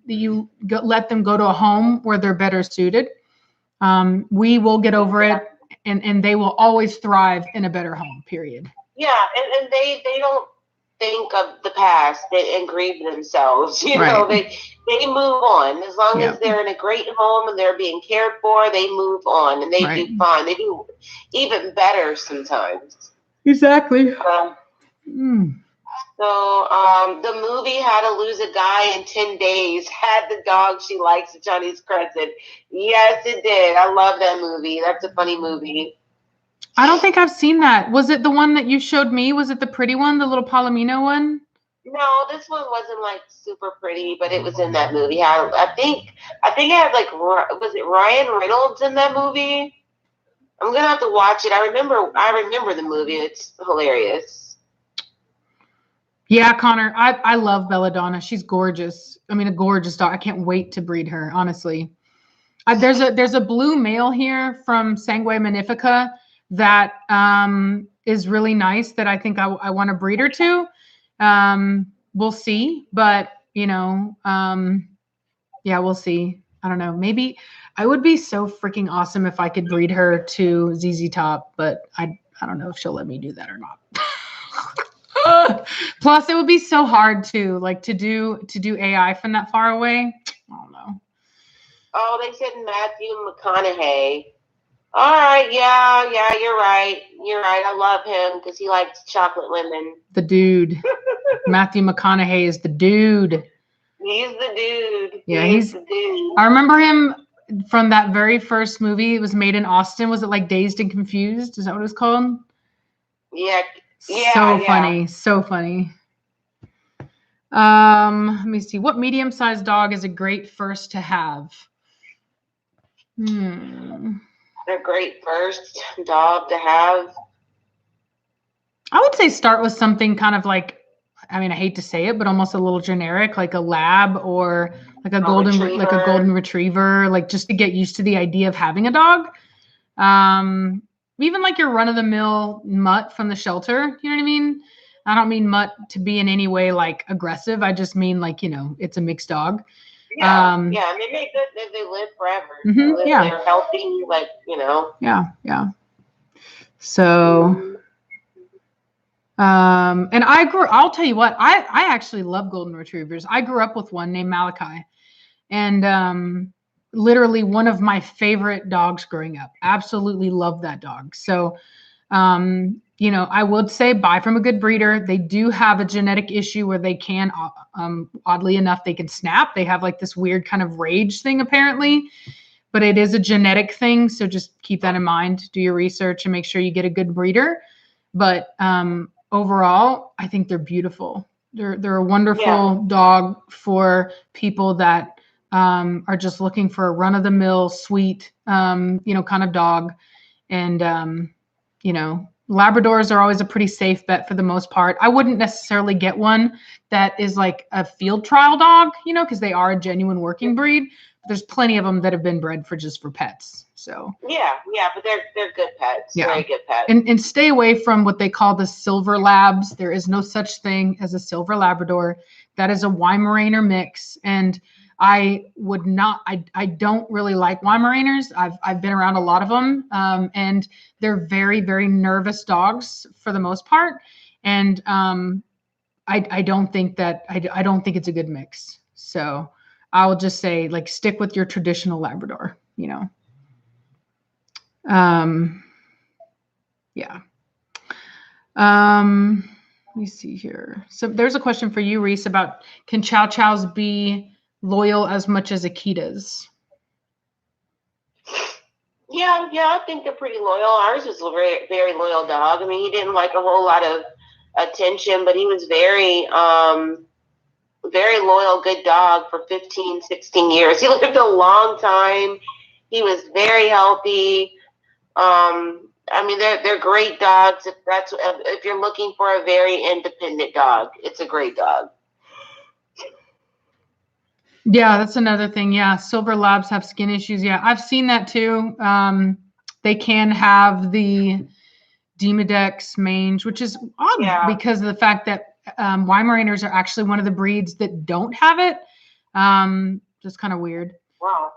let them go to a home where they're better suited. We will get over it, and they will always thrive in a better home, period.
Yeah, and they don't think of the past and grieve themselves. You know, they move on. As long as they're in a great home and they're being cared for, they move on, and they do fine. They do even better sometimes.
Exactly.
So, the movie How to Lose a Guy in 10 Days had the dog she likes at Johnny's Crescent. Yes, it did. I love that movie. That's a funny movie.
I don't think I've seen that. Was it the one that you showed me? Was it the pretty one, the little Palomino one?
No, this one wasn't like super pretty, but it was in that movie. I think it had like, was it Ryan Reynolds in that movie? I'm gonna have to watch it. I remember the movie. It's hilarious.
Yeah, Connor, I love Belladonna. She's gorgeous. I mean, a gorgeous dog. I can't wait to breed her, honestly. There's a blue male here from Sangue Magnifica that is really nice that I think I want to breed her to. We'll see, but yeah, we'll see. I don't know. Maybe I would be so freaking awesome if I could breed her to ZZ Top, but I don't know if she'll let me do that or not. Plus, it would be so hard to do AI from that far away. I don't know.
Oh, they said Matthew McConaughey. All right, yeah, you're right. I love him because he likes chocolate women.
The dude. Matthew McConaughey is the dude.
He's the dude.
Yeah, he's the dude. I remember him from that very first movie. It was made in Austin. Was it like Dazed and Confused? Is that what it was called?
Yeah.
So funny. So funny. Let me see. What medium-sized dog is a great first to have?
A great first dog to have.
I would say start with something kind of like, I mean, I hate to say it, but almost a little generic, like a lab or like a golden retriever, like just to get used to the idea of having a dog. Even like your run-of-the-mill mutt from the shelter, you know what I mean? I don't mean mutt to be in any way like aggressive. I just mean like, it's a mixed dog.
Yeah, I mean, they live forever. They're healthy, like,
Yeah. So, and I'll tell you what, I actually love golden retrievers. I grew up with one named Malachi, and literally one of my favorite dogs growing up. Absolutely love that dog. So, I would say buy from a good breeder. They do have a genetic issue where they can, oddly enough, they can snap. They have like this weird kind of rage thing apparently, but it is a genetic thing. So just keep that in mind. Do your research and make sure you get a good breeder. But overall, I think they're beautiful. They're a wonderful dog for people that are just looking for a run-of-the-mill, sweet, kind of dog. And, Labradors are always a pretty safe bet for the most part. I wouldn't necessarily get one that is like a field trial dog, because they are a genuine working breed. But there's plenty of them that have been bred for pets. So
yeah, but they're good pets.
Yeah.
Very good pets.
And stay away from what they call the silver labs. There is no such thing as a silver Labrador. That is a Weimaraner mix, and I don't really like Weimaraners. I've been around a lot of them, and they're very, very nervous dogs for the most part. And I don't think it's a good mix. So I will just say, like, stick with your traditional Labrador, Yeah. Let me see here. So there's a question for you, Reiss, about can Chow Chows be loyal as much as Akitas?
Yeah, I think they're pretty loyal. Ours was a very, very loyal dog. I mean, he didn't like a whole lot of attention, but he was very, very loyal, good dog for 15, 16 years. He lived a long time. He was very healthy. I mean, they're great dogs. If you're looking for a very independent dog, it's a great dog.
Yeah, that's another thing. Yeah, silver labs have skin issues. Yeah, I've seen that too. They can have the Demodex mange, which is odd because of the fact that Weimaraners are actually one of the breeds that don't have it. Just kind of weird.
Wow.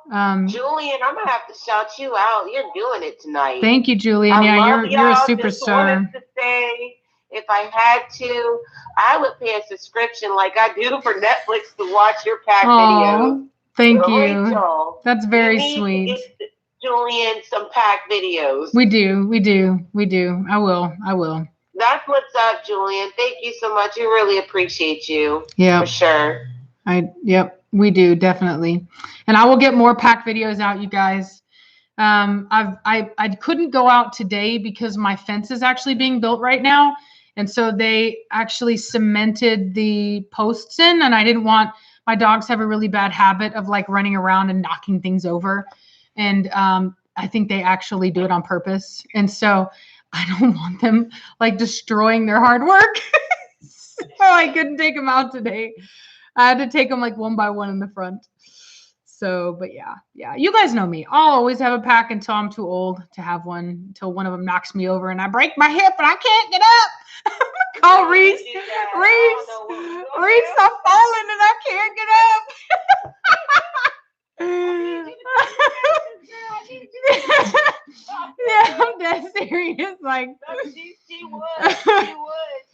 Julian, I'm gonna have to shout you out. You're doing it tonight.
Thank you, Julian. You're a superstar.
Just wanted to say, if I had to, I would pay a subscription like I do for Netflix to watch your pack videos.
Thank you. Rachel, that's very sweet.
Julian, some pack videos.
We do. I will.
That's what's up, Julian. Thank you so much. We really appreciate you.
Yeah.
For sure.
Yep, we do, definitely. And I will get more pack videos out, you guys. I couldn't go out today because my fence is actually being built right now. And so they actually cemented the posts in, and I didn't want, my dogs have a really bad habit of like running around and knocking things over. And I think they actually do it on purpose. And so I don't want them like destroying their hard work. So I couldn't take them out today. I had to take them like one by one in the front. So, but yeah. You guys know me. I'll always have a pack until I'm too old to have one, until one of them knocks me over and I break my hip and I can't get up. Call Reiss. Reiss, I'm falling and I can't get up. Yeah, I'm dead serious. Like,
no, she would.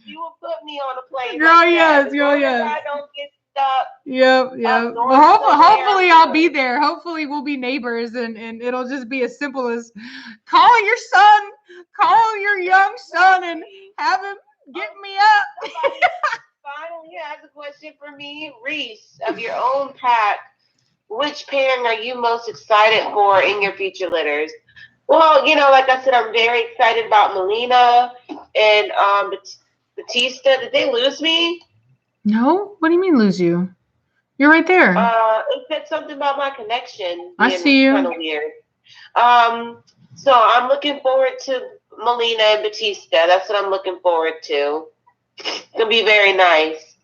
She would put me on a plane.
Girl,
like
yes.
I don't get stuck.
Yep. Well, hopefully I'll be there. Hopefully we'll be neighbors, and it'll just be as simple as call your son, call your young son, and have him get me up.
Finally has a question for me, Reiss. Of your own pack, which parent are you most excited for in your future litters? Well, like I said, I'm very excited about Melina and Batista. Did they lose me?
No. What do you mean lose you? You're right there.
It said something about my connection.
I see you.
Kind of weird. So I'm looking forward to Melina and Batista. That's what I'm looking forward to. It'll be very nice.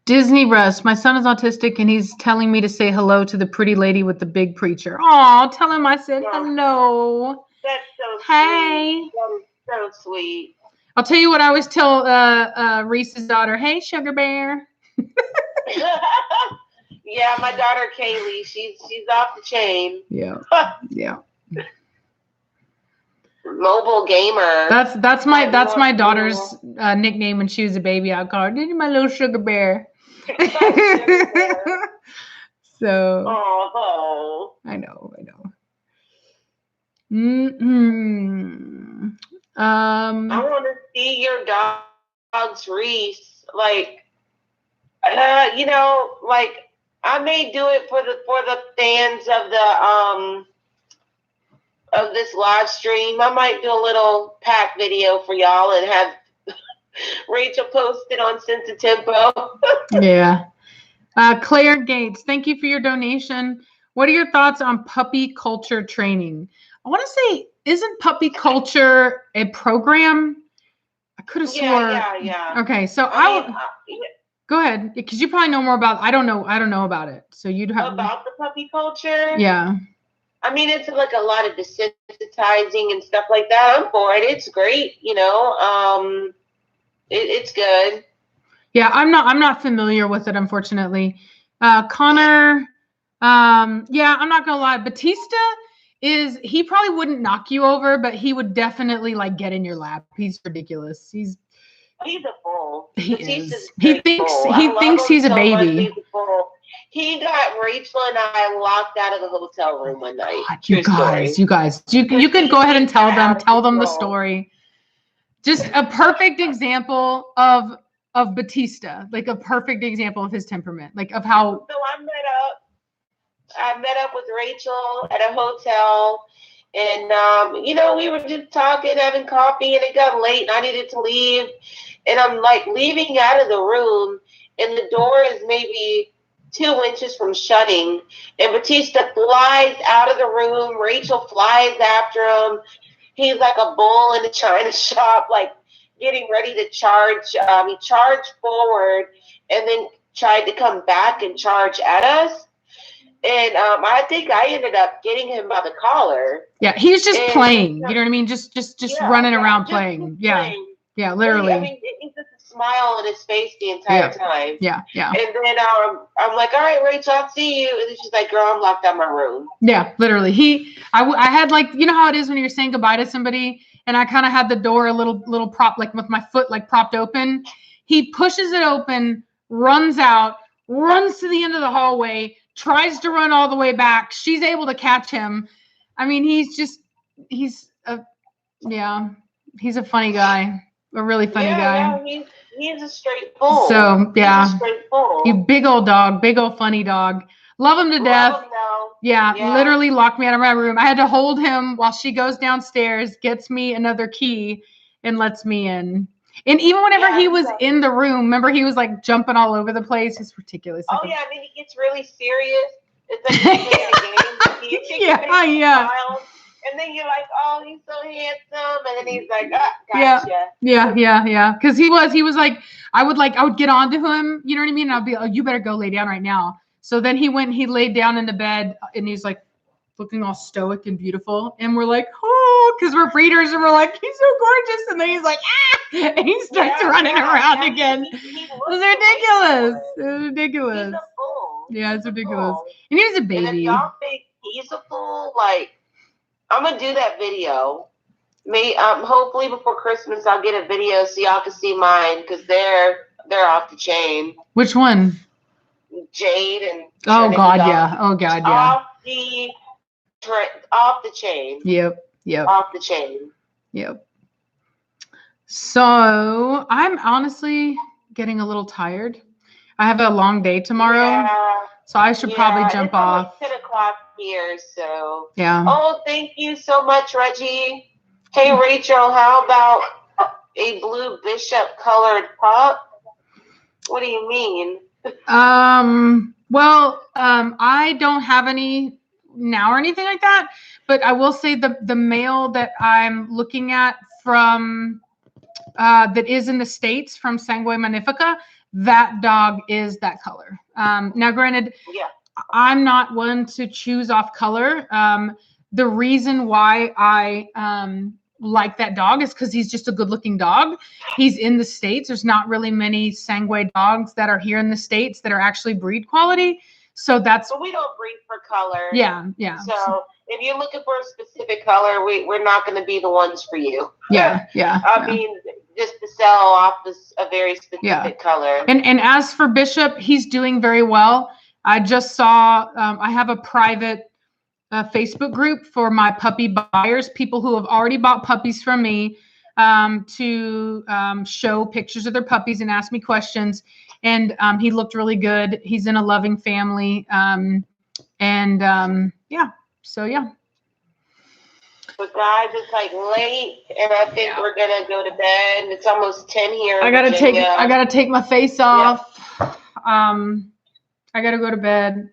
Disney Russ, my son is autistic and he's telling me to say hello to the pretty lady with the big preacher. Oh, tell him I said hello.
That's so sweet.
Hey.
That is so sweet.
I'll tell you what I always tell Reese's daughter. Hey, sugar bear.
Yeah, my daughter Kaylee, she's off the chain.
Yeah.
Mobile gamer.
That's my daughter's nickname when she was a baby. I call her, "Did my little sugar bear." So.
Oh.
I know.
I want to see your dog's Reiss. Like, like I may do it for the fans of this live stream. I might do a little pack video for y'all and have Rachel post it on Sense of Tempo.
Yeah. Claire Gates, thank you for your donation. What are your thoughts on puppy culture training? I want to say, isn't puppy culture a program? I could have swore.
Yeah.
Okay, so go ahead, because you probably know more about. I don't know about it, so you'd have
about the puppy culture.
Yeah.
I mean, it's like a lot of desensitizing and stuff like that. I'm for it. It's great, it's good.
Yeah, I'm not familiar with it, unfortunately. Connor, yeah, I'm not gonna lie. Batista he probably wouldn't knock you over, but he would definitely like get in your lap. He's ridiculous. He's
a fool.
He thinks he's a baby.
He got Rachel and I locked out of the hotel room one night.
God, you guys, you can go ahead and tell them the story. Just a perfect example of Batista, like a perfect example of his temperament, like of how.
So I met up with Rachel at a hotel, and we were just talking, having coffee, and it got late, and I needed to leave, and I'm like leaving out of the room, and the door is maybe 2 inches from shutting, and Batista flies out of the room. Rachel flies after him. He's like a bull in a china shop, like getting ready to charge. He charged forward and then tried to come back and charge at us. And I think I ended up getting him by the collar.
Yeah, he was just playing. You know what I mean? Just running around playing.
Playing.
Yeah, literally.
I mean, it's just a smile on his face the entire time.
Yeah.
And then I'm like, all right, Rachel, I'll see you. And then she's like, girl, I'm locked out my room.
Yeah, literally. I had like, you know how it is when you're saying goodbye to somebody, and I kind of had the door a little prop, like with my foot like propped open. He pushes it open, runs out, runs to the end of the hallway, tries to run all the way back. She's able to catch him. I mean, he's a funny guy. A really funny guy.
Yeah, he's a straight bull.
So yeah,
he's a straight bull.
You big old dog, big old funny dog. Love him to death.
Love him though.
Yeah, literally locked me out of my room. I had to hold him while she goes downstairs, gets me another key, and lets me in. And even whenever he was in the room, remember he was like jumping all over the place. It's ridiculous.
Oh yeah, and then he gets really serious. It's like he's playing a game.
Yeah.
And then you're like, oh, he's so handsome, and then he's like, gotcha.
Yeah. Because he was like, I would get onto him, you know what I mean? And I'd be, oh, you better go lay down right now. So then he laid down in the bed, and he's like looking all stoic and beautiful, and we're like, oh, because we're breeders, and we're like, he's so gorgeous, and then he's like, and he starts running around again. It was ridiculous. It was ridiculous.
He's a fool.
Yeah, it's ridiculous. And he was a baby.
And if y'all think he's a fool, like, I'm gonna do that video. Hopefully before Christmas I'll get a video so y'all can see mine, because they're off the chain.
Which one?
Jade and
oh god, yeah.
Off the chain.
Yep.
Off the chain.
Yep. So I'm honestly getting a little tired. I have a long day tomorrow.
Yeah.
So I should probably jump off.
It's 10 o'clock here, so.
Yeah.
Oh, thank you so much, Reggie. Hey, Rachel, how about a blue bishop colored pup? What do you mean?
Well, I don't have any now or anything like that, but I will say the male that I'm looking at from that is in the States from Sangue Magnifica, that dog is that color. Now granted, I'm not one to choose off color. The reason why I like that dog is because he's just a good looking dog. He's in the States. There's not really many Sangue dogs that are here in the States that are actually breed quality. So that's.
But we don't breed for color.
Yeah.
So if you're looking for a specific color, we're not going to be the ones for you.
Yeah.
I mean, just to sell off a very specific color.
And as for Bishop, he's doing very well. I just saw. I have a private Facebook group for my puppy buyers, people who have already bought puppies from me, to show pictures of their puppies and ask me questions. And he looked really good. He's in a loving family. So yeah.
But guys, it's like late, and I think we're gonna go to bed. It's almost 10 here.
I gotta take my face off. I gotta go to bed.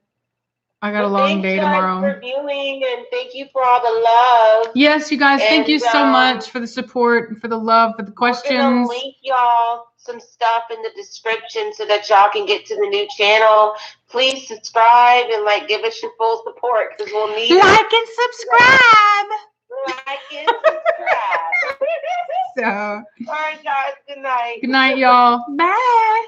I got a long day tomorrow.
Thanks, guys, for viewing, and thank you for all the love.
Yes, you guys, thank you so much for the support, and for the love, for the questions.
We're gonna link y'all some stuff in the description so that y'all can get to the new channel. Please subscribe and give us your full support, because we'll need
like and subscribe.
Like and subscribe.
So,
all right, guys. Good night.
Good night, y'all. Bye.